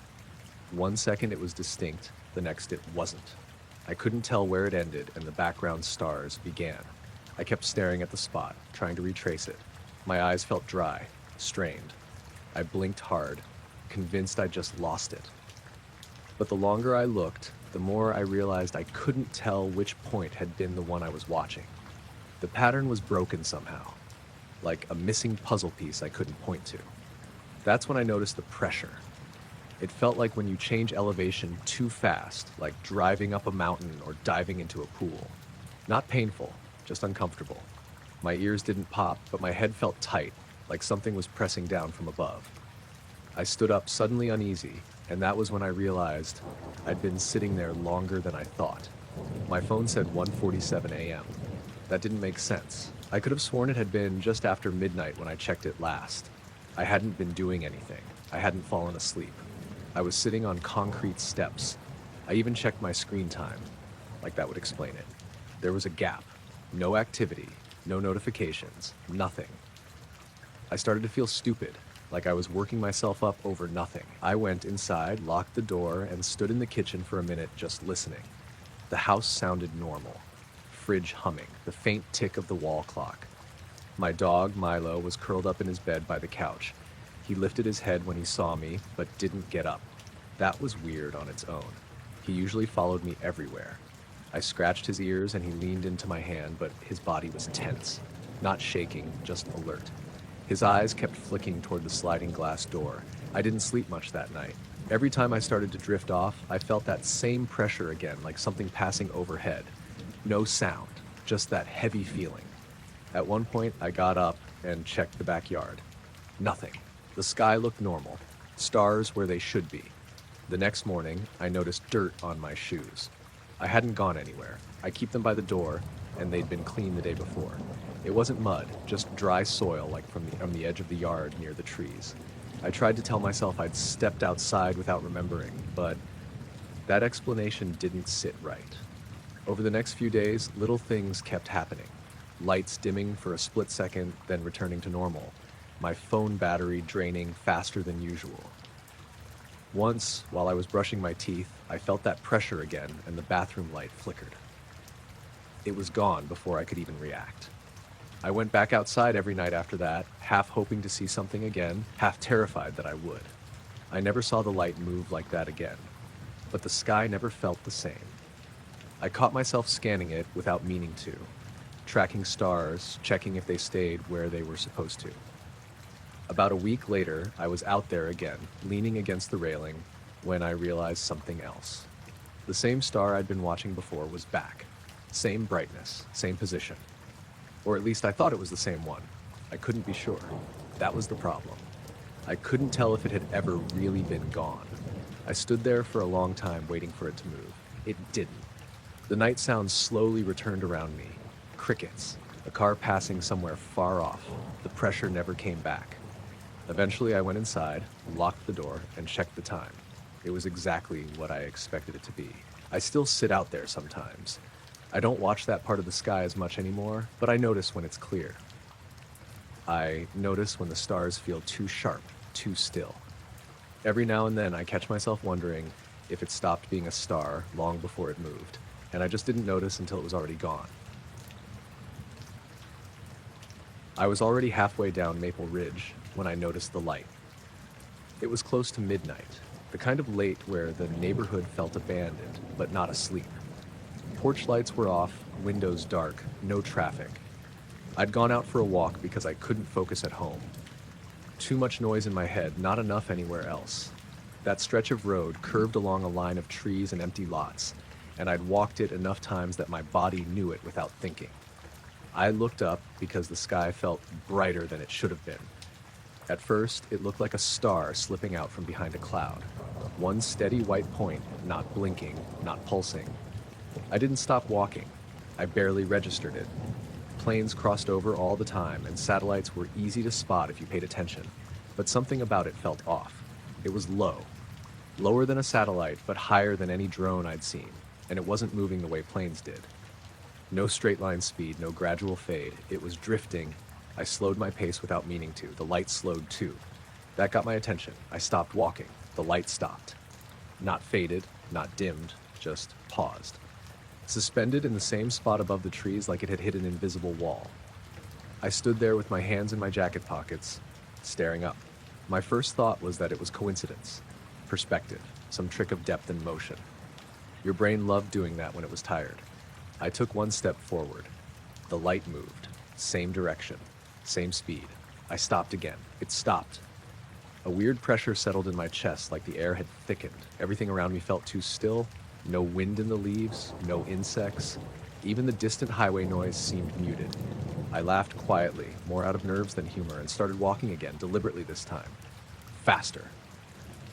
1 second it was distinct, the next it wasn't. I couldn't tell where it ended and the background stars began. I kept staring at the spot, trying to retrace it. My eyes felt dry, strained. I blinked hard, convinced I'd just lost it. But the longer I looked, the more I realized I couldn't tell which point had been the one I was watching. The pattern was broken somehow, like a missing puzzle piece I couldn't point to. That's when I noticed the pressure. It felt like when you change elevation too fast, like driving up a mountain or diving into a pool. Not painful, just uncomfortable. My ears didn't pop, but my head felt tight, like something was pressing down from above. I stood up suddenly uneasy, and that was when I realized I'd been sitting there longer than I thought. My phone said 1:47 a.m. That didn't make sense. I could have sworn it had been just after midnight when I checked it last. I hadn't been doing anything. I hadn't fallen asleep. I was sitting on concrete steps. I even checked my screen time, like that would explain it. There was a gap. No activity, no notifications, nothing. I started to feel stupid, like I was working myself up over nothing. I went inside, locked the door, and stood in the kitchen for a minute just listening. The house sounded normal. Fridge humming, the faint tick of the wall clock. My dog, Milo, was curled up in his bed by the couch. He lifted his head when he saw me, but didn't get up. That was weird on its own. He usually followed me everywhere. I scratched his ears and he leaned into my hand, but his body was tense, not shaking, just alert. His eyes kept flicking toward the sliding glass door. I didn't sleep much that night. Every time I started to drift off, I felt that same pressure again, like something passing overhead. No sound, just that heavy feeling. At one point, I got up and checked the backyard. Nothing. The sky looked normal. Stars where they should be. The next morning, I noticed dirt on my shoes. I hadn't gone anywhere. I keep them by the door, and they'd been cleaned the day before. It wasn't mud, just dry soil like from the edge of the yard near the trees. I tried to tell myself I'd stepped outside without remembering, but that explanation didn't sit right. Over the next few days, little things kept happening. Lights dimming for a split second, then returning to normal. My phone battery draining faster than usual. Once, while I was brushing my teeth, I felt that pressure again and the bathroom light flickered. It was gone before I could even react. I went back outside every night after that, half hoping to see something again, half terrified that I would. I never saw the light move like that again, but the sky never felt the same. I caught myself scanning it without meaning to, tracking stars, checking if they stayed where they were supposed to. About a week later, I was out there again, leaning against the railing, when I realized something else. The same star I'd been watching before was back. Same brightness, same position. Or at least I thought it was the same one. I couldn't be sure. That was the problem. I couldn't tell if it had ever really been gone. I stood there for a long time waiting for it to move. It didn't. The night sounds slowly returned around me. Crickets. A car passing somewhere far off. The pressure never came back. Eventually I went inside, locked the door, and checked the time. It was exactly what I expected it to be. I still sit out there sometimes. I don't watch that part of the sky as much anymore, but I notice when it's clear. I notice when the stars feel too sharp, too still. Every now and then I catch myself wondering if it stopped being a star long before it moved, and I just didn't notice until it was already gone. I was already halfway down Maple Ridge when I noticed the light. It was close to midnight, the kind of late where the neighborhood felt abandoned, but not asleep. Porch lights were off, windows dark, no traffic. I'd gone out for a walk because I couldn't focus at home. Too much noise in my head, not enough anywhere else. That stretch of road curved along a line of trees and empty lots, and I'd walked it enough times that my body knew it without thinking. I looked up because the sky felt brighter than it should have been. At first, it looked like a star slipping out from behind a cloud. One steady white point, not blinking, not pulsing. I didn't stop walking. I barely registered it. Planes crossed over all the time, and satellites were easy to spot if you paid attention. But something about it felt off. It was low. Lower than a satellite, but higher than any drone I'd seen. And it wasn't moving the way planes did. No straight line speed, no gradual fade. It was drifting. I slowed my pace without meaning to. The light slowed too. That got my attention. I stopped walking. The light stopped. Not faded, not dimmed, just paused. Suspended in the same spot above the trees like it had hit an invisible wall. I stood there with my hands in my jacket pockets, staring up. My first thought was that it was coincidence, perspective, some trick of depth and motion. Your brain loved doing that when it was tired. I took one step forward. The light moved, same direction, same speed. I stopped again. It stopped. A weird pressure settled in my chest like the air had thickened. Everything around me felt too still. No wind in the leaves, no insects. Even the distant highway noise seemed muted. I laughed quietly, more out of nerves than humor, and started walking again, deliberately this time. Faster.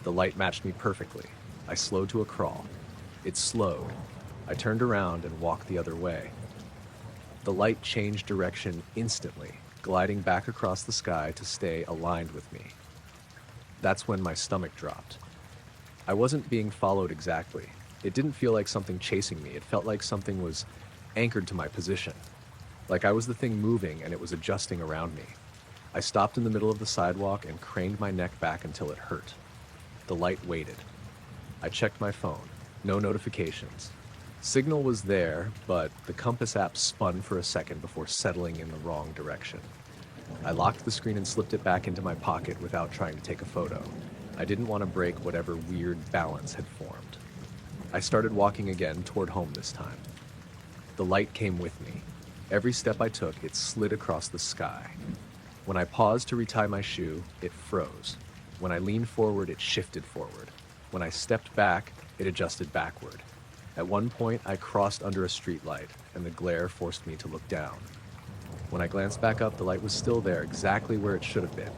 The light matched me perfectly. I slowed to a crawl. It slowed. I turned around and walked the other way. The light changed direction instantly, gliding back across the sky to stay aligned with me. That's when my stomach dropped. I wasn't being followed exactly. It didn't feel like something chasing me. It felt like something was anchored to my position. Like I was the thing moving and it was adjusting around me. I stopped in the middle of the sidewalk and craned my neck back until it hurt. The light waited. I checked my phone. No notifications. Signal was there, but the compass app spun for a second before settling in the wrong direction. I locked the screen and slipped it back into my pocket without trying to take a photo. I didn't want to break whatever weird balance had formed. I started walking again toward home this time. The light came with me. Every step I took, it slid across the sky. When I paused to retie my shoe, it froze. When I leaned forward, it shifted forward. When I stepped back, it adjusted backward. At one point, I crossed under a street light, and the glare forced me to look down. When I glanced back up, the light was still there, exactly where it should have been.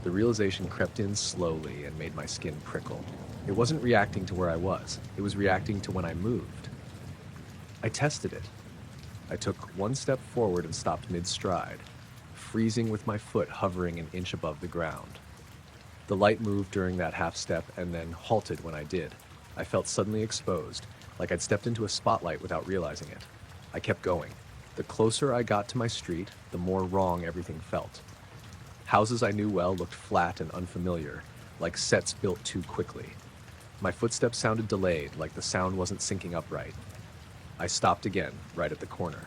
The realization crept in slowly and made my skin prickle. It wasn't reacting to where I was. It was reacting to when I moved. I tested it. I took one step forward and stopped mid-stride, freezing with my foot hovering an inch above the ground. The light moved during that half step and then halted when I did. I felt suddenly exposed, like I'd stepped into a spotlight without realizing it. I kept going. The closer I got to my street, the more wrong everything felt. Houses I knew well looked flat and unfamiliar, like sets built too quickly. My footsteps sounded delayed, like the sound wasn't syncing up right. I stopped again, right at the corner.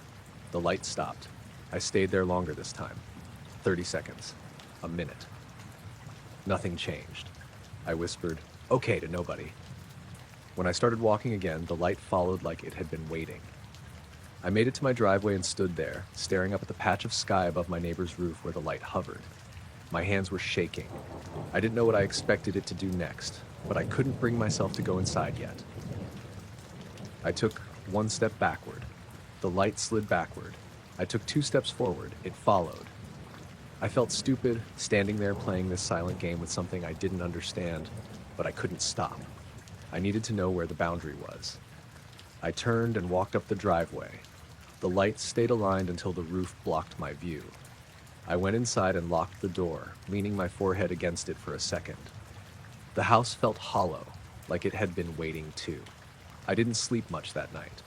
The light stopped. I stayed there longer this time. 30 seconds. A minute. Nothing changed. I whispered, "Okay," to nobody. When I started walking again, the light followed like it had been waiting. I made it to my driveway and stood there, staring up at the patch of sky above my neighbor's roof where the light hovered. My hands were shaking. I didn't know what I expected it to do next, but I couldn't bring myself to go inside yet. I took one step backward. The light slid backward. I took 2 steps forward. It followed. I felt stupid, standing there playing this silent game with something I didn't understand, but I couldn't stop. I needed to know where the boundary was. I turned and walked up the driveway. The lights stayed aligned until the roof blocked my view. I went inside and locked the door, leaning my forehead against it for a second. The house felt hollow, like it had been waiting too. I didn't sleep much that night.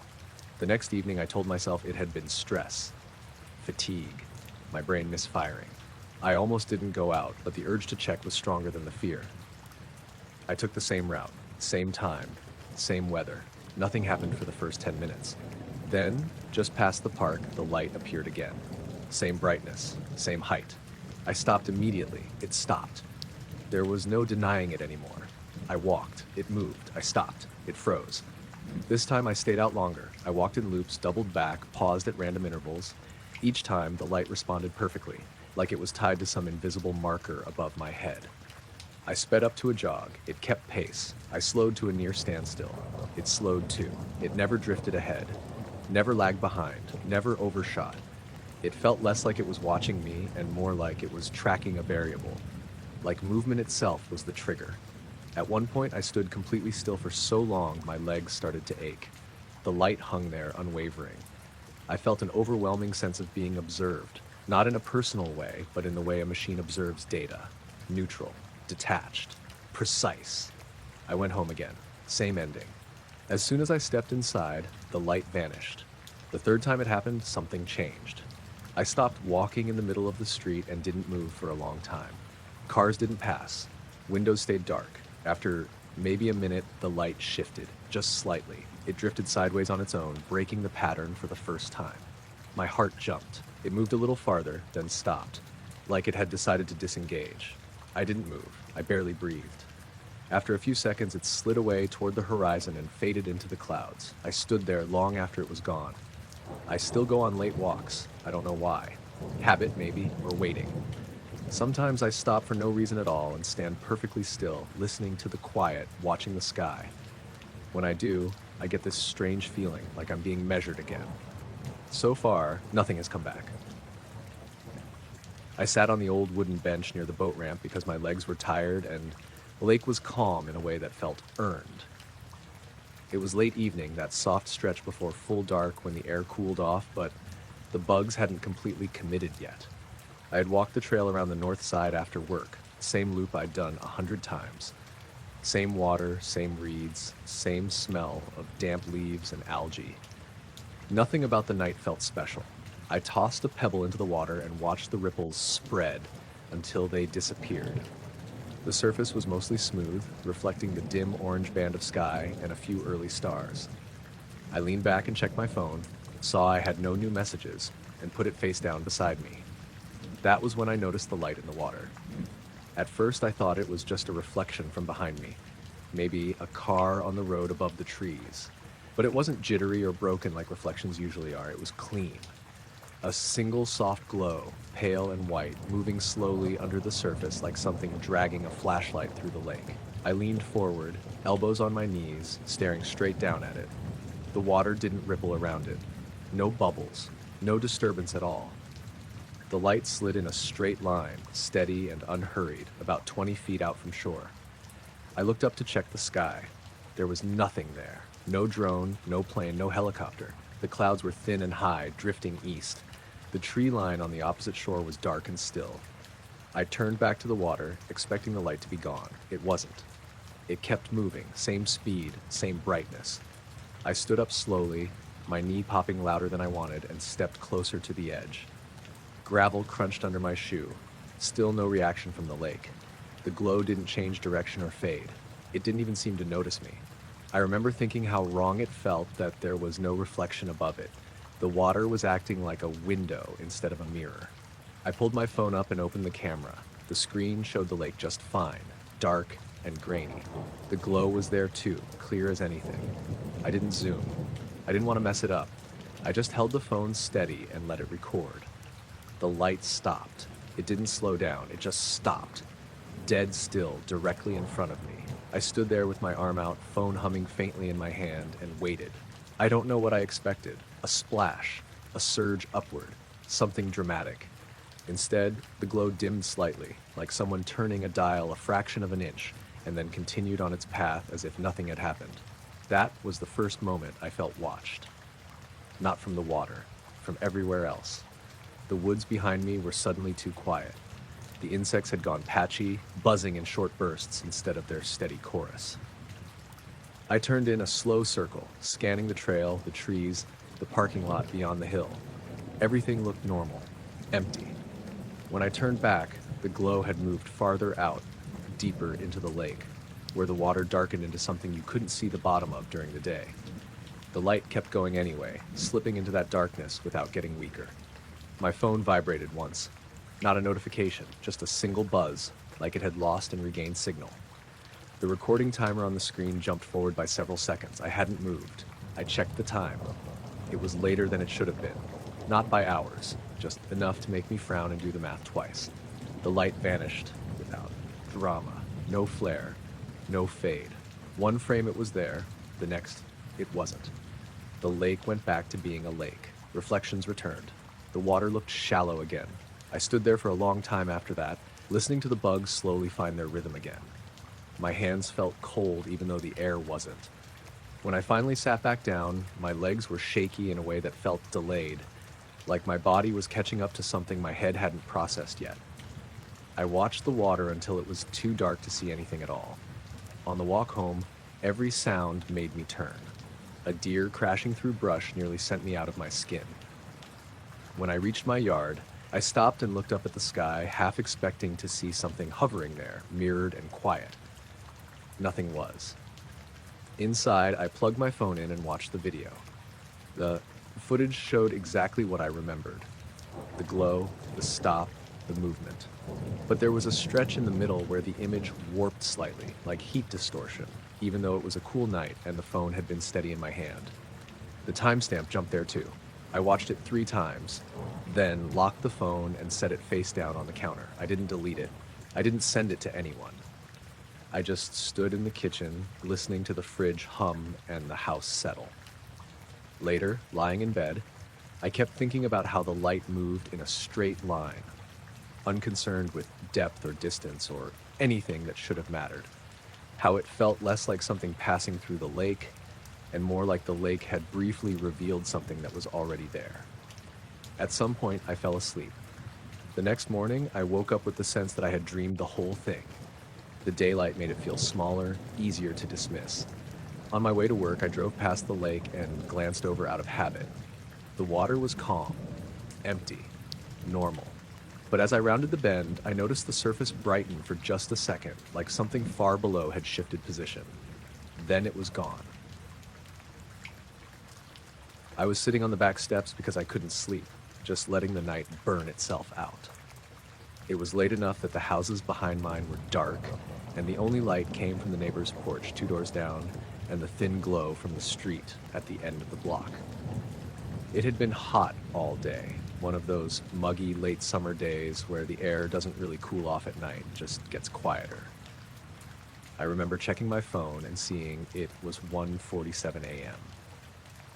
The next evening I told myself it had been stress, fatigue, my brain misfiring. I almost didn't go out, but the urge to check was stronger than the fear. I took the same route, same time, same weather. Nothing happened for the first 10 minutes. Then, just past the park, the light appeared again. Same brightness, same height. I stopped immediately. It stopped. There was no denying it anymore. I walked. It moved. I stopped. It froze. This time I stayed out longer. I walked in loops, doubled back, paused at random intervals. Each time, the light responded perfectly, like it was tied to some invisible marker above my head. I sped up to a jog. It kept pace. I slowed to a near standstill. It slowed too. It never drifted ahead, never lagged behind, never overshot. It felt less like it was watching me and more like it was tracking a variable, like movement itself was the trigger. At one point, I stood completely still for so long my legs started to ache. The light hung there, unwavering. I felt an overwhelming sense of being observed, not in a personal way, but in the way a machine observes data. Neutral, detached, precise. I went home again. Same ending. As soon as I stepped inside, the light vanished. The third time it happened, something changed. I stopped walking in the middle of the street and didn't move for a long time. Cars didn't pass. Windows stayed dark. After maybe a minute, the light shifted, just slightly. It drifted sideways on its own, breaking the pattern for the first time. My heart jumped. It moved a little farther, then stopped, like it had decided to disengage. I didn't move. I barely breathed. After a few seconds, it slid away toward the horizon and faded into the clouds. I stood there long after it was gone. I still go on late walks. I don't know why. Habit, maybe, or waiting. Sometimes I stop for no reason at all and stand perfectly still, listening to the quiet, watching the sky. When I do, I get this strange feeling, like I'm being measured again. So far, nothing has come back. I sat on the old wooden bench near the boat ramp because my legs were tired and the lake was calm in a way that felt earned. It was late evening, that soft stretch before full dark when the air cooled off, but the bugs hadn't completely committed yet. I had walked the trail around the north side after work, same loop I'd done 100 times. Same water, same reeds, same smell of damp leaves and algae. Nothing about the night felt special. I tossed a pebble into the water and watched the ripples spread until they disappeared. The surface was mostly smooth, reflecting the dim orange band of sky and a few early stars. I leaned back and checked my phone, saw I had no new messages, and put it face down beside me. That was when I noticed the light in the water. At first, I thought it was just a reflection from behind me, maybe a car on the road above the trees. But it wasn't jittery or broken like reflections usually are. It was clean. A single soft glow, pale and white, moving slowly under the surface like something dragging a flashlight through the lake. I leaned forward, elbows on my knees, staring straight down at it. The water didn't ripple around it. No bubbles, no disturbance at all. The light slid in a straight line, steady and unhurried, about 20 feet out from shore. I looked up to check the sky. There was nothing there. No drone, no plane, no helicopter. The clouds were thin and high, drifting east. The tree line on the opposite shore was dark and still. I turned back to the water, expecting the light to be gone. It wasn't. It kept moving, same speed, same brightness. I stood up slowly, my knee popping louder than I wanted, and stepped closer to the edge. Gravel crunched under my shoe. Still no reaction from the lake. The glow didn't change direction or fade. It didn't even seem to notice me. I remember thinking how wrong it felt that there was no reflection above it. The water was acting like a window instead of a mirror. I pulled my phone up and opened the camera. The screen showed the lake just fine, dark and grainy. The glow was there too, clear as anything. I didn't zoom. I didn't want to mess it up. I just held the phone steady and let it record. The light stopped. It didn't slow down, it just stopped. Dead still, directly in front of me. I stood there with my arm out, phone humming faintly in my hand, and waited. I don't know what I expected. A splash, a surge upward, something dramatic. Instead, the glow dimmed slightly, like someone turning a dial a fraction of an inch, and then continued on its path as if nothing had happened. That was the first moment I felt watched. Not from the water, from everywhere else. The woods behind me were suddenly too quiet. The insects had gone patchy, buzzing in short bursts instead of their steady chorus. I turned in a slow circle, scanning the trail, the trees, the parking lot beyond the hill. Everything looked normal, empty. When I turned back, the glow had moved farther out, deeper into the lake, where the water darkened into something you couldn't see the bottom of during the day. The light kept going anyway, slipping into that darkness without getting weaker. My phone vibrated once. Not a notification, just a single buzz, like it had lost and regained signal. The recording timer on the screen jumped forward by several seconds. I hadn't moved. I checked the time. It was later than it should have been. Not by hours, just enough to make me frown and do the math twice. The light vanished without drama, no flare, no fade. One frame it was there, the next it wasn't. The lake went back to being a lake. Reflections returned. The water looked shallow again. I stood there for a long time after that, listening to the bugs slowly find their rhythm again. My hands felt cold even though the air wasn't. When I finally sat back down, my legs were shaky in a way that felt delayed, like my body was catching up to something my head hadn't processed yet. I watched the water until it was too dark to see anything at all. On the walk home, every sound made me turn. A deer crashing through brush nearly sent me out of my skin. When I reached my yard, I stopped and looked up at the sky, half expecting to see something hovering there, mirrored and quiet. Nothing was. Inside, I plugged my phone in and watched the video. The footage showed exactly what I remembered. The glow, the stop, the movement. But there was a stretch in the middle where the image warped slightly, like heat distortion, even though it was a cool night and the phone had been steady in my hand. The timestamp jumped there too. I watched it 3 times, then locked the phone and set it face down on the counter. I didn't delete it. I didn't send it to anyone. I just stood in the kitchen, listening to the fridge hum and the house settle. Later, lying in bed, I kept thinking about how the light moved in a straight line, unconcerned with depth or distance or anything that should have mattered. How it felt less like something passing through the lake and more like the lake had briefly revealed something that was already there. At some point, I fell asleep. The next morning, I woke up with the sense that I had dreamed the whole thing. The daylight made it feel smaller, easier to dismiss. On my way to work, I drove past the lake and glanced over out of habit. The water was calm, empty, normal. But as I rounded the bend, I noticed the surface brighten for just a second, like something far below had shifted position. Then it was gone. I was sitting on the back steps because I couldn't sleep, just letting the night burn itself out. It was late enough that the houses behind mine were dark, and the only light came from the neighbor's porch 2 doors down and the thin glow from the street at the end of the block. It had been hot all day, one of those muggy late summer days where the air doesn't really cool off at night, just gets quieter. I remember checking my phone and seeing it was 1:47 a.m.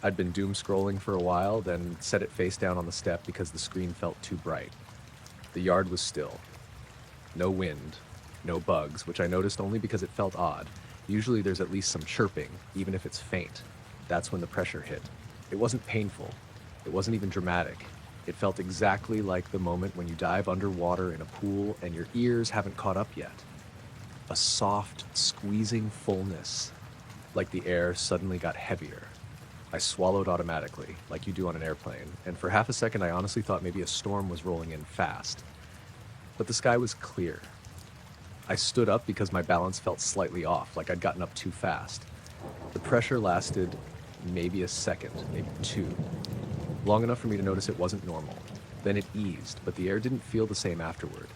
I'd been doom scrolling for a while, then set it face down on the step because the screen felt too bright. The yard was still. No wind, no bugs, which I noticed only because it felt odd. Usually there's at least some chirping, even if it's faint. That's when the pressure hit. It wasn't painful. It wasn't even dramatic. It felt exactly like the moment when you dive underwater in a pool and your ears haven't caught up yet. A soft, squeezing fullness, like the air suddenly got heavier. I swallowed automatically, like you do on an airplane, and for half a second I honestly thought maybe a storm was rolling in fast. But the sky was clear. I stood up because my balance felt slightly off, like I'd gotten up too fast. The pressure lasted maybe a second, maybe two. Long enough for me to notice it wasn't normal. Then it eased, but the air didn't feel the same afterward.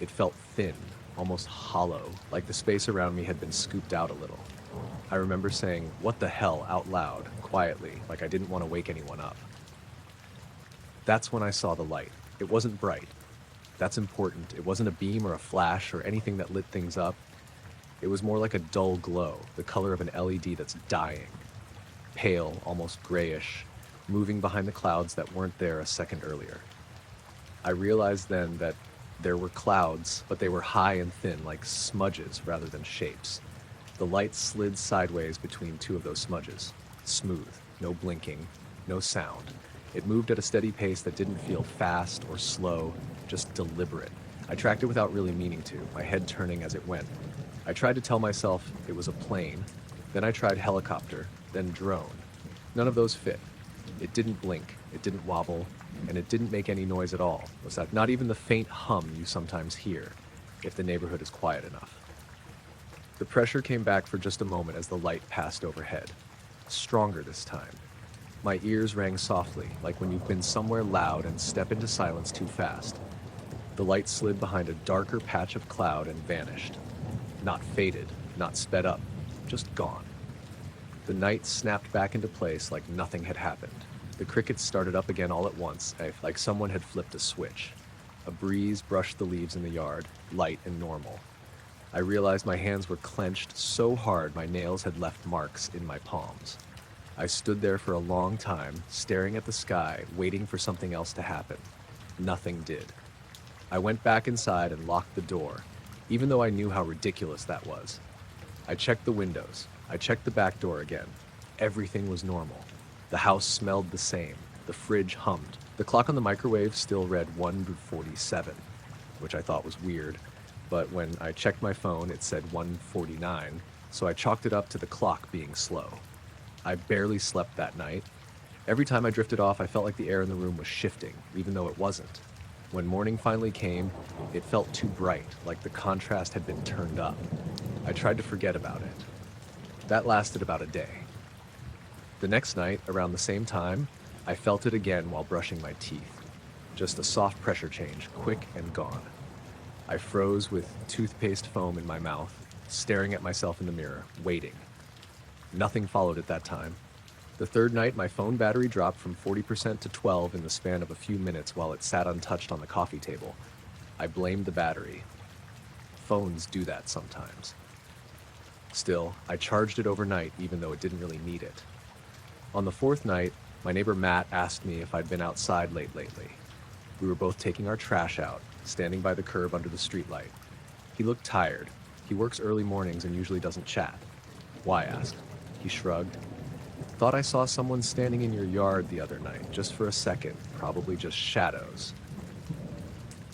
It felt thin, almost hollow, like the space around me had been scooped out a little. I remember saying, "What the hell," out loud, quietly, like I didn't want to wake anyone up. That's when I saw the light. It wasn't bright. That's important. It wasn't a beam or a flash or anything that lit things up. It was more like a dull glow, the color of an LED that's dying. Pale, almost grayish, moving behind the clouds that weren't there a second earlier. I realized then that there were clouds, but they were high and thin, like smudges rather than shapes. The light slid sideways between two of those smudges. Smooth, no blinking, no sound. It moved at a steady pace that didn't feel fast or slow, just deliberate. I tracked it without really meaning to, my head turning as it went. I tried to tell myself it was a plane, then I tried helicopter, then drone. None of those fit. It didn't blink, it didn't wobble, and it didn't make any noise at all. Was that not even the faint hum you sometimes hear, if the neighborhood is quiet enough? The pressure came back for just a moment as the light passed overhead. Stronger this time. My ears rang softly, like when you've been somewhere loud and step into silence too fast. The light slid behind a darker patch of cloud and vanished. Not faded, not sped up, just gone. The night snapped back into place like nothing had happened. The crickets started up again all at once, like someone had flipped a switch. A breeze brushed the leaves in the yard, light and normal. I realized my hands were clenched so hard my nails had left marks in my palms. I stood there for a long time, staring at the sky, waiting for something else to happen. Nothing did. I went back inside and locked the door, even though I knew how ridiculous that was. I checked the windows. I checked the back door again. Everything was normal. The house smelled the same. The fridge hummed. The clock on the microwave still read 1:47, which I thought was weird. But when I checked my phone, it said 1:49, so I chalked it up to the clock being slow. I barely slept that night. Every time I drifted off, I felt like the air in the room was shifting, even though it wasn't. When morning finally came, it felt too bright, like the contrast had been turned up. I tried to forget about it. That lasted about a day. The next night, around the same time, I felt it again while brushing my teeth. Just a soft pressure change, quick and gone. I froze with toothpaste foam in my mouth, staring at myself in the mirror, waiting. Nothing followed at that time. The third night, my phone battery dropped from 40% to 12 in the span of a few minutes while it sat untouched on the coffee table. I blamed the battery. Phones do that sometimes. Still, I charged it overnight even though it didn't really need it. On the fourth night, my neighbor Matt asked me if I'd been outside lately. We were both taking our trash out, standing by the curb under the streetlight. He looked tired. He works early mornings and usually doesn't chat. Why? I asked. He shrugged. Thought I saw someone standing in your yard the other night, just for a second, probably just shadows.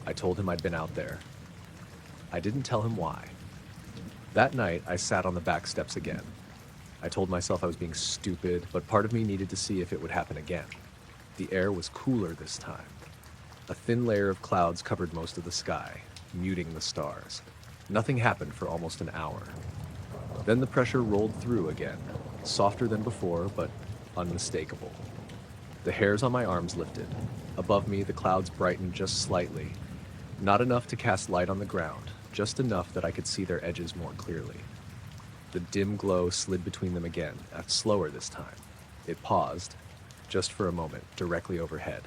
I told him I'd been out there. I didn't tell him why. That night, I sat on the back steps again. I told myself I was being stupid, but part of me needed to see if it would happen again. The air was cooler this time. A thin layer of clouds covered most of the sky, muting the stars. Nothing happened for almost an hour. Then the pressure rolled through again, softer than before, but unmistakable. The hairs on my arms lifted. Above me, the clouds brightened just slightly. Not enough to cast light on the ground, just enough that I could see their edges more clearly. The dim glow slid between them again, slower this time. It paused, just for a moment, directly overhead.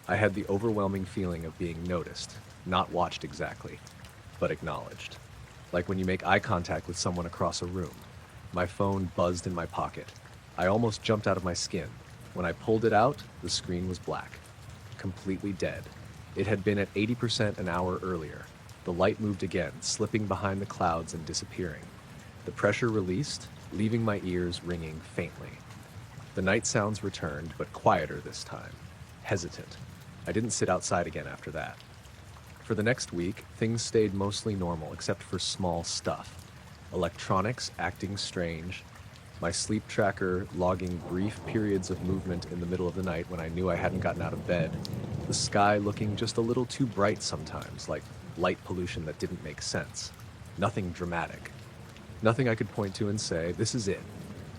I had the overwhelming feeling of being noticed, not watched exactly, but acknowledged. Like when you make eye contact with someone across a room. My phone buzzed in my pocket. I almost jumped out of my skin. When I pulled it out, the screen was black, completely dead. It had been at 80% an hour earlier. The light moved again, slipping behind the clouds and disappearing. The pressure released, leaving my ears ringing faintly. The night sounds returned, but quieter this time, hesitant. I didn't sit outside again after that. For the next week, things stayed mostly normal except for small stuff. Electronics acting strange, my sleep tracker logging brief periods of movement in the middle of the night when I knew I hadn't gotten out of bed, the sky looking just a little too bright sometimes, like light pollution that didn't make sense. Nothing dramatic. Nothing I could point to and say, this is it.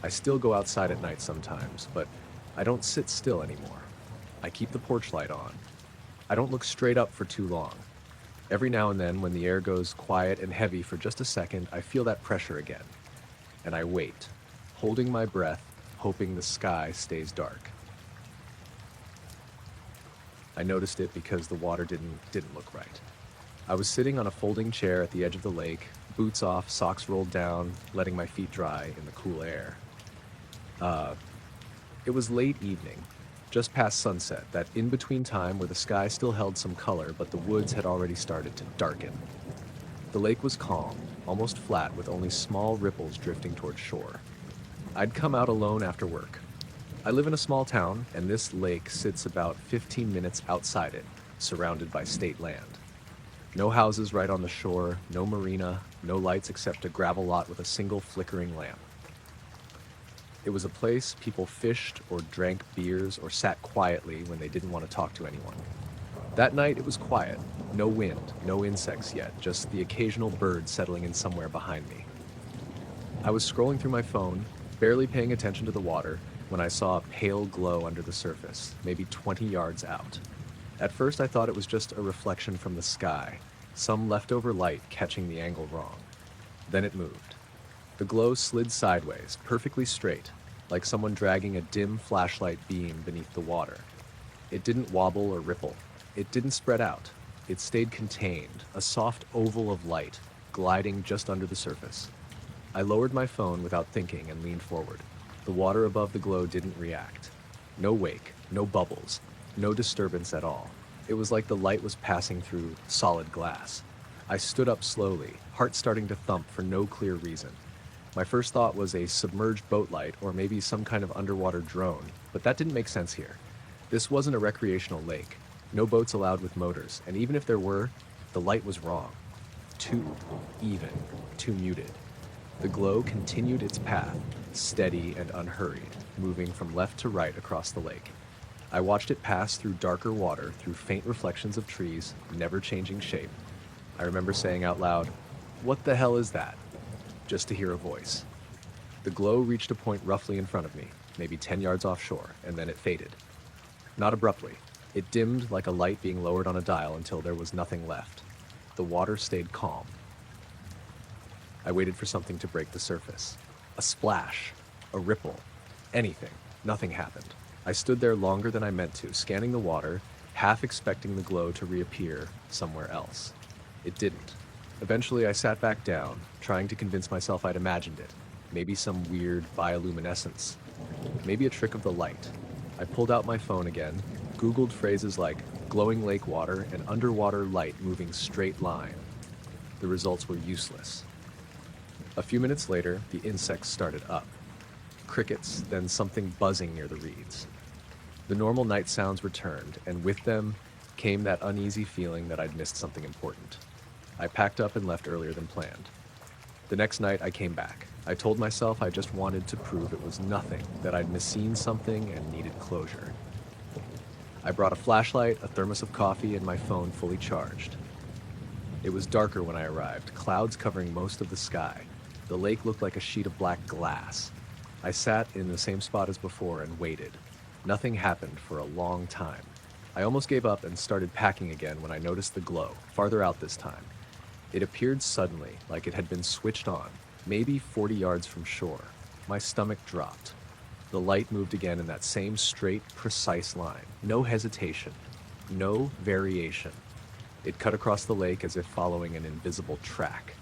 I still go outside at night sometimes, but I don't sit still anymore. I keep the porch light on. I don't look straight up for too long. Every now and then, when the air goes quiet and heavy for just a second, I feel that pressure again. And I wait, holding my breath, hoping the sky stays dark. I noticed it because the water didn't look right. I was sitting on a folding chair at the edge of the lake, boots off, socks rolled down, letting my feet dry in the cool air. It was late evening, just past sunset, that in-between time where the sky still held some color, but the woods had already started to darken. The lake was calm, almost flat, with only small ripples drifting toward shore. I'd come out alone after work. I live in a small town, and this lake sits about 15 minutes outside it, surrounded by state land. No houses right on the shore, no marina, no lights except a gravel lot with a single flickering lamp. It was a place people fished or drank beers or sat quietly when they didn't want to talk to anyone. That night it was quiet, no wind, no insects yet, just the occasional bird settling in somewhere behind me. I was scrolling through my phone, barely paying attention to the water, when I saw a pale glow under the surface, maybe 20 yards out. At first I thought it was just a reflection from the sky, some leftover light catching the angle wrong. Then it moved. The glow slid sideways, perfectly straight, like someone dragging a dim flashlight beam beneath the water. It didn't wobble or ripple. It didn't spread out. It stayed contained, a soft oval of light, gliding just under the surface. I lowered my phone without thinking and leaned forward. The water above the glow didn't react. No wake, no bubbles, no disturbance at all. It was like the light was passing through solid glass. I stood up slowly, heart starting to thump for no clear reason. My first thought was a submerged boat light or maybe some kind of underwater drone, but that didn't make sense here. This wasn't a recreational lake. No boats allowed with motors, and even if there were, the light was wrong. Too even, too muted. The glow continued its path, steady and unhurried, moving from left to right across the lake. I watched it pass through darker water, through faint reflections of trees, never changing shape. I remember saying out loud, "What the hell is that?" just to hear a voice. The glow reached a point roughly in front of me, maybe 10 yards offshore, and then it faded. Not abruptly. It dimmed like a light being lowered on a dial until there was nothing left. The water stayed calm. I waited for something to break the surface. A splash, a ripple, anything. Nothing happened. I stood there longer than I meant to, scanning the water, half expecting the glow to reappear somewhere else. It didn't. Eventually, I sat back down, trying to convince myself I'd imagined it. Maybe some weird bioluminescence. Maybe a trick of the light. I pulled out my phone again, Googled phrases like glowing lake water and underwater light moving straight line. The results were useless. A few minutes later, the insects started up. Crickets, then something buzzing near the reeds. The normal night sounds returned, and with them came that uneasy feeling that I'd missed something important. I packed up and left earlier than planned. The next night, I came back. I told myself I just wanted to prove it was nothing, that I'd misseen something and needed closure. I brought a flashlight, a thermos of coffee, and my phone fully charged. It was darker when I arrived, clouds covering most of the sky. The lake looked like a sheet of black glass. I sat in the same spot as before and waited. Nothing happened for a long time. I almost gave up and started packing again when I noticed the glow, farther out this time. It appeared suddenly, like it had been switched on, maybe 40 yards from shore. My stomach dropped. The light moved again in that same straight, precise line. No hesitation. No variation. It cut across the lake as if following an invisible track.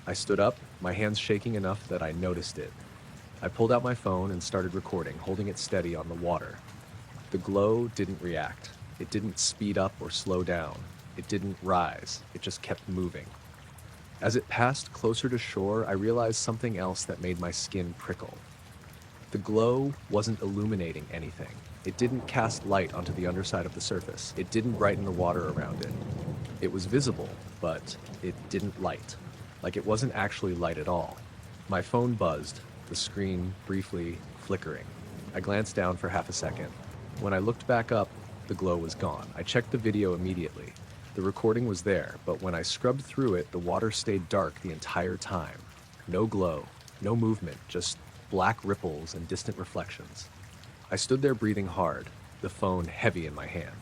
I stood up, my hands shaking enough that I noticed it. I pulled out my phone and started recording, holding it steady on the water. The glow didn't react. It didn't speed up or slow down. It didn't rise. It just kept moving. As it passed closer to shore, I realized something else that made my skin prickle. The glow wasn't illuminating anything. It didn't cast light onto the underside of the surface. It didn't brighten the water around it. It was visible, but it didn't light. Like it wasn't actually light at all. My phone buzzed, the screen briefly flickering. I glanced down for half a second. When I looked back up, the glow was gone. I checked the video immediately. The recording was there, but when I scrubbed through it, the water stayed dark the entire time. No glow, no movement, just black ripples and distant reflections. I stood there breathing hard, the phone heavy in my hand.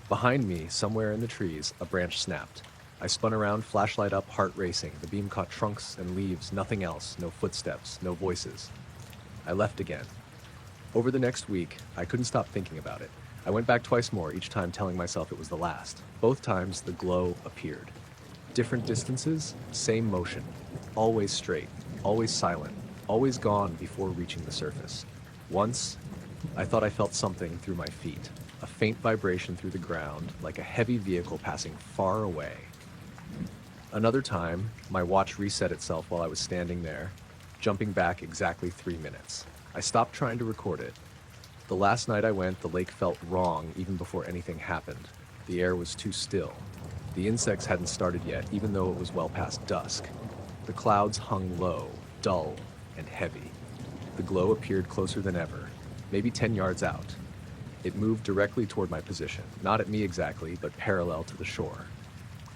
Behind me, somewhere in the trees, a branch snapped. I spun around, flashlight up, heart racing. The beam caught trunks and leaves, nothing else, no footsteps, no voices. I left again. Over the next week, I couldn't stop thinking about it. I went back twice more, each time telling myself it was the last. Both times, the glow appeared. Different distances, same motion. Always straight, always silent, always gone before reaching the surface. Once, I thought I felt something through my feet. A faint vibration through the ground, like a heavy vehicle passing far away. Another time, my watch reset itself while I was standing there, jumping back exactly 3 minutes. I stopped trying to record it. The last night I went, the lake felt wrong even before anything happened. The air was too still. The insects hadn't started yet, even though it was well past dusk. The clouds hung low, dull, and heavy. The glow appeared closer than ever, maybe 10 yards out. It moved directly toward my position, not at me exactly, but parallel to the shore.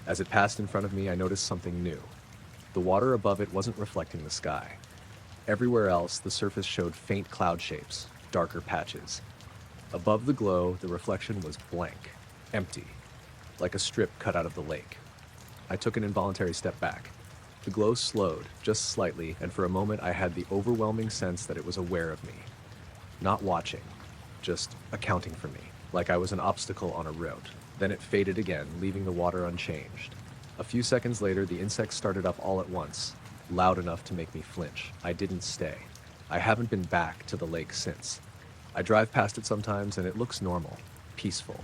As it passed in front of me, I noticed something new. The water above it wasn't reflecting the sky. Everywhere else, the surface showed faint cloud shapes, darker patches. Above the glow, the reflection was blank, empty, like a strip cut out of the lake. I took an involuntary step back. The glow slowed, just slightly, and for a moment I had the overwhelming sense that it was aware of me. Not watching, just accounting for me, like I was an obstacle on a route. Then it faded again, leaving the water unchanged. A few seconds later, the insects started up all at once, loud enough to make me flinch. I didn't stay. I haven't been back to the lake since. I drive past it sometimes and it looks normal, peaceful.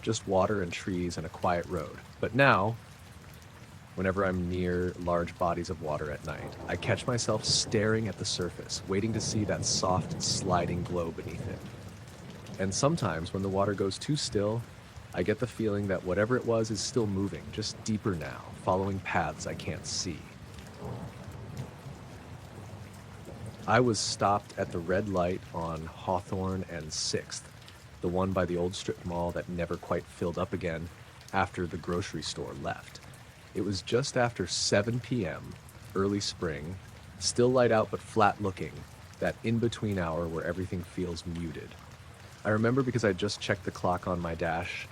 Just water and trees and a quiet road. But now, whenever I'm near large bodies of water at night, I catch myself staring at the surface, waiting to see that soft, sliding glow beneath it. And sometimes when the water goes too still, I get the feeling that whatever it was is still moving, just deeper now, following paths I can't see. I was stopped at the red light on Hawthorne and 6th, the one by the old strip mall that never quite filled up again after the grocery store left. It was just after 7 p.m., early spring, still light out but flat looking, that in-between hour where everything feels muted. I remember because I just checked the clock on my dash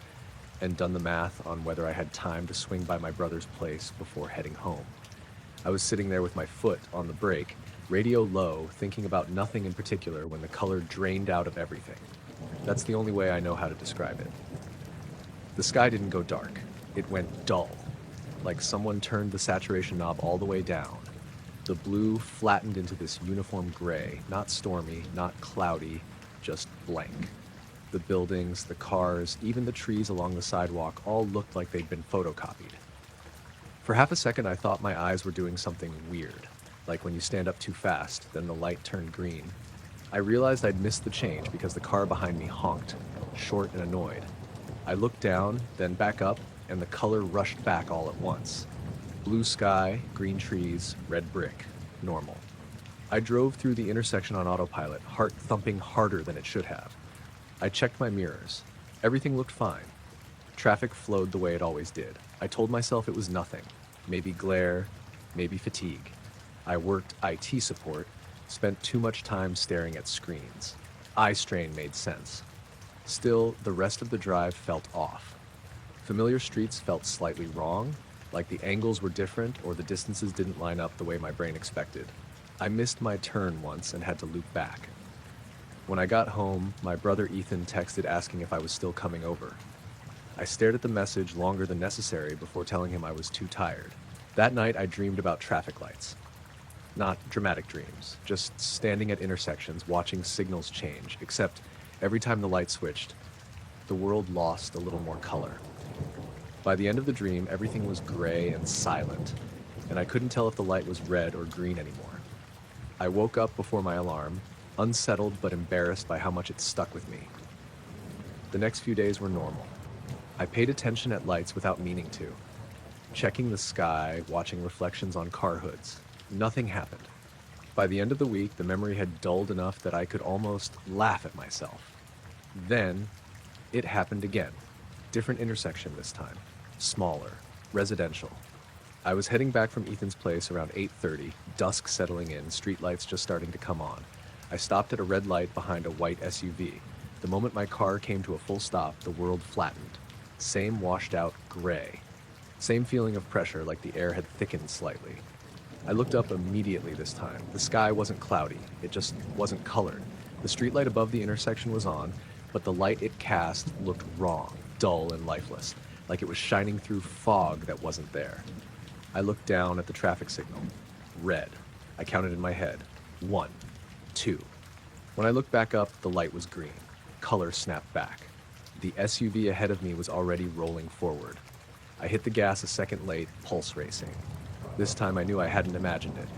and done the math on whether I had time to swing by my brother's place before heading home. I was sitting there with my foot on the brake, radio low, thinking about nothing in particular when the color drained out of everything. That's the only way I know how to describe it. The sky didn't go dark. It went dull, like someone turned the saturation knob all the way down. The blue flattened into this uniform gray, not stormy, not cloudy, just blank. The buildings, the cars, even the trees along the sidewalk all looked like they'd been photocopied. For half a second, I thought my eyes were doing something weird, like when you stand up too fast, then the light turned green. I realized I'd missed the change because the car behind me honked, short and annoyed. I looked down, then back up, and the color rushed back all at once. Blue sky, green trees, red brick, normal. I drove through the intersection on autopilot, heart thumping harder than it should have. I checked my mirrors. Everything looked fine. Traffic flowed the way it always did. I told myself it was nothing. Maybe glare, maybe fatigue. I worked IT support, spent too much time staring at screens. Eye strain made sense. Still, the rest of the drive felt off. Familiar streets felt slightly wrong. like the angles were different or the distances didn't line up the way my brain expected. I missed my turn once and had to loop back. When I got home, my brother Ethan texted asking if I was still coming over. I stared at the message longer than necessary before telling him I was too tired. That night, I dreamed about traffic lights. Not dramatic dreams, just standing at intersections, watching signals change, except every time the light switched, the world lost a little more color. By the end of the dream, everything was gray and silent, and I couldn't tell if the light was red or green anymore. I woke up before my alarm, unsettled but embarrassed by how much it stuck with me. The next few days were normal. I paid attention at lights without meaning to, checking the sky, watching reflections on car hoods. Nothing happened. By the end of the week, the memory had dulled enough that I could almost laugh at myself. Then, it happened again. Different intersection this time. Smaller. Residential. I was heading back from Ethan's place around 8:30, dusk settling in, streetlights just starting to come on. I stopped at a red light behind a white SUV. The moment my car came to a full stop, the world flattened. Same washed out gray. Same feeling of pressure, like the air had thickened slightly. I looked up immediately this time. The sky wasn't cloudy, it just wasn't colored. The streetlight above the intersection was on, but the light it cast looked wrong, dull and lifeless, like it was shining through fog that wasn't there. I looked down at the traffic signal. Red. I counted in my head. 1, 2. When I looked back up, the light was green. Color snapped back. The SUV ahead of me was already rolling forward. I hit the gas a second late, pulse racing. This time I knew I hadn't imagined it.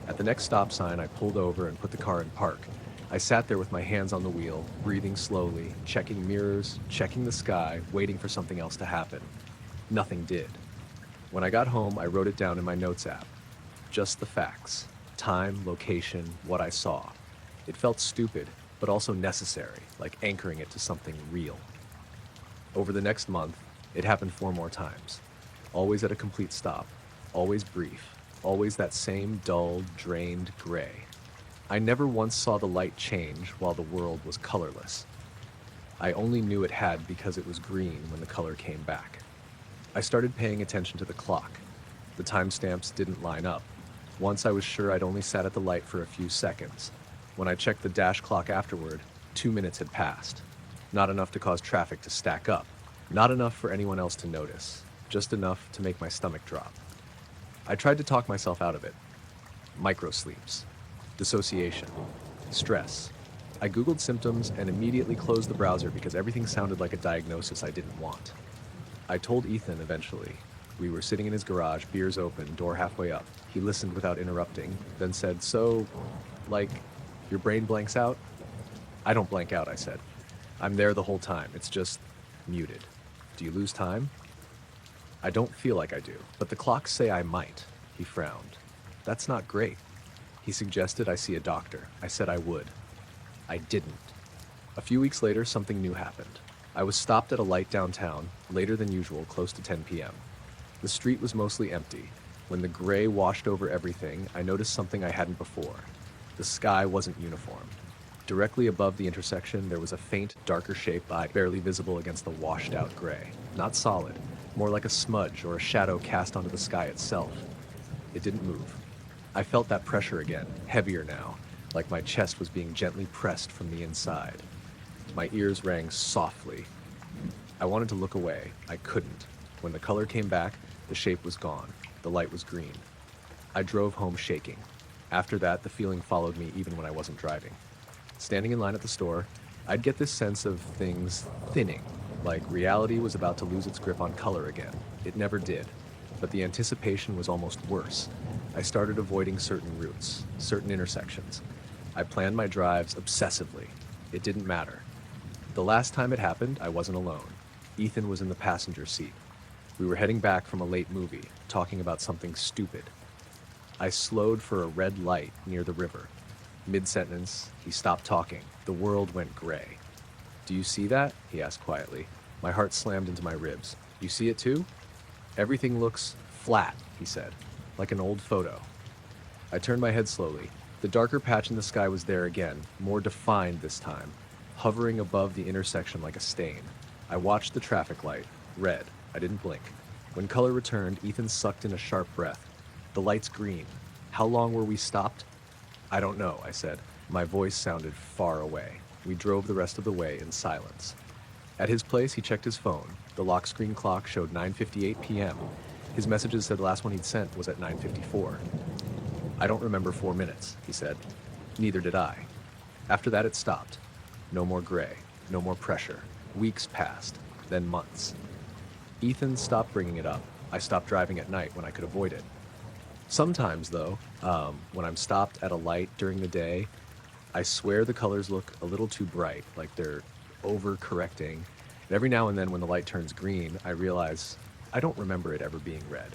At the next stop sign, I pulled over and put the car in park. I sat there with my hands on the wheel, breathing slowly, checking mirrors, checking the sky, waiting for something else to happen. Nothing did. When I got home, I wrote it down in my notes app. Just the facts. Time, location, what I saw. It felt stupid, but also necessary, like anchoring it to something real. Over the next month, it happened 4 more times. Always at a complete stop. Always brief. Always that same dull, drained gray. I never once saw the light change while the world was colorless. I only knew it had because it was green when the color came back. I started paying attention to the clock. The timestamps didn't line up. Once I was sure I'd only sat at the light for a few seconds. When I checked the dash clock afterward, 2 minutes had passed. Not enough to cause traffic to stack up. Not enough for anyone else to notice. Just enough to make my stomach drop. I tried to talk myself out of it. Microsleeps. Dissociation. Stress. I Googled symptoms and immediately closed the browser because everything sounded like a diagnosis I didn't want. I told Ethan eventually. We were sitting in his garage, beers open, door halfway up. He listened without interrupting, then said, "So, like, your brain blanks out?" "I don't blank out," I said. "I'm there the whole time. It's just muted." "Do you lose time?" "I don't feel like I do, but the clocks say I might." He frowned. "That's not great." He suggested I see a doctor. I said I would. I didn't. A few weeks later, something new happened. I was stopped at a light downtown, later than usual, close to 10 p.m. The street was mostly empty. When the gray washed over everything, I noticed something I hadn't before. The sky wasn't uniform. Directly above the intersection, there was a faint, darker shape, barely visible against the washed-out gray. Not solid, more like a smudge or a shadow cast onto the sky itself. It didn't move. I felt that pressure again, heavier now, like my chest was being gently pressed from the inside. My ears rang softly. I wanted to look away. I couldn't. When the color came back, the shape was gone. The light was green. I drove home shaking. After that, the feeling followed me even when I wasn't driving. Standing in line at the store, I'd get this sense of things thinning, like reality was about to lose its grip on color again. It never did. But the anticipation was almost worse. I started avoiding certain routes, certain intersections. I planned my drives obsessively. It didn't matter. The last time it happened, I wasn't alone. Ethan was in the passenger seat. We were heading back from a late movie, talking about something stupid. I slowed for a red light near the river. Mid-sentence, he stopped talking. The world went gray. "Do you see that?" he asked quietly. My heart slammed into my ribs. "You see it too?" "Everything looks flat," he said, "like an old photo." I turned my head slowly. The darker patch in the sky was there again, more defined this time, hovering above the intersection like a stain. I watched the traffic light, red. I didn't blink. When color returned, Ethan sucked in a sharp breath. The light's green. How long were we stopped? I don't know, I said. My voice sounded far away. We drove the rest of the way in silence. At his place, he checked his phone. The lock screen clock showed 9:58 p.m. His messages said the last one he'd sent was at 9:54. I don't remember 4 minutes, he said. Neither did I. After that, it stopped. No more gray, no more pressure. Weeks passed, then months. Ethan stopped bringing it up. I stopped driving at night when I could avoid it. Sometimes, though, when I'm stopped at a light during the day, I swear the colors look a little too bright, like they're overcorrecting. And every now and then when the light turns green, I realize I don't remember it ever being red.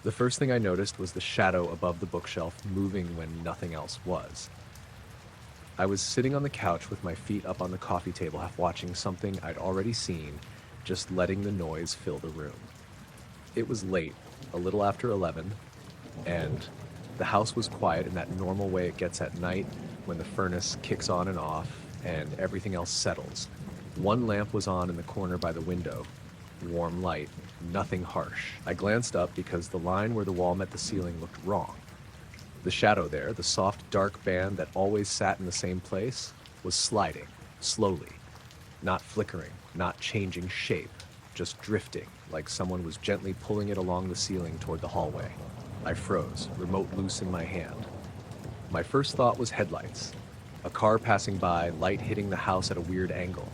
The first thing I noticed was the shadow above the bookshelf moving when nothing else was. I was sitting on the couch with my feet up on the coffee table, half watching something I'd already seen, just letting the noise fill the room. It was late, a little after 11, and the house was quiet in that normal way it gets at night when the furnace kicks on and off and everything else settles. One lamp was on in the corner by the window. Warm light, nothing harsh. I glanced up because the line where the wall met the ceiling looked wrong. The shadow there, the soft, dark band that always sat in the same place, was sliding, slowly. Not flickering, not changing shape, just drifting, like someone was gently pulling it along the ceiling toward the hallway. I froze, remote loose in my hand. My first thought was headlights. A car passing by, light hitting the house at a weird angle.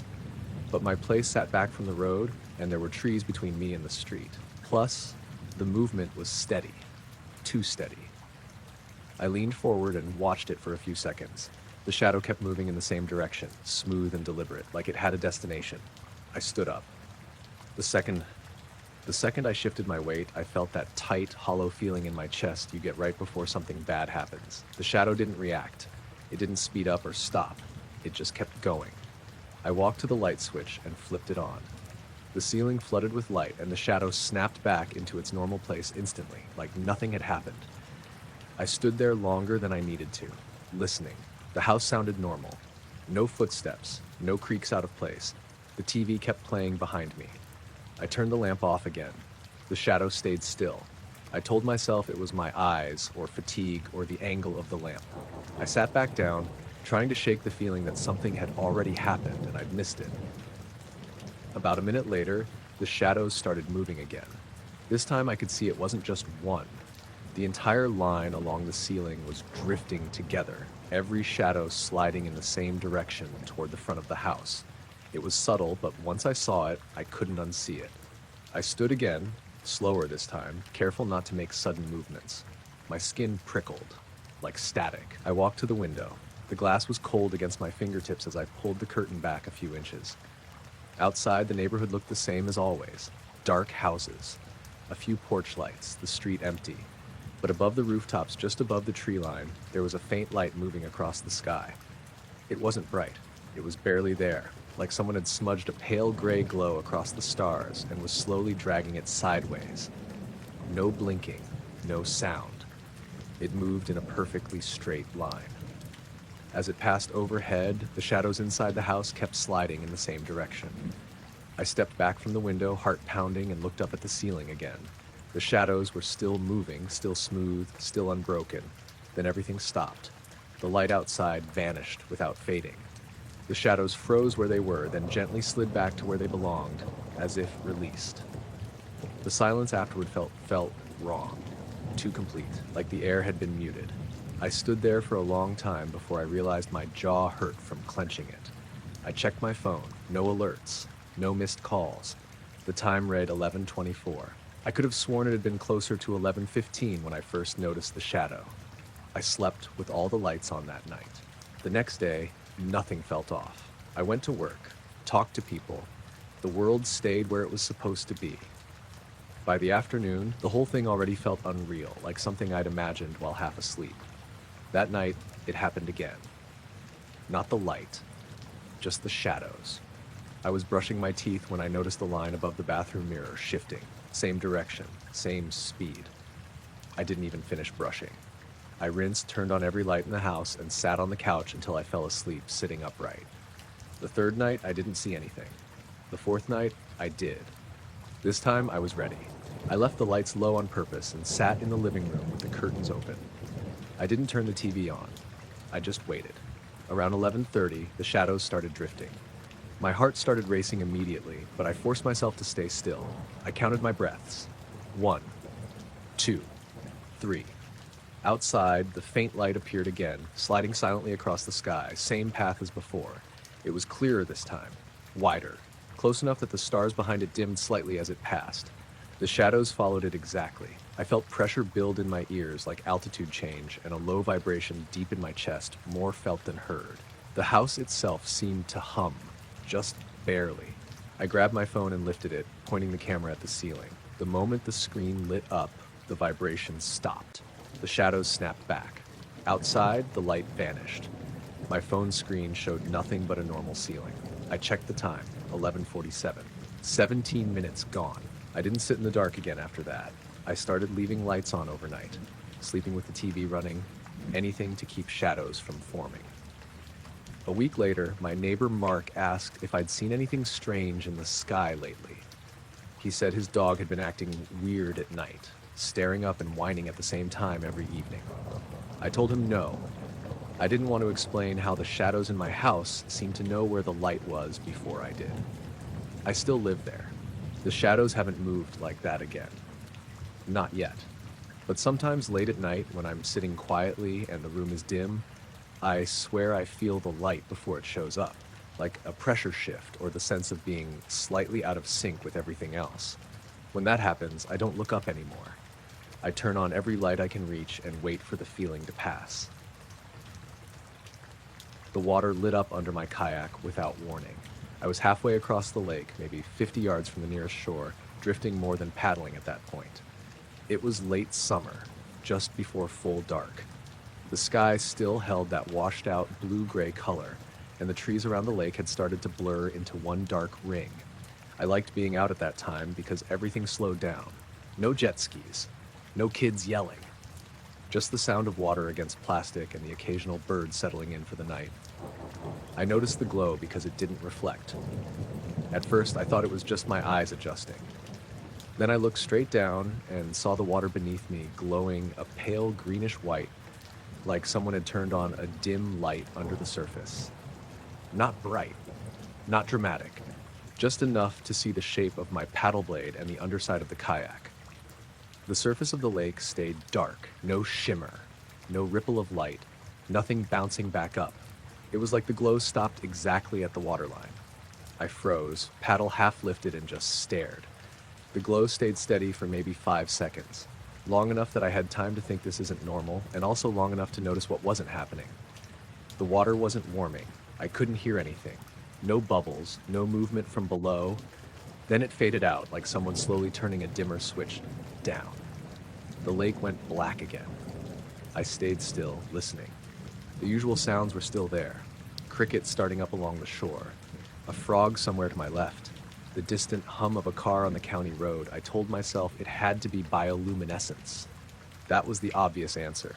But my place sat back from the road, and there were trees between me and the street. Plus, the movement was steady. Too steady. I leaned forward and watched it for a few seconds. The shadow kept moving in the same direction, smooth and deliberate, like it had a destination. I stood up. The second I shifted my weight, I felt that tight, hollow feeling in my chest you get right before something bad happens. The shadow didn't react. It didn't speed up or stop. It just kept going. I walked to the light switch and flipped it on. The ceiling flooded with light, and the shadow snapped back into its normal place instantly, like nothing had happened. I stood there longer than I needed to, listening. The house sounded normal. No footsteps, no creaks out of place. The TV kept playing behind me. I turned the lamp off again. The shadow stayed still. I told myself it was my eyes, or fatigue, or the angle of the lamp. I sat back down, trying to shake the feeling that something had already happened and I'd missed it. About a minute later, the shadows started moving again. This time I could see it wasn't just one. The entire line along the ceiling was drifting together, every shadow sliding in the same direction toward the front of the house. It was subtle, but once I saw it, I couldn't unsee it. I stood again, slower this time, careful not to make sudden movements. My skin prickled, like static. I walked to the window. The glass was cold against my fingertips as I pulled the curtain back a few inches. Outside, the neighborhood looked the same as always. Dark houses, a few porch lights, the street empty. But above the rooftops, just above the tree line, there was a faint light moving across the sky. It wasn't bright. It was barely there, like someone had smudged a pale gray glow across the stars and was slowly dragging it sideways. No blinking, no sound. It moved in a perfectly straight line. As it passed overhead, the shadows inside the house kept sliding in the same direction. I stepped back from the window, heart pounding, and looked up at the ceiling again. The shadows were still moving, still smooth, still unbroken. Then everything stopped. The light outside vanished without fading. The shadows froze where they were, then gently slid back to where they belonged, as if released. The silence afterward felt wrong, too complete, like the air had been muted. I stood there for a long time before I realized my jaw hurt from clenching it. I checked my phone. No alerts. No missed calls. The time read 11:24. I could have sworn it had been closer to 11:15 when I first noticed the shadow. I slept with all the lights on that night. The next day, nothing felt off. I went to work, talked to people. The world stayed where it was supposed to be. By the afternoon, the whole thing already felt unreal, like something I'd imagined while half asleep. That night, it happened again. Not the light, just the shadows. I was brushing my teeth when I noticed the line above the bathroom mirror shifting. Same direction, same speed. I didn't even finish brushing. I rinsed, turned on every light in the house, and sat on the couch until I fell asleep, sitting upright. The third night, I didn't see anything. The fourth night, I did. This time, I was ready. I left the lights low on purpose and sat in the living room with the curtains open. I didn't turn the TV on. I just waited. Around 11:30, the shadows started drifting. My heart started racing immediately, but I forced myself to stay still. I counted my breaths. 1, 2, 3. Outside, the faint light appeared again, sliding silently across the sky, same path as before. It was clearer this time, wider, close enough that the stars behind it dimmed slightly as it passed. The shadows followed it exactly. I felt pressure build in my ears like altitude change and a low vibration deep in my chest, more felt than heard. The house itself seemed to hum, just barely. I grabbed my phone and lifted it, pointing the camera at the ceiling. The moment the screen lit up, the vibration stopped. The shadows snapped back. Outside, the light vanished. My phone screen showed nothing but a normal ceiling. I checked the time, 11:47. 17 minutes gone. I didn't sit in the dark again after that. I started leaving lights on overnight, sleeping with the TV running, anything to keep shadows from forming. A week later, my neighbor Mark asked if I'd seen anything strange in the sky lately. He said his dog had been acting weird at night, staring up and whining at the same time every evening. I told him no. I didn't want to explain how the shadows in my house seemed to know where the light was before I did. I still live there. The shadows haven't moved like that again. Not yet. But sometimes late at night, when I'm sitting quietly and the room is dim, I swear I feel the light before it shows up, like a pressure shift or the sense of being slightly out of sync with everything else. When that happens, I don't look up anymore. I turn on every light I can reach and wait for the feeling to pass. The water lit up under my kayak without warning. I was halfway across the lake, maybe 50 yards from the nearest shore, drifting more than paddling at that point. It was late summer, just before full dark. The sky still held that washed-out blue-gray color, and the trees around the lake had started to blur into one dark ring. I liked being out at that time because everything slowed down. No jet skis, no kids yelling. Just the sound of water against plastic and the occasional bird settling in for the night. I noticed the glow because it didn't reflect. At first, I thought it was just my eyes adjusting. Then I looked straight down and saw the water beneath me glowing a pale greenish white, like someone had turned on a dim light under the surface. Not bright, not dramatic, just enough to see the shape of my paddle blade and the underside of the kayak. The surface of the lake stayed dark, no shimmer, no ripple of light, nothing bouncing back up. It was like the glow stopped exactly at the waterline. I froze, paddle half lifted, and just stared. The glow stayed steady for maybe 5 seconds, long enough that I had time to think this isn't normal, and also long enough to notice what wasn't happening. The water wasn't warming. I couldn't hear anything. No bubbles, no movement from below. Then it faded out, like someone slowly turning a dimmer switch down. The lake went black again. I stayed still, listening. The usual sounds were still there. Crickets starting up along the shore. A frog somewhere to my left. The distant hum of a car on the county road. I told myself it had to be bioluminescence. That was the obvious answer.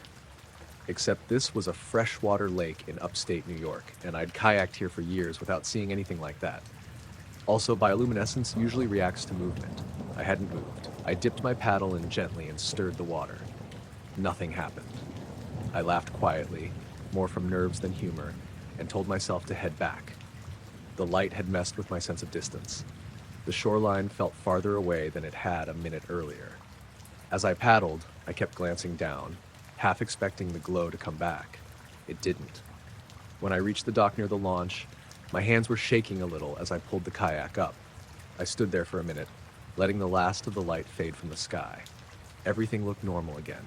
Except this was a freshwater lake in upstate New York, and I'd kayaked here for years without seeing anything like that. Also, bioluminescence usually reacts to movement. I hadn't moved. I dipped my paddle in gently and stirred the water. Nothing happened. I laughed quietly, more from nerves than humor, and told myself to head back. The light had messed with my sense of distance. The shoreline felt farther away than it had a minute earlier. As I paddled, I kept glancing down, half expecting the glow to come back. It didn't. When I reached the dock near the launch, my hands were shaking a little as I pulled the kayak up. I stood there for a minute, letting the last of the light fade from the sky. Everything looked normal again.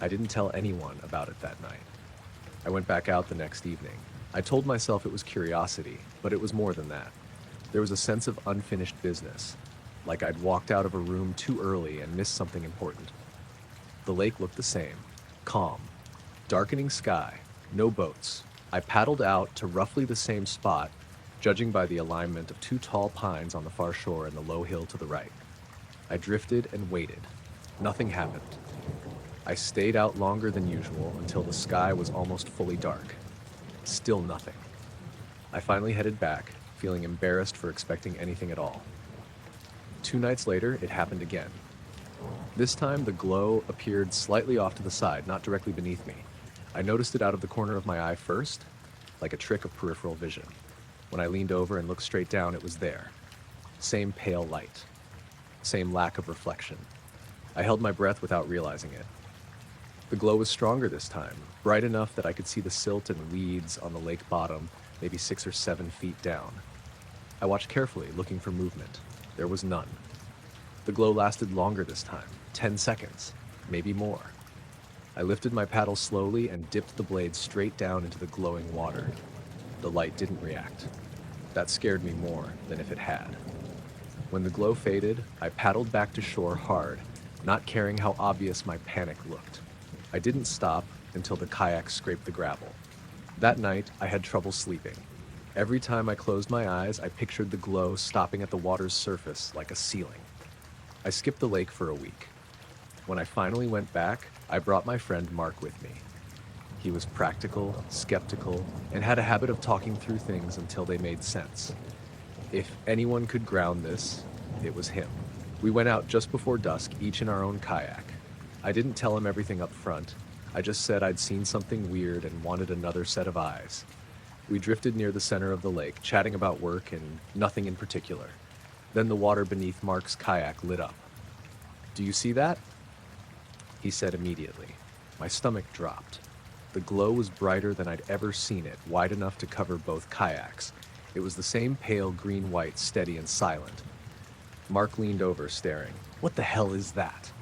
I didn't tell anyone about it that night. I went back out the next evening. I told myself it was curiosity, but it was more than that. There was a sense of unfinished business, like I'd walked out of a room too early and missed something important. The lake looked the same, calm, darkening sky, no boats. I paddled out to roughly the same spot, judging by the alignment of 2 tall pines on the far shore and the low hill to the right. I drifted and waited. Nothing happened. I stayed out longer than usual until the sky was almost fully dark. Still nothing. I finally headed back, feeling embarrassed for expecting anything at all. 2 nights later, it happened again. This time, the glow appeared slightly off to the side, not directly beneath me. I noticed it out of the corner of my eye first, like a trick of peripheral vision. When I leaned over and looked straight down, it was there. Same pale light. Same lack of reflection. I held my breath without realizing it. The glow was stronger this time, bright enough that I could see the silt and weeds on the lake bottom, maybe 6 or 7 feet down. I watched carefully, looking for movement. There was none. The glow lasted longer this time, 10 seconds, maybe more. I lifted my paddle slowly and dipped the blade straight down into the glowing water. The light didn't react. That scared me more than if it had. When the glow faded, I paddled back to shore hard, not caring how obvious my panic looked. I didn't stop until the kayak scraped the gravel. That night, I had trouble sleeping. Every time I closed my eyes, I pictured the glow stopping at the water's surface like a ceiling. I skipped the lake for a week. When I finally went back, I brought my friend Mark with me. He was practical, skeptical, and had a habit of talking through things until they made sense. If anyone could ground this, it was him. We went out just before dusk, each in our own kayak. I didn't tell him everything up front. I just said I'd seen something weird and wanted another set of eyes. We drifted near the center of the lake, chatting about work and nothing in particular. Then the water beneath Mark's kayak lit up. "Do you see that?" he said immediately. My stomach dropped. The glow was brighter than I'd ever seen it, wide enough to cover both kayaks. It was the same pale green-white, steady and silent. Mark leaned over, staring. "What the hell is that?"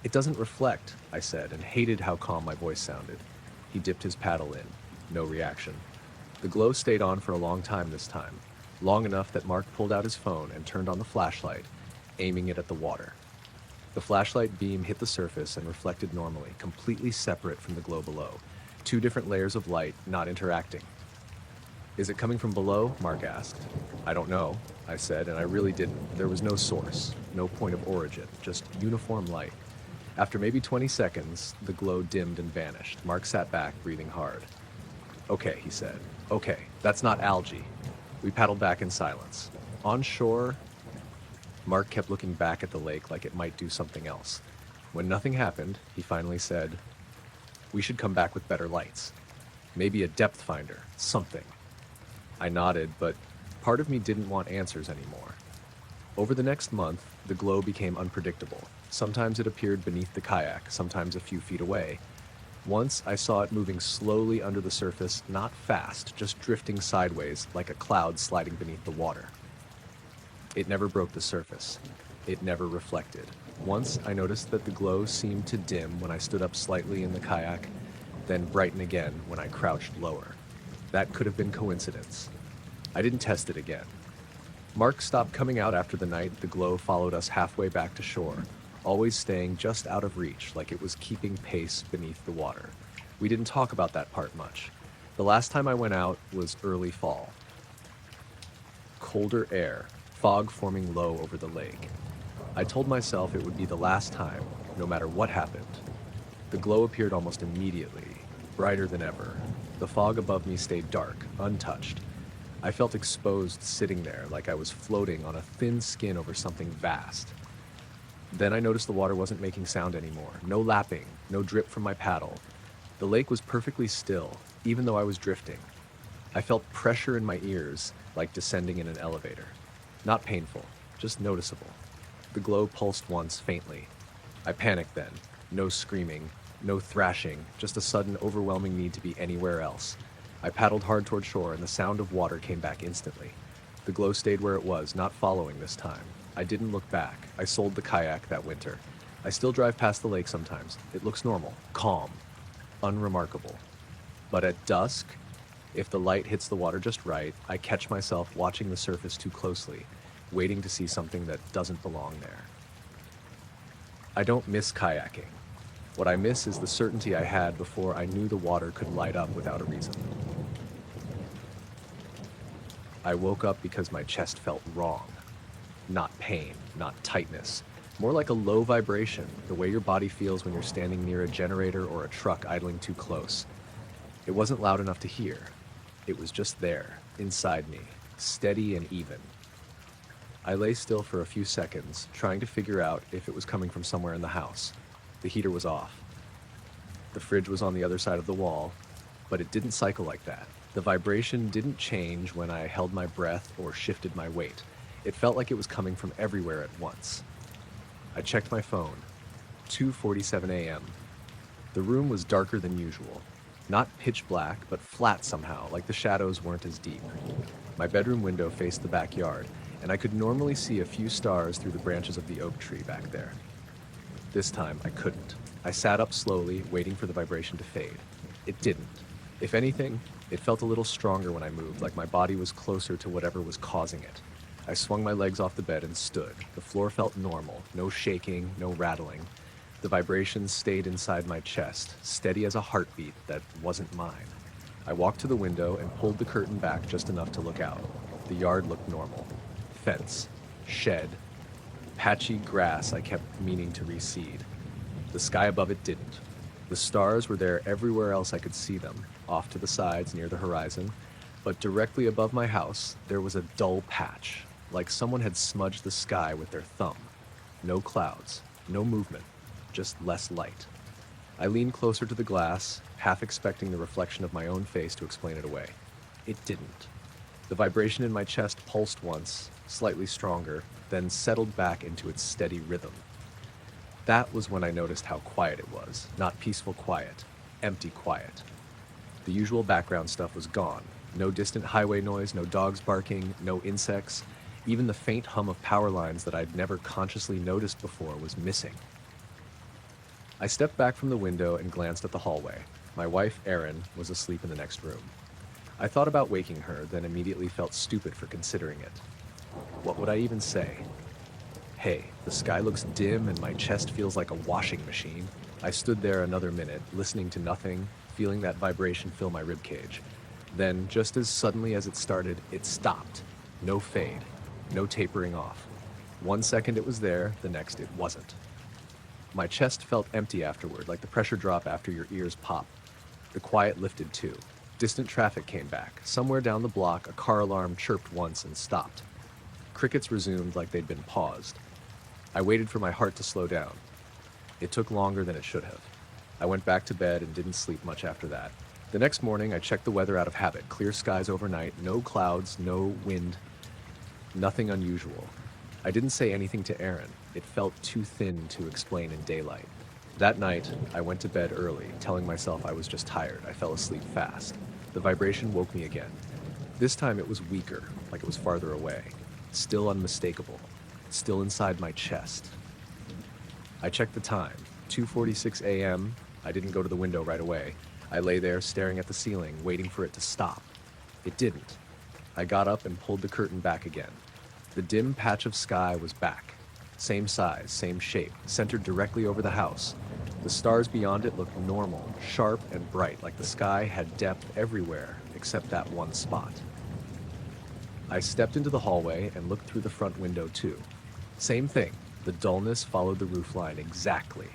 "It doesn't reflect," I said, and hated how calm my voice sounded. He dipped his paddle in. No reaction. The glow stayed on for a long time this time, long enough that Mark pulled out his phone and turned on the flashlight, aiming it at the water. The flashlight beam hit the surface and reflected normally, completely separate from the glow below. 2 different layers of light, not interacting. "Is it coming from below?" Mark asked. "I don't know," I said, and I really didn't. There was no source, no point of origin, just uniform light. After maybe 20 seconds, the glow dimmed and vanished. Mark sat back, breathing hard. "Okay," he said. "Okay, that's not algae." We paddled back in silence. On shore, Mark kept looking back at the lake like it might do something else. When nothing happened, he finally said, "We should come back with better lights. Maybe a depth finder, something." I nodded, but part of me didn't want answers anymore. Over the next month, the glow became unpredictable. Sometimes it appeared beneath the kayak, sometimes a few feet away. Once I saw it moving slowly under the surface, not fast, just drifting sideways like a cloud sliding beneath the water. It never broke the surface. It never reflected. Once I noticed that the glow seemed to dim when I stood up slightly in the kayak, then brighten again when I crouched lower. That could have been coincidence. I didn't test it again. Mark stopped coming out after the night the glow followed us halfway back to shore, always staying just out of reach, like it was keeping pace beneath the water. We didn't talk about that part much. The last time I went out was early fall. Colder air, fog forming low over the lake. I told myself it would be the last time, no matter what happened. The glow appeared almost immediately, brighter than ever. The fog above me stayed dark, untouched. I felt exposed sitting there, like I was floating on a thin skin over something vast. Then I noticed the water wasn't making sound anymore. No lapping, no drip from my paddle. The lake was perfectly still, even though I was drifting. I felt pressure in my ears, like descending in an elevator. Not painful, just noticeable. The glow pulsed once, faintly. I panicked then. No screaming, no thrashing, just a sudden, overwhelming need to be anywhere else. I paddled hard toward shore, and the sound of water came back instantly. The glow stayed where it was, not following this time. I didn't look back. I sold the kayak that winter. I still drive past the lake sometimes. It looks normal, calm, unremarkable. But at dusk, if the light hits the water just right, I catch myself watching the surface too closely, waiting to see something that doesn't belong there. I don't miss kayaking. What I miss is the certainty I had before I knew the water could light up without a reason. I woke up because my chest felt wrong. Not pain, not tightness. More like a low vibration, the way your body feels when you're standing near a generator or a truck idling too close. It wasn't loud enough to hear. It was just there, inside me, steady and even. I lay still for a few seconds, trying to figure out if it was coming from somewhere in the house. The heater was off. The fridge was on the other side of the wall, but it didn't cycle like that. The vibration didn't change when I held my breath or shifted my weight. It felt like it was coming from everywhere at once. I checked my phone. 2:47 a.m. The room was darker than usual. Not pitch black, but flat somehow, like the shadows weren't as deep. My bedroom window faced the backyard, and I could normally see a few stars through the branches of the oak tree back there. This time, I couldn't. I sat up slowly, waiting for the vibration to fade. It didn't. If anything, it felt a little stronger when I moved, like my body was closer to whatever was causing it. I swung my legs off the bed and stood. The floor felt normal, no shaking, no rattling. The vibrations stayed inside my chest, steady as a heartbeat that wasn't mine. I walked to the window and pulled the curtain back just enough to look out. The yard looked normal. Fence, shed, patchy grass I kept meaning to reseed. The sky above it didn't. The stars were there everywhere else I could see them, off to the sides near the horizon, but directly above my house there was a dull patch, like someone had smudged the sky with their thumb. No clouds, no movement, just less light. I leaned closer to the glass, half expecting the reflection of my own face to explain it away. It didn't. The vibration in my chest pulsed once, slightly stronger, then settled back into its steady rhythm. That was when I noticed how quiet it was. Not peaceful quiet, empty quiet. The usual background stuff was gone. No distant highway noise, no dogs barking, no insects. Even the faint hum of power lines that I'd never consciously noticed before was missing. I stepped back from the window and glanced at the hallway. My wife, Erin, was asleep in the next room. I thought about waking her, then immediately felt stupid for considering it. What would I even say? Hey, the sky looks dim and my chest feels like a washing machine. I stood there another minute, listening to nothing, feeling that vibration fill my ribcage. Then, just as suddenly as it started, it stopped. No fade, no tapering off. 1 second it was there, the next it wasn't. My chest felt empty afterward, like the pressure drop after your ears pop. The quiet lifted too. Distant traffic came back. Somewhere down the block, a car alarm chirped once and stopped. Crickets resumed like they'd been paused. I waited for my heart to slow down. It took longer than it should have. I went back to bed and didn't sleep much after that. The next morning, I checked the weather out of habit. Clear skies overnight, no clouds, no wind, nothing unusual. I didn't say anything to Erin. It felt too thin to explain in daylight. That night, I went to bed early, telling myself I was just tired. I fell asleep fast. The vibration woke me again. This time it was weaker, like it was farther away. Still unmistakable. Still inside my chest. I checked the time. 2:46 a.m. I didn't go to the window right away. I lay there staring at the ceiling, waiting for it to stop. It didn't. I got up and pulled the curtain back again. The dim patch of sky was back. Same size, same shape, centered directly over the house. The stars beyond it looked normal, sharp and bright, like the sky had depth everywhere except that one spot. I stepped into the hallway and looked through the front window too. Same thing. The dullness followed the roofline exactly.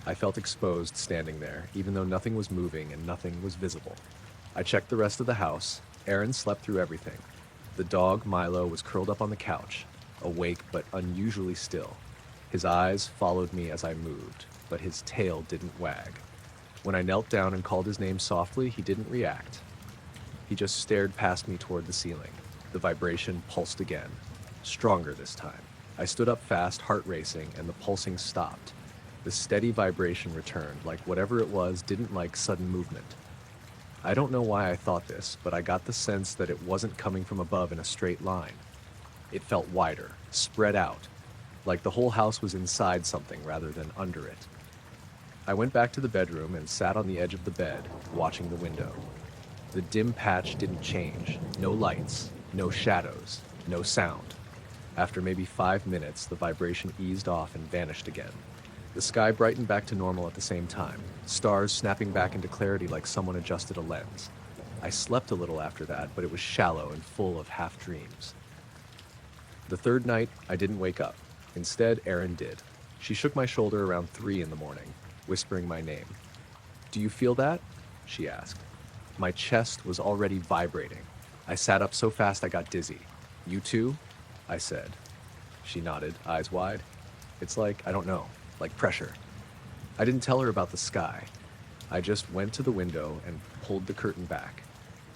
I felt exposed standing there, even though nothing was moving and nothing was visible. I checked the rest of the house. Erin slept through everything. The dog, Milo, was curled up on the couch, awake but unusually still. His eyes followed me as I moved, but his tail didn't wag. When I knelt down and called his name softly, he didn't react. He just stared past me toward the ceiling. The vibration pulsed again, stronger this time. I stood up fast, heart racing, and the pulsing stopped. The steady vibration returned, like whatever it was didn't like sudden movement. I don't know why I thought this, but I got the sense that it wasn't coming from above in a straight line. It felt wider, spread out, like the whole house was inside something rather than under it. I went back to the bedroom and sat on the edge of the bed, watching the window. The dim patch didn't change. No lights, no shadows, no sound. After maybe 5 minutes, the vibration eased off and vanished again. The sky brightened back to normal at the same time, stars snapping back into clarity like someone adjusted a lens. I slept a little after that, but it was shallow and full of half-dreams. The third night, I didn't wake up. Instead, Erin did. She shook my shoulder around 3 in the morning, whispering my name. "Do you feel that?" she asked. My chest was already vibrating. I sat up so fast I got dizzy. You too? I said. She nodded, eyes wide. It's like, I don't know, like pressure. I didn't tell her about the sky. I just went to the window and pulled the curtain back.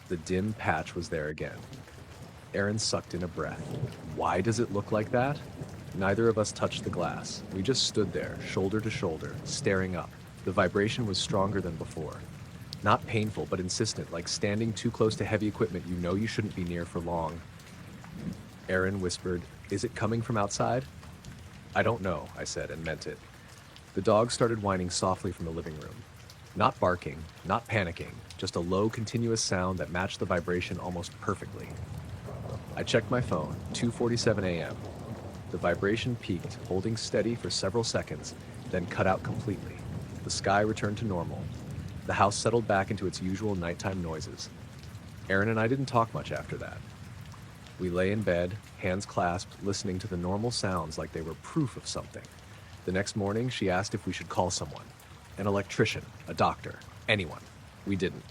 The dim patch was there again. Erin sucked in a breath. Why does it look like that? Neither of us touched the glass. We just stood there, shoulder to shoulder, staring up. The vibration was stronger than before. Not painful, but insistent, like standing too close to heavy equipment you know you shouldn't be near for long. Erin whispered, "Is it coming from outside?" "I don't know," I said, and meant it. The dog started whining softly from the living room. Not barking, not panicking, just a low, continuous sound that matched the vibration almost perfectly. I checked my phone, 2:47 a.m. The vibration peaked, holding steady for several seconds, then cut out completely. The sky returned to normal. The house settled back into its usual nighttime noises. Erin and I didn't talk much after that. We lay in bed, hands clasped, listening to the normal sounds like they were proof of something. The next morning, she asked if we should call someone. An electrician, a doctor, anyone. We didn't.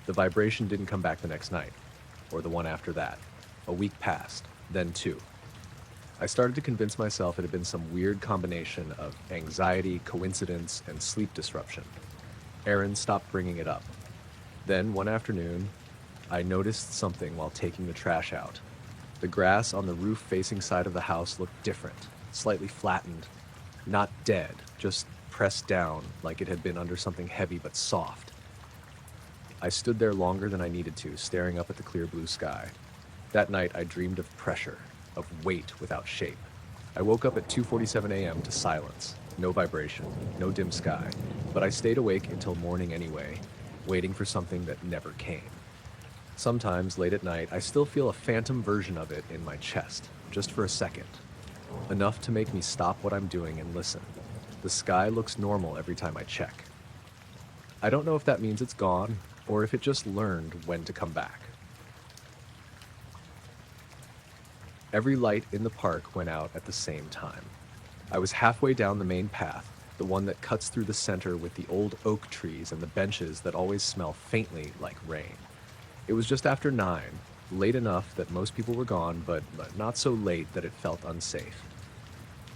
The vibration didn't come back the next night, or the one after that. A week passed, then two. I started to convince myself it had been some weird combination of anxiety, coincidence, and sleep disruption. Erin stopped bringing it up. Then, one afternoon, I noticed something while taking the trash out. The grass on the roof-facing side of the house looked different, slightly flattened. Not dead, just pressed down like it had been under something heavy but soft. I stood there longer than I needed to, staring up at the clear blue sky. That night, I dreamed of pressure, of weight without shape. I woke up at 2:47 a.m. to silence. No vibration, no dim sky, but I stayed awake until morning anyway, waiting for something that never came. Sometimes, late at night, I still feel a phantom version of it in my chest, just for a second. Enough to make me stop what I'm doing and listen. The sky looks normal every time I check. I don't know if that means it's gone, or if it just learned when to come back. Every light in the park went out at the same time. I was halfway down the main path, the one that cuts through the center with the old oak trees and the benches that always smell faintly like rain. It was just after 9, late enough that most people were gone, but not so late that it felt unsafe.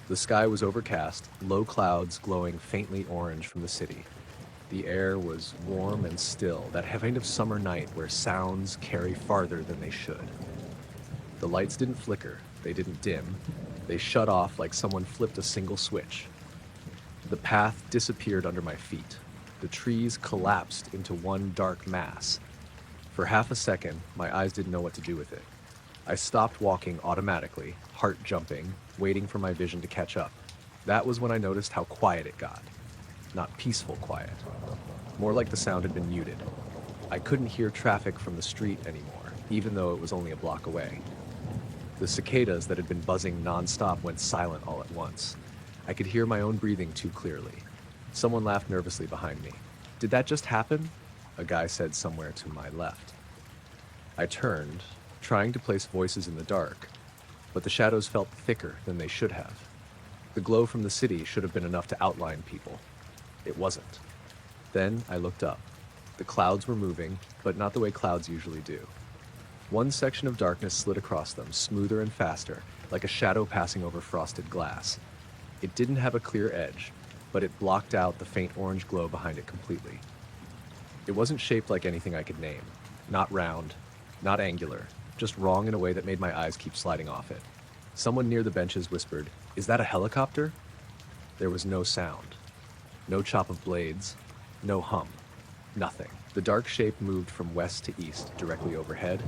The sky was overcast, low clouds glowing faintly orange from the city. The air was warm and still, that kind of summer night where sounds carry farther than they should. The lights didn't flicker, they didn't dim. They shut off like someone flipped a single switch. The path disappeared under my feet. The trees collapsed into one dark mass. For half a second, my eyes didn't know what to do with it. I stopped walking automatically, heart jumping, waiting for my vision to catch up. That was when I noticed how quiet it got. Not peaceful quiet. More like the sound had been muted. I couldn't hear traffic from the street anymore, even though it was only a block away. The cicadas that had been buzzing nonstop went silent all at once. I could hear my own breathing too clearly. Someone laughed nervously behind me. "Did that just happen?" a guy said somewhere to my left. I turned, trying to place voices in the dark, but the shadows felt thicker than they should have. The glow from the city should have been enough to outline people. It wasn't. Then I looked up. The clouds were moving, but not the way clouds usually do. One section of darkness slid across them, smoother and faster, like a shadow passing over frosted glass. It didn't have a clear edge, but it blocked out the faint orange glow behind it completely. It wasn't shaped like anything I could name. Not round, not angular, just wrong in a way that made my eyes keep sliding off it. Someone near the benches whispered, "Is that a helicopter?" There was no sound. No chop of blades. No hum. Nothing. The dark shape moved from west to east, directly overhead.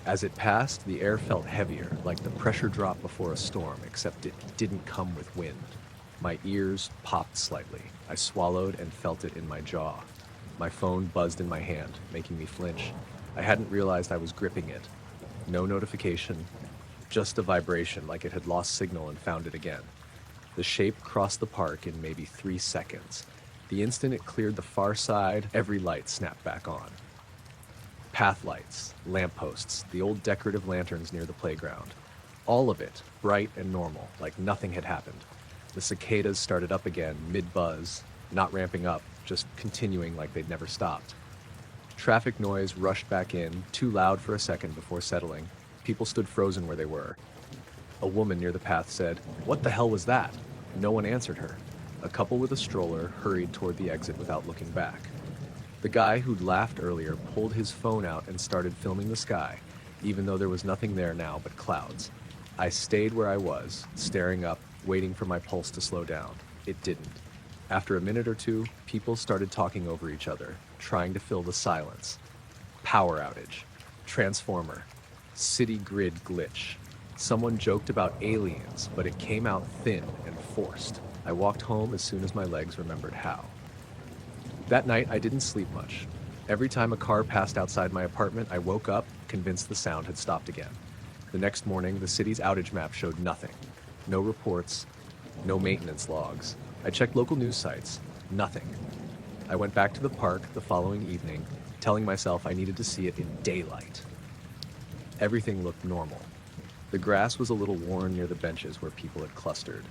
As it passed, the air felt heavier, like the pressure drop before a storm, except it didn't come with wind. My ears popped slightly. I swallowed and felt it in my jaw. My phone buzzed in my hand, making me flinch. I hadn't realized I was gripping it. No notification, just a vibration like it had lost signal and found it again. The shape crossed the park in maybe 3 seconds. The instant it cleared the far side, every light snapped back on. Path lights, lampposts, the old decorative lanterns near the playground. All of it, bright and normal, like nothing had happened. The cicadas started up again, mid-buzz, not ramping up, just continuing like they'd never stopped. Traffic noise rushed back in, too loud for a second before settling. People stood frozen where they were. A woman near the path said, "What the hell was that?" No one answered her. A couple with a stroller hurried toward the exit without looking back. The guy who'd laughed earlier pulled his phone out and started filming the sky, even though there was nothing there now but clouds. I stayed where I was, staring up, waiting for my pulse to slow down. It didn't. After a minute or two, people started talking over each other, trying to fill the silence. Power outage. Transformer. City grid glitch. Someone joked about aliens, but it came out thin and forced. I walked home as soon as my legs remembered how. That night, I didn't sleep much. Every time a car passed outside my apartment, I woke up, convinced the sound had stopped again. The next morning, the city's outage map showed nothing. No reports, no maintenance logs. I checked local news sites. Nothing. I went back to the park the following evening, telling myself I needed to see it in daylight. Everything looked normal. The grass was a little worn near the benches where people had clustered.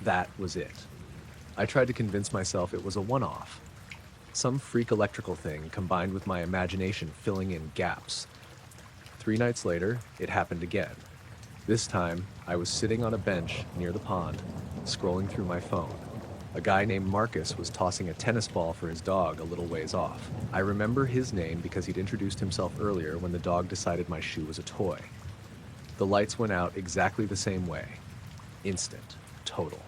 That was it. I tried to convince myself it was a one-off. Some freak electrical thing combined with my imagination filling in gaps. 3 nights later, it happened again. This time, I was sitting on a bench near the pond, scrolling through my phone. A guy named Marcus was tossing a tennis ball for his dog a little ways off. I remember his name because he'd introduced himself earlier when the dog decided my shoe was a toy. The lights went out exactly the same way. Instant. Total.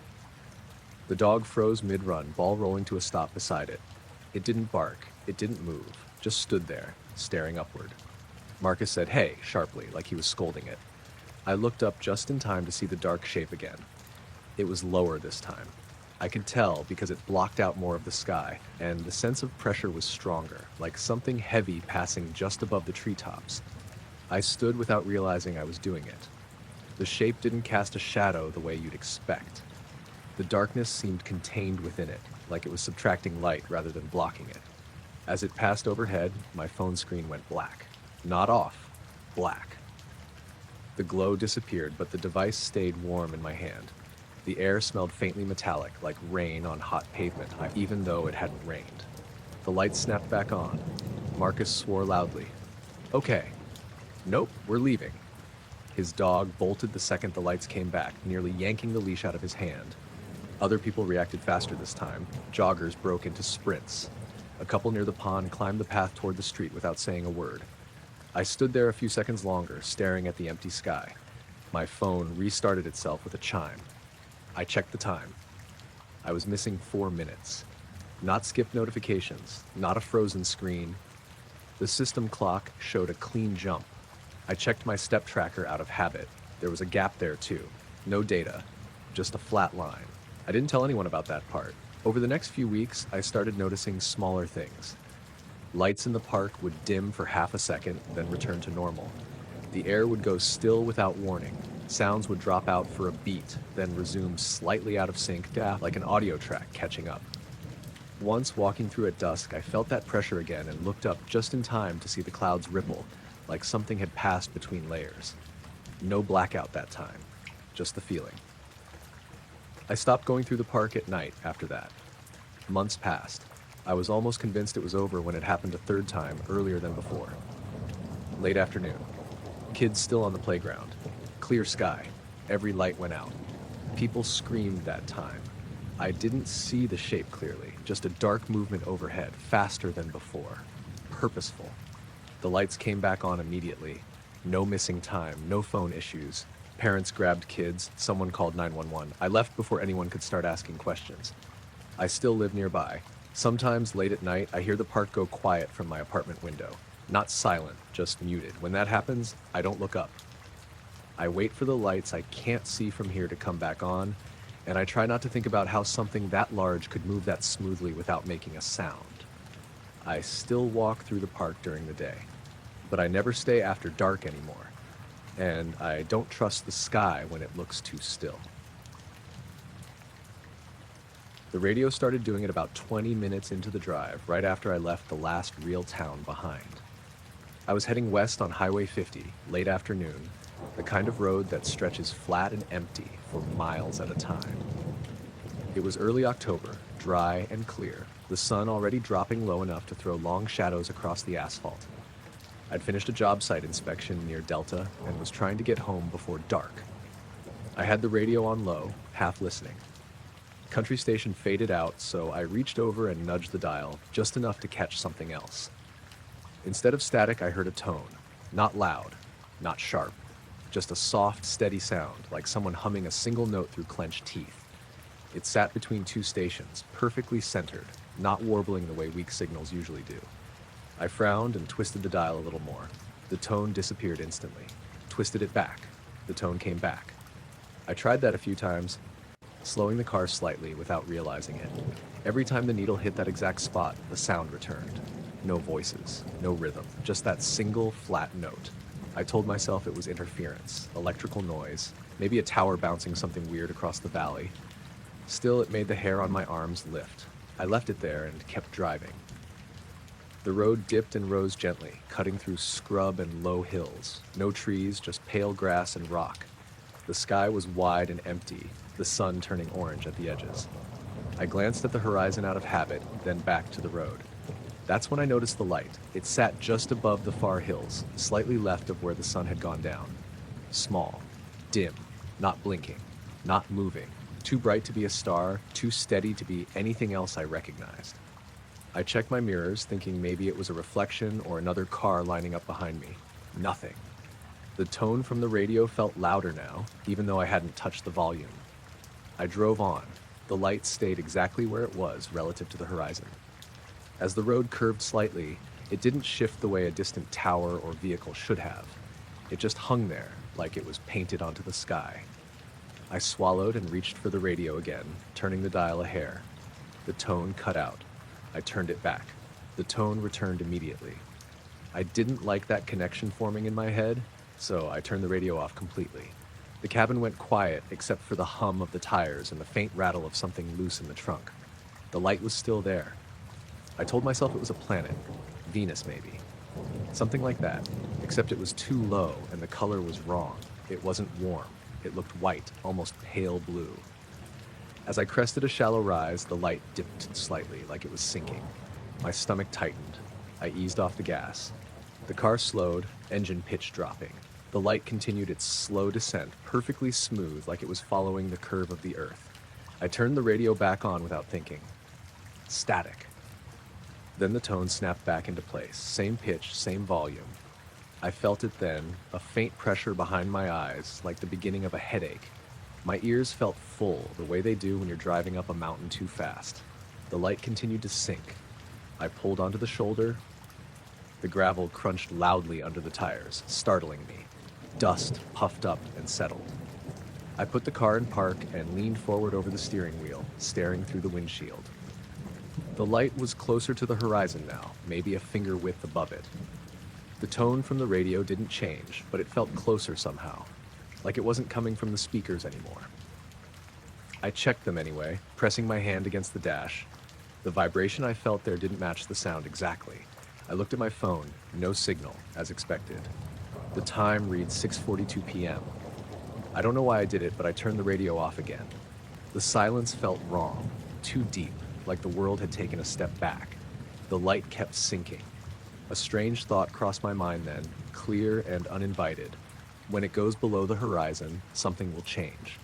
The dog froze mid-run, ball rolling to a stop beside it. It didn't bark. It didn't move. Just stood there, staring upward. Marcus said, "Hey," sharply, like he was scolding it. I looked up just in time to see the dark shape again. It was lower this time. I could tell because it blocked out more of the sky, and the sense of pressure was stronger, like something heavy passing just above the treetops. I stood without realizing I was doing it. The shape didn't cast a shadow the way you'd expect. The darkness seemed contained within it, like it was subtracting light rather than blocking it. As it passed overhead, my phone screen went black. Not off, black. The glow disappeared, but the device stayed warm in my hand. The air smelled faintly metallic, like rain on hot pavement, even though it hadn't rained. The lights snapped back on. Marcus swore loudly. "Okay." "Nope, we're leaving." His dog bolted the second the lights came back, nearly yanking the leash out of his hand. Other people reacted faster this time. Joggers broke into sprints. A couple near the pond climbed the path toward the street without saying a word. I stood there a few seconds longer, staring at the empty sky. My phone restarted itself with a chime. I checked the time. I was missing 4 minutes. Not skipped notifications, not a frozen screen. The system clock showed a clean jump. I checked my step tracker out of habit. There was a gap there too. No data, just a flat line. I didn't tell anyone about that part. Over the next few weeks, I started noticing smaller things. Lights in the park would dim for half a second, then return to normal. The air would go still without warning. Sounds would drop out for a beat, then resume slightly out of sync, like an audio track catching up. Once walking through at dusk, I felt that pressure again and looked up just in time to see the clouds ripple, like something had passed between layers. No blackout that time, just the feeling. I stopped going through the park at night after that. Months passed. I was almost convinced it was over when it happened a third time, earlier than before. Late afternoon. Kids still on the playground. Clear sky. Every light went out. People screamed that time. I didn't see the shape clearly, just a dark movement overhead, faster than before. Purposeful. The lights came back on immediately. No missing time, no phone issues. Parents grabbed kids, someone called 911. I left before anyone could start asking questions. I still live nearby. Sometimes late at night, I hear the park go quiet from my apartment window. Not silent, just muted. When that happens, I don't look up. I wait for the lights I can't see from here to come back on, and I try not to think about how something that large could move that smoothly without making a sound. I still walk through the park during the day, but I never stay after dark anymore, and I don't trust the sky when it looks too still. The radio started doing it about 20 minutes into the drive, right after I left the last real town behind. I was heading west on Highway 50, late afternoon, the kind of road that stretches flat and empty for miles at a time. It was early October, dry and clear, the sun already dropping low enough to throw long shadows across the asphalt. I'd finished a job site inspection near Delta and was trying to get home before dark. I had the radio on low, half listening. Country station faded out, so I reached over and nudged the dial, just enough to catch something else. Instead of static, I heard a tone. Not loud, not sharp. Just a soft, steady sound, like someone humming a single note through clenched teeth. It sat between two stations, perfectly centered, not warbling the way weak signals usually do. I frowned and twisted the dial a little more. The tone disappeared instantly. Twisted it back. The tone came back. I tried that a few times, slowing the car slightly without realizing it. Every time the needle hit that exact spot, the sound returned. No voices, no rhythm, just that single flat note. I told myself it was interference, electrical noise, maybe a tower bouncing something weird across the valley. Still, it made the hair on my arms lift. I left it there and kept driving. The road dipped and rose gently, cutting through scrub and low hills. No trees, just pale grass and rock. The sky was wide and empty, the sun turning orange at the edges. I glanced at the horizon out of habit, then back to the road. That's when I noticed the light. It sat just above the far hills, slightly left of where the sun had gone down. Small, dim, not blinking, not moving, too bright to be a star, too steady to be anything else I recognized. I checked my mirrors, thinking maybe it was a reflection or another car lining up behind me. Nothing. The tone from the radio felt louder now, even though I hadn't touched the volume. I drove on. The light stayed exactly where it was relative to the horizon. As the road curved slightly, it didn't shift the way a distant tower or vehicle should have. It just hung there, like it was painted onto the sky. I swallowed and reached for the radio again, turning the dial a hair. The tone cut out. I turned it back. The tone returned immediately. I didn't like that connection forming in my head, so I turned the radio off completely. The cabin went quiet except for the hum of the tires and the faint rattle of something loose in the trunk. The light was still there. I told myself it was a planet, Venus maybe. Something like that, except it was too low and the color was wrong. It wasn't warm. It looked white, almost pale blue. As I crested a shallow rise, the light dipped slightly, like it was sinking. My stomach tightened. I eased off the gas. The car slowed, engine pitch dropping. The light continued its slow descent, perfectly smooth, like it was following the curve of the earth. I turned the radio back on without thinking. Static. Then the tone snapped back into place. Same pitch, same volume. I felt it then, a faint pressure behind my eyes, like the beginning of a headache. My ears felt full, the way they do when you're driving up a mountain too fast. The light continued to sink. I pulled onto the shoulder. The gravel crunched loudly under the tires, startling me. Dust puffed up and settled. I put the car in park and leaned forward over the steering wheel, staring through the windshield. The light was closer to the horizon now, maybe a finger width above it. The tone from the radio didn't change, but it felt closer somehow, like it wasn't coming from the speakers anymore. I checked them anyway, pressing my hand against the dash. The vibration I felt there didn't match the sound exactly. I looked at my phone, no signal, as expected. The time reads 6:42 p.m. I don't know why I did it, but I turned the radio off again. The silence felt wrong, too deep, like the world had taken a step back. The light kept sinking. A strange thought crossed my mind then, clear and uninvited. When it goes below the horizon, something will change.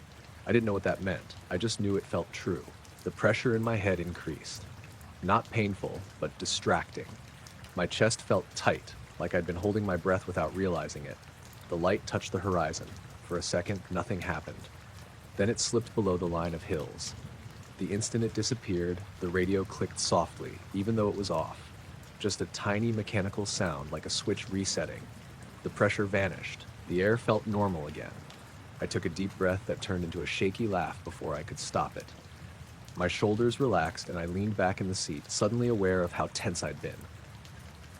I didn't know what that meant. I just knew it felt true. The pressure in my head increased. Not painful, but distracting. My chest felt tight, like I'd been holding my breath without realizing it. The light touched the horizon. For a second, nothing happened. Then it slipped below the line of hills. The instant it disappeared, the radio clicked softly, even though it was off. Just a tiny mechanical sound, like a switch resetting. The pressure vanished. The air felt normal again. I took a deep breath that turned into a shaky laugh before I could stop it. My shoulders relaxed and I leaned back in the seat, suddenly aware of how tense I'd been.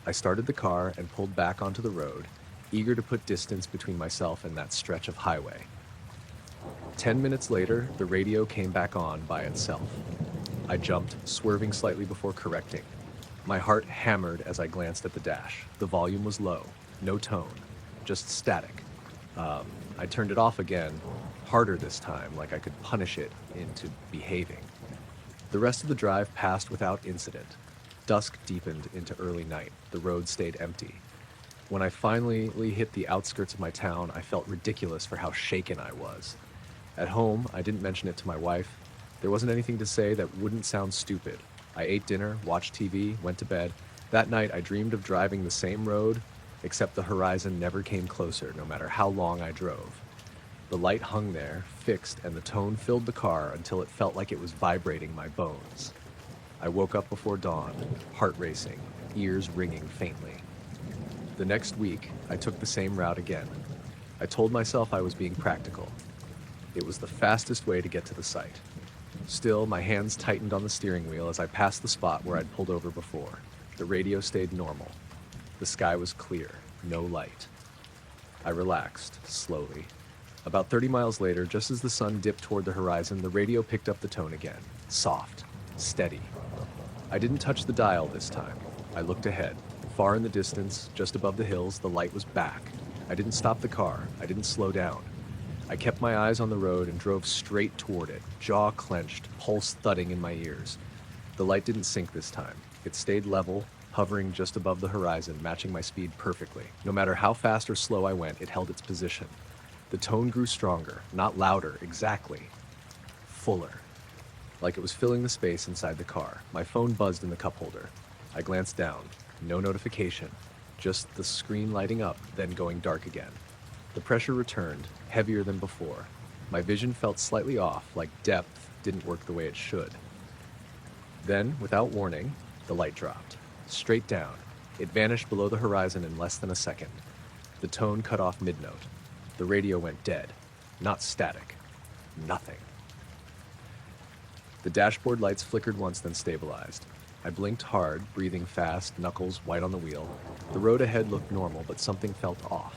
I started the car and pulled back onto the road, eager to put distance between myself and that stretch of highway. 10 minutes later, the radio came back on by itself. I jumped, swerving slightly before correcting. My heart hammered as I glanced at the dash. The volume was low, no tone, just static. I turned it off again, harder this time, like I could punish it into behaving. The rest of the drive passed without incident. Dusk deepened into early night. The road stayed empty. When I finally hit the outskirts of my town, I felt ridiculous for how shaken I was. At home, I didn't mention it to my wife. There wasn't anything to say that wouldn't sound stupid. I ate dinner, watched TV, went to bed. That night, I dreamed of driving the same road, except the horizon never came closer, no matter how long I drove. The light hung there, fixed, and the tone filled the car until it felt like it was vibrating my bones. I woke up before dawn, heart racing, ears ringing faintly. The next week, I took the same route again. I told myself I was being practical. It was the fastest way to get to the site. Still, my hands tightened on the steering wheel as I passed the spot where I'd pulled over before. The radio stayed normal. The sky was clear, no light. I relaxed, slowly. About 30 miles later, just as the sun dipped toward the horizon, the radio picked up the tone again. Soft, steady. I didn't touch the dial this time. I looked ahead. Far in the distance, just above the hills, the light was back. I didn't stop the car. I didn't slow down. I kept my eyes on the road and drove straight toward it, jaw clenched, pulse thudding in my ears. The light didn't sink this time. It stayed level, hovering just above the horizon, matching my speed perfectly. No matter how fast or slow I went, it held its position. The tone grew stronger, not louder, exactly. Fuller. Like it was filling the space inside the car. My phone buzzed in the cup holder. I glanced down. No notification. Just the screen lighting up, then going dark again. The pressure returned, heavier than before. My vision felt slightly off, like depth didn't work the way it should. Then, without warning, the light dropped. Straight down. It vanished below the horizon in less than a second. The tone cut off mid-note. The radio went dead. Not static. Nothing. The dashboard lights flickered once, then stabilized. I blinked hard, breathing fast, knuckles white on the wheel. The road ahead looked normal, but something felt off.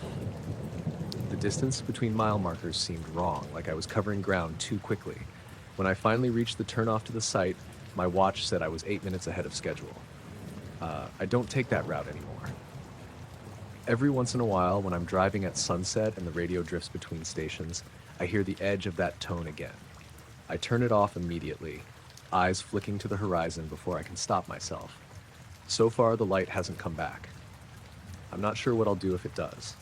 The distance between mile markers seemed wrong, like I was covering ground too quickly. When I finally reached the turnoff to the site, my watch said I was 8 minutes ahead of schedule. I don't take that route anymore. Every once in a while, when I'm driving at sunset and the radio drifts between stations, I hear the edge of that tone again. I turn it off immediately, eyes flicking to the horizon before I can stop myself. So far, the light hasn't come back. I'm not sure what I'll do if it does.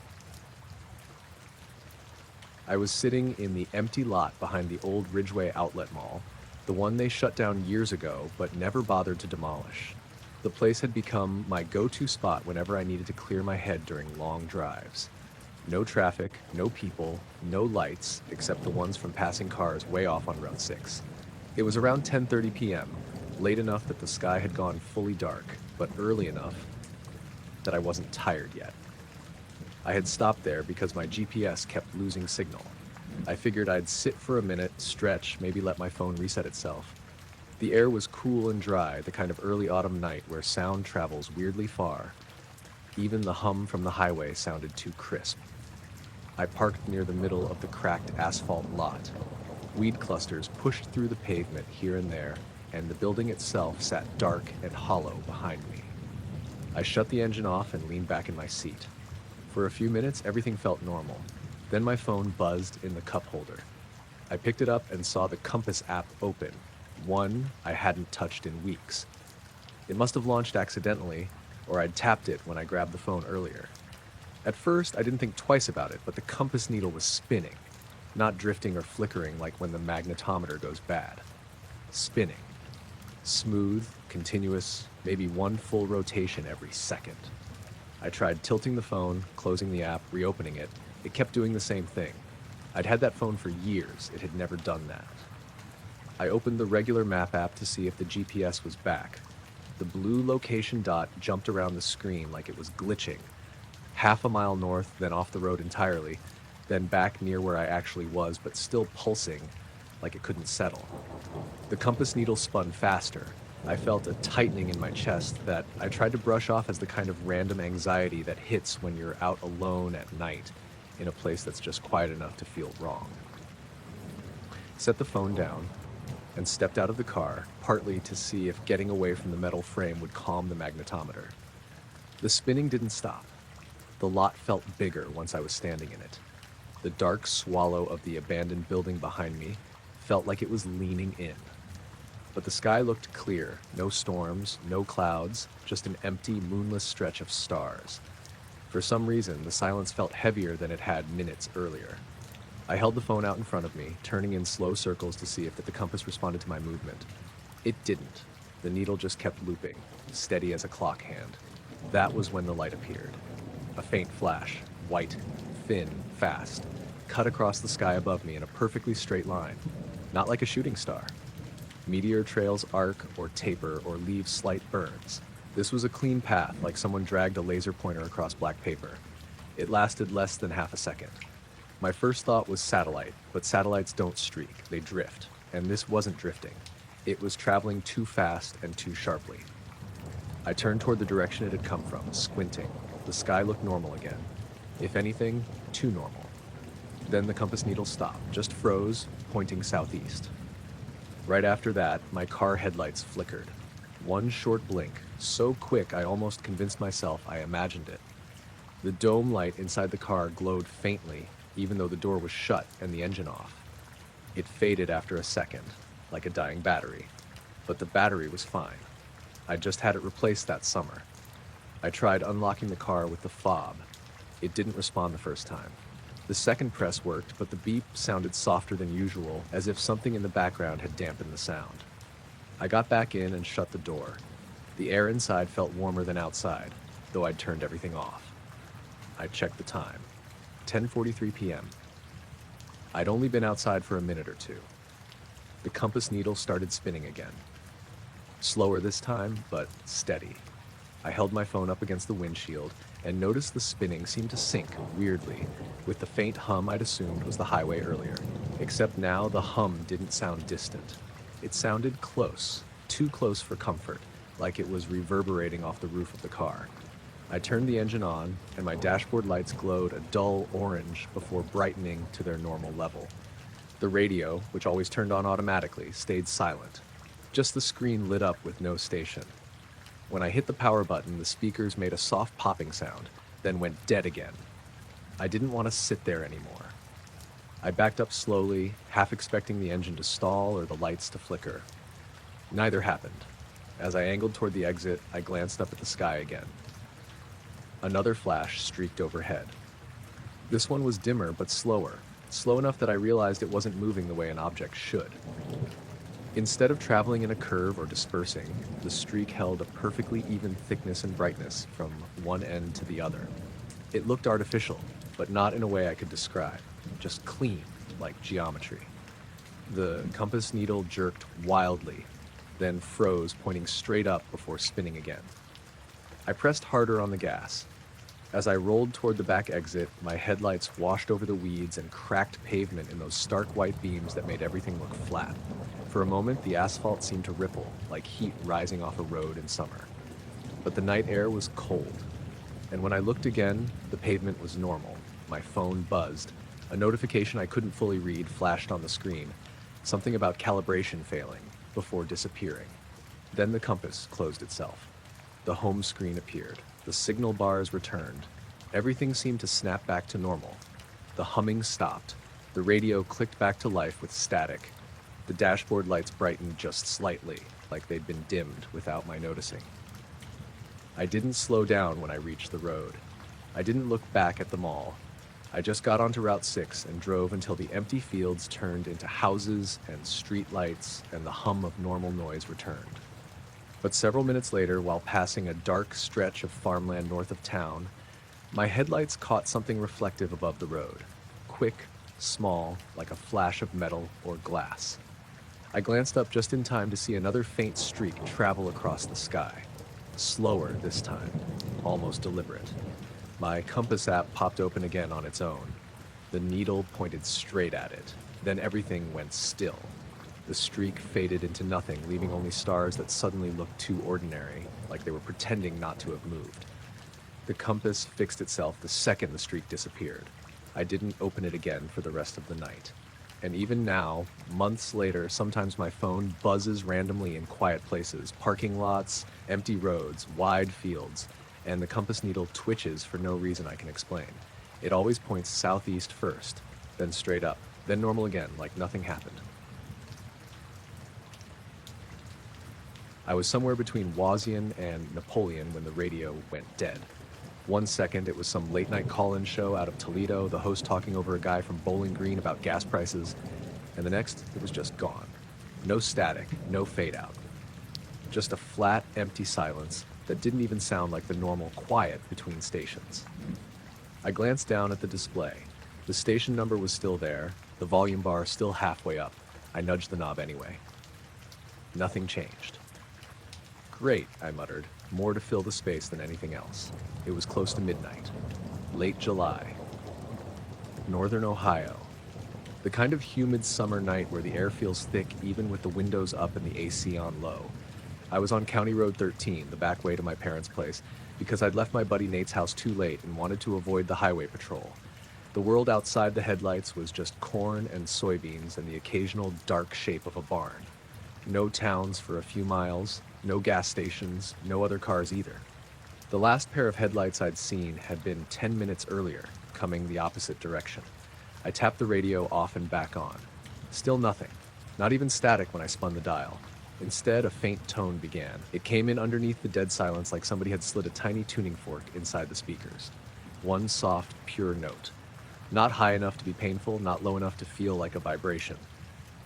I was sitting in the empty lot behind the old Ridgeway Outlet Mall, the one they shut down years ago but never bothered to demolish. The place had become my go-to spot whenever I needed to clear my head during long drives. No traffic, no people, no lights, except the ones from passing cars way off on Route 6. It was around 10:30 p.m., late enough that the sky had gone fully dark, but early enough that I wasn't tired yet. I had stopped there because my GPS kept losing signal. I figured I'd sit for a minute, stretch, maybe let my phone reset itself. The air was cool and dry, the kind of early autumn night where sound travels weirdly far. Even the hum from the highway sounded too crisp. I parked near the middle of the cracked asphalt lot. Weed clusters pushed through the pavement here and there, and the building itself sat dark and hollow behind me. I shut the engine off and leaned back in my seat. For a few minutes, everything felt normal. Then my phone buzzed in the cup holder. I picked it up and saw the Compass app open, one I hadn't touched in weeks. It must have launched accidentally, or I'd tapped it when I grabbed the phone earlier. At first, I didn't think twice about it, but the compass needle was spinning, not drifting or flickering like when the magnetometer goes bad. Spinning. Smooth, continuous, maybe one full rotation every second. I tried tilting the phone, closing the app, reopening it. It kept doing the same thing. I'd had that phone for years. It had never done that. I opened the regular map app to see if the GPS was back. The blue location dot jumped around the screen like it was glitching. Half a mile north, then off the road entirely, then back near where I actually was, but still pulsing like it couldn't settle. The compass needle spun faster. I felt a tightening in my chest that I tried to brush off as the kind of random anxiety that hits when you're out alone at night in a place that's just quiet enough to feel wrong. Set the phone down and stepped out of the car, partly to see if getting away from the metal frame would calm the magnetometer. The spinning didn't stop. The lot felt bigger once I was standing in it. The dark swallow of the abandoned building behind me felt like it was leaning in. But the sky looked clear, no storms, no clouds, just an empty, moonless stretch of stars. For some reason, the silence felt heavier than it had minutes earlier. I held the phone out in front of me, turning in slow circles to see if the compass responded to my movement. It didn't. The needle just kept looping, steady as a clock hand. That was when the light appeared. A faint flash, white, thin, fast, cut across the sky above me in a perfectly straight line, not like a shooting star. Meteor trails arc or taper or leave slight burns. This was a clean path, like someone dragged a laser pointer across black paper. It lasted less than half a second. My first thought was satellite, but satellites don't streak, they drift. And this wasn't drifting. It was traveling too fast and too sharply. I turned toward the direction it had come from, squinting. The sky looked normal again. If anything, too normal. Then the compass needle stopped, just froze, pointing southeast. Right after that, my car headlights flickered. One short blink, so quick I almost convinced myself I imagined it. The dome light inside the car glowed faintly, even though the door was shut and the engine off. It faded after a second, like a dying battery. But the battery was fine. I just had it replaced that summer. I tried unlocking the car with the fob. It didn't respond the first time. The second press worked, but the beep sounded softer than usual, as if something in the background had dampened the sound. I got back in and shut the door. The air inside felt warmer than outside, though I'd turned everything off. I checked the time. 10:43 p.m. I'd only been outside for a minute or two. The compass needle started spinning again. Slower this time, but steady. I held my phone up against the windshield and noticed the spinning seemed to sync weirdly with the faint hum I'd assumed was the highway earlier. Except now the hum didn't sound distant. It sounded close, too close for comfort, like it was reverberating off the roof of the car. I turned the engine on, and my dashboard lights glowed a dull orange before brightening to their normal level. The radio, which always turned on automatically, stayed silent. Just the screen lit up with no station. When I hit the power button, the speakers made a soft popping sound, then went dead again. I didn't want to sit there anymore. I backed up slowly, half expecting the engine to stall or the lights to flicker. Neither happened. As I angled toward the exit, I glanced up at the sky again. Another flash streaked overhead. This one was dimmer but slower, slow enough that I realized it wasn't moving the way an object should. Instead of traveling in a curve or dispersing, the streak held a perfectly even thickness and brightness from one end to the other. It looked artificial, but not in a way I could describe, just clean, like geometry. The compass needle jerked wildly, then froze, pointing straight up before spinning again. I pressed harder on the gas. As I rolled toward the back exit, my headlights washed over the weeds and cracked pavement in those stark white beams that made everything look flat. For a moment, the asphalt seemed to ripple, like heat rising off a road in summer. But the night air was cold. And when I looked again, the pavement was normal. My phone buzzed. A notification I couldn't fully read flashed on the screen. Something about calibration failing, before disappearing. Then the compass closed itself. The home screen appeared. The signal bars returned. Everything seemed to snap back to normal. The humming stopped. The radio clicked back to life with static. The dashboard lights brightened just slightly, like they'd been dimmed without my noticing. I didn't slow down when I reached the road. I didn't look back at the mall. I just got onto Route 6 and drove until the empty fields turned into houses and street lights, and the hum of normal noise returned. But several minutes later, while passing a dark stretch of farmland north of town, my headlights caught something reflective above the road. Quick, small, like a flash of metal or glass. I glanced up just in time to see another faint streak travel across the sky. Slower this time, almost deliberate. My compass app popped open again on its own. The needle pointed straight at it. Then everything went still. The streak faded into nothing, leaving only stars that suddenly looked too ordinary, like they were pretending not to have moved. The compass fixed itself the second the streak disappeared. I didn't open it again for the rest of the night. And even now, months later, sometimes my phone buzzes randomly in quiet places, parking lots, empty roads, wide fields, and the compass needle twitches for no reason I can explain. It always points southeast first, then straight up, then normal again, like nothing happened. I was somewhere between Woznian and Napoleon when the radio went dead. 1 second, it was some late-night call-in show out of Toledo, the host talking over a guy from Bowling Green about gas prices, and the next, it was just gone. No static, no fade-out. Just a flat, empty silence that didn't even sound like the normal quiet between stations. I glanced down at the display. The station number was still there, the volume bar still halfway up. I nudged the knob anyway. Nothing changed. Great, I muttered, more to fill the space than anything else. It was close to midnight. Late July. Northern Ohio. The kind of humid summer night where the air feels thick even with the windows up and the AC on low. I was on County Road 13, the back way to my parents' place, because I'd left my buddy Nate's house too late and wanted to avoid the highway patrol. The world outside the headlights was just corn and soybeans and the occasional dark shape of a barn. No towns for a few miles, no gas stations, no other cars either. The last pair of headlights I'd seen had been 10 minutes earlier, coming the opposite direction. I tapped the radio off and back on. Still nothing. Not even static when I spun the dial. Instead, a faint tone began. It came in underneath the dead silence like somebody had slid a tiny tuning fork inside the speakers. One soft, pure note. Not high enough to be painful, not low enough to feel like a vibration.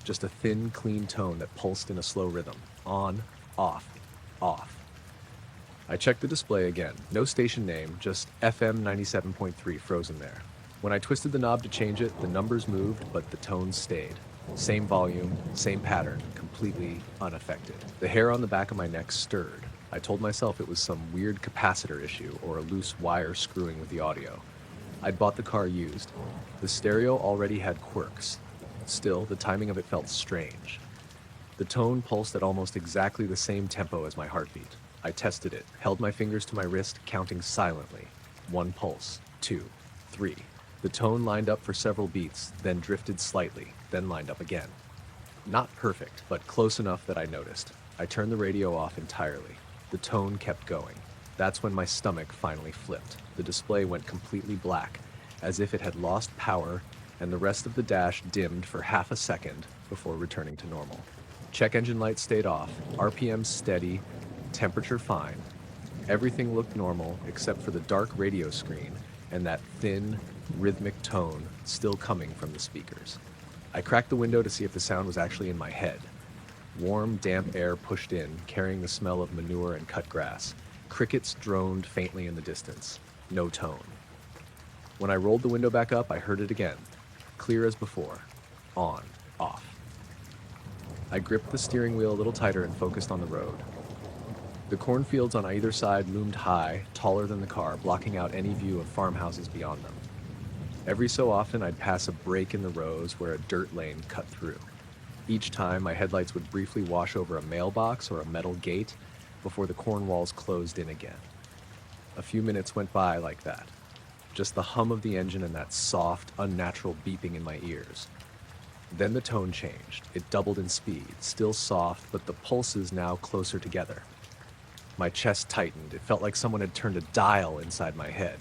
Just a thin, clean tone that pulsed in a slow rhythm. On, off, off. I checked the display again. No station name, just FM 97.3 frozen there. When I twisted the knob to change it, the numbers moved, but the tones stayed. Same volume, same pattern, completely unaffected. The hair on the back of my neck stirred. I told myself it was some weird capacitor issue or a loose wire screwing with the audio. I'd bought the car used. The stereo already had quirks. Still, the timing of it felt strange. The tone pulsed at almost exactly the same tempo as my heartbeat. I tested it, held my fingers to my wrist, counting silently. 1 pulse, 2, 3. The tone lined up for several beats, then drifted slightly, then lined up again. Not perfect, but close enough that I noticed. I turned the radio off entirely. The tone kept going. That's when my stomach finally flipped. The display went completely black, as if it had lost power, and the rest of the dash dimmed for half a second before returning to normal. Check engine lights stayed off, RPM steady, temperature fine. Everything looked normal except for the dark radio screen and that thin, rhythmic tone still coming from the speakers. I cracked the window to see if the sound was actually in my head. Warm, damp air pushed in, carrying the smell of manure and cut grass. Crickets droned faintly in the distance. No tone. When I rolled the window back up, I heard it again. Clear as before. On, off. I gripped the steering wheel a little tighter and focused on the road. The cornfields on either side loomed high, taller than the car, blocking out any view of farmhouses beyond them. Every so often, I'd pass a break in the rows where a dirt lane cut through. Each time, my headlights would briefly wash over a mailbox or a metal gate before the corn walls closed in again. A few minutes went by like that. Just the hum of the engine and that soft, unnatural beeping in my ears. Then the tone changed. It doubled in speed, still soft, but the pulses now closer together. My chest tightened. It felt like someone had turned a dial inside my head.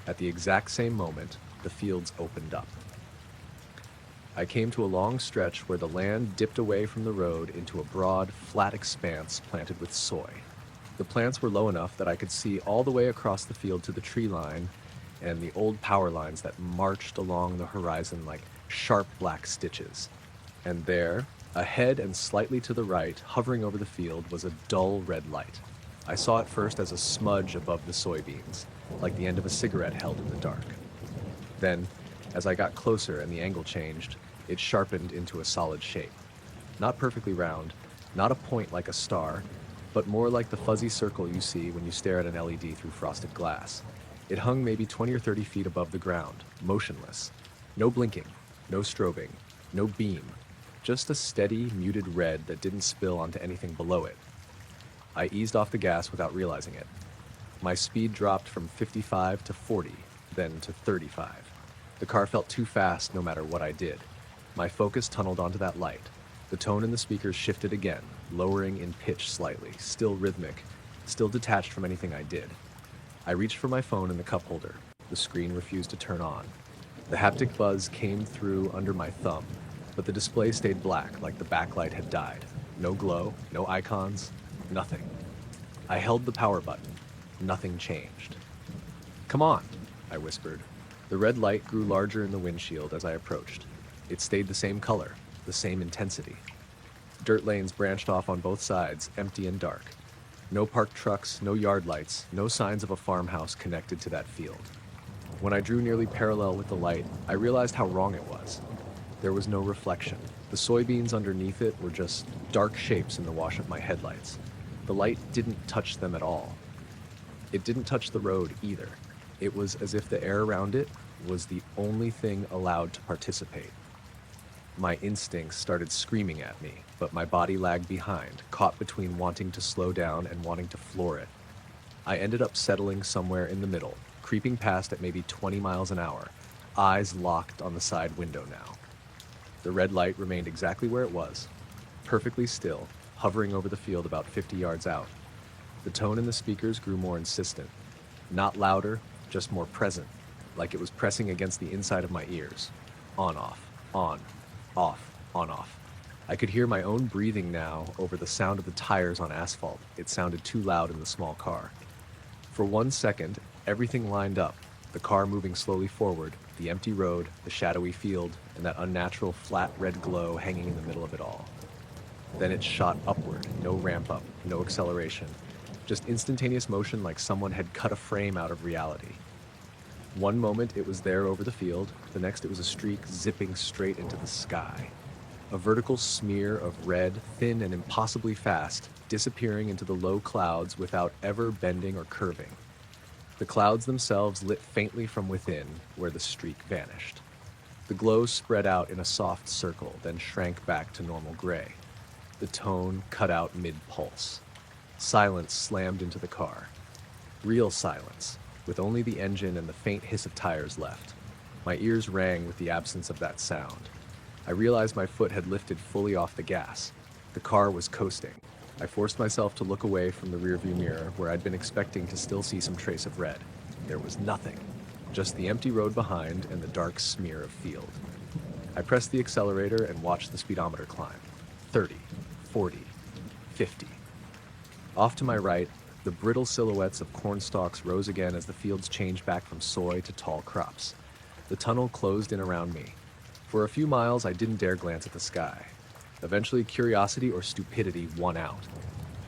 At the exact same moment, the fields opened up. I came to a long stretch where the land dipped away from the road into a broad, flat expanse planted with soy. The plants were low enough that I could see all the way across the field to the tree line and the old power lines that marched along the horizon like sharp black stitches. And there, ahead and slightly to the right, hovering over the field, was a dull red light. I saw it first as a smudge above the soybeans, like the end of a cigarette held in the dark. Then, as I got closer and the angle changed, it sharpened into a solid shape. Not perfectly round, not a point like a star, but more like the fuzzy circle you see when you stare at an LED through frosted glass. It hung maybe 20 or 30 feet above the ground, motionless. No blinking, no strobing, no beam, just a steady, muted red that didn't spill onto anything below it. I eased off the gas without realizing it. My speed dropped from 55 to 40, then to 35. The car felt too fast no matter what I did. My focus tunneled onto that light. The tone in the speakers shifted again, lowering in pitch slightly, still rhythmic, still detached from anything I did. I reached for my phone in the cup holder. The screen refused to turn on. The haptic buzz came through under my thumb, but the display stayed black like the backlight had died. No glow, no icons, Nothing. I held the power button. Nothing changed. "Come on," I whispered. The red light grew larger in the windshield as I approached. It stayed the same color, the same intensity. Dirt lanes branched off on both sides, empty and dark. No parked trucks, no yard lights, no signs of a farmhouse connected to that field. When I drew nearly parallel with the light, I realized how wrong it was. There was no reflection. The soybeans underneath it were just dark shapes in the wash of my headlights. The light didn't touch them at all. It didn't touch the road either. It was as if the air around it was the only thing allowed to participate. My instincts started screaming at me, but my body lagged behind, caught between wanting to slow down and wanting to floor it. I ended up settling somewhere in the middle, creeping past at maybe 20 miles an hour, eyes locked on the side window now. The red light remained exactly where it was, perfectly still, hovering over the field about 50 yards out. The tone in the speakers grew more insistent, not louder, just more present, like it was pressing against the inside of my ears. On, off, on, off, on, off. I could hear my own breathing now over the sound of the tires on asphalt. It sounded too loud in the small car. For 1 second, everything lined up, the car moving slowly forward, the empty road, the shadowy field, and that unnatural flat red glow hanging in the middle of it all. Then it shot upward, no ramp up, no acceleration, just instantaneous motion like someone had cut a frame out of reality. One moment it was there over the field, the next it was a streak zipping straight into the sky. A vertical smear of red, thin and impossibly fast, disappearing into the low clouds without ever bending or curving. The clouds themselves lit faintly from within, where the streak vanished. The glow spread out in a soft circle, then shrank back to normal gray. The tone cut out mid-pulse. Silence slammed into the car. Real silence, with only the engine and the faint hiss of tires left. My ears rang with the absence of that sound. I realized my foot had lifted fully off the gas. The car was coasting. I forced myself to look away from the rearview mirror, where I'd been expecting to still see some trace of red. There was nothing, just the empty road behind and the dark smear of field. I pressed the accelerator and watched the speedometer climb. 30, 40, 50. Off to my right, the brittle silhouettes of corn stalks rose again as the fields changed back from soy to tall crops. The tunnel closed in around me. For a few miles, I didn't dare glance at the sky. Eventually, curiosity or stupidity won out.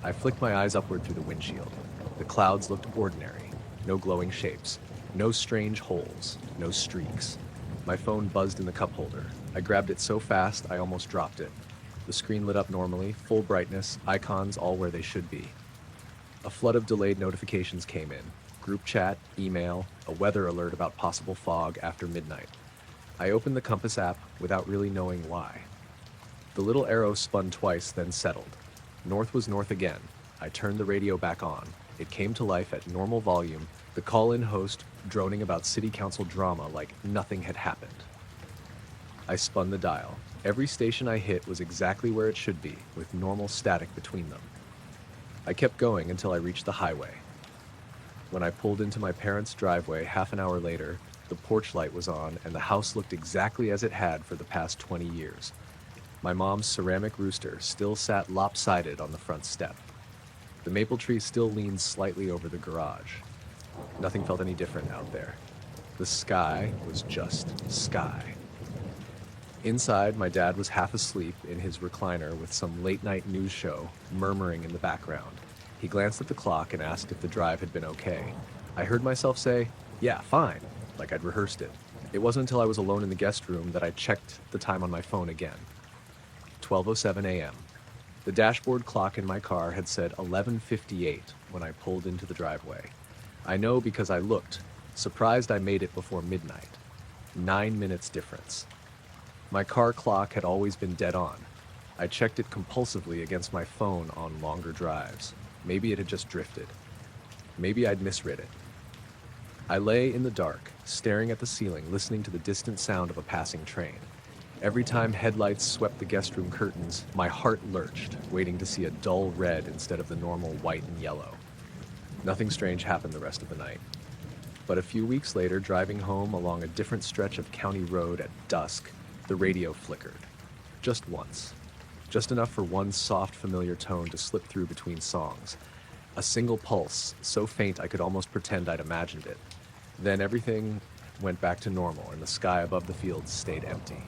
I flicked my eyes upward through the windshield. The clouds looked ordinary. No glowing shapes. No strange holes. No streaks. My phone buzzed in the cup holder. I grabbed it so fast, I almost dropped it. The screen lit up normally, full brightness, icons all where they should be. A flood of delayed notifications came in. Group chat, email, a weather alert about possible fog after midnight. I opened the Compass app without really knowing why. The little arrow spun twice, then settled. North was north again. I turned the radio back on. It came to life at normal volume, the call-in host droning about city council drama like nothing had happened. I spun the dial. Every station I hit was exactly where it should be, with normal static between them. I kept going until I reached the highway. When I pulled into my parents' driveway half an hour later, the porch light was on and the house looked exactly as it had for the past 20 years. My mom's ceramic rooster still sat lopsided on the front step. The maple tree still leaned slightly over the garage. Nothing felt any different out there. The sky was just sky. Inside, my dad was half asleep in his recliner with some late-night news show murmuring in the background. He glanced at the clock and asked if the drive had been okay. I heard myself say, "Yeah, fine," like I'd rehearsed it. It wasn't until I was alone in the guest room that I checked the time on my phone again. 12:07 a.m. The dashboard clock in my car had said 11:58 when I pulled into the driveway. I know because I looked, surprised I made it before midnight. 9 minutes difference. My car clock had always been dead on. I checked it compulsively against my phone on longer drives. Maybe it had just drifted. Maybe I'd misread it. I lay in the dark, staring at the ceiling, listening to the distant sound of a passing train. Every time headlights swept the guest room curtains, my heart lurched, waiting to see a dull red instead of the normal white and yellow. Nothing strange happened the rest of the night. But a few weeks later, driving home along a different stretch of county road at dusk, the radio flickered. Just once. just enough for one soft, familiar tone to slip through between songs. A single pulse, so faint I could almost pretend I'd imagined it. Then everything went back to normal, and the sky above the fields stayed empty.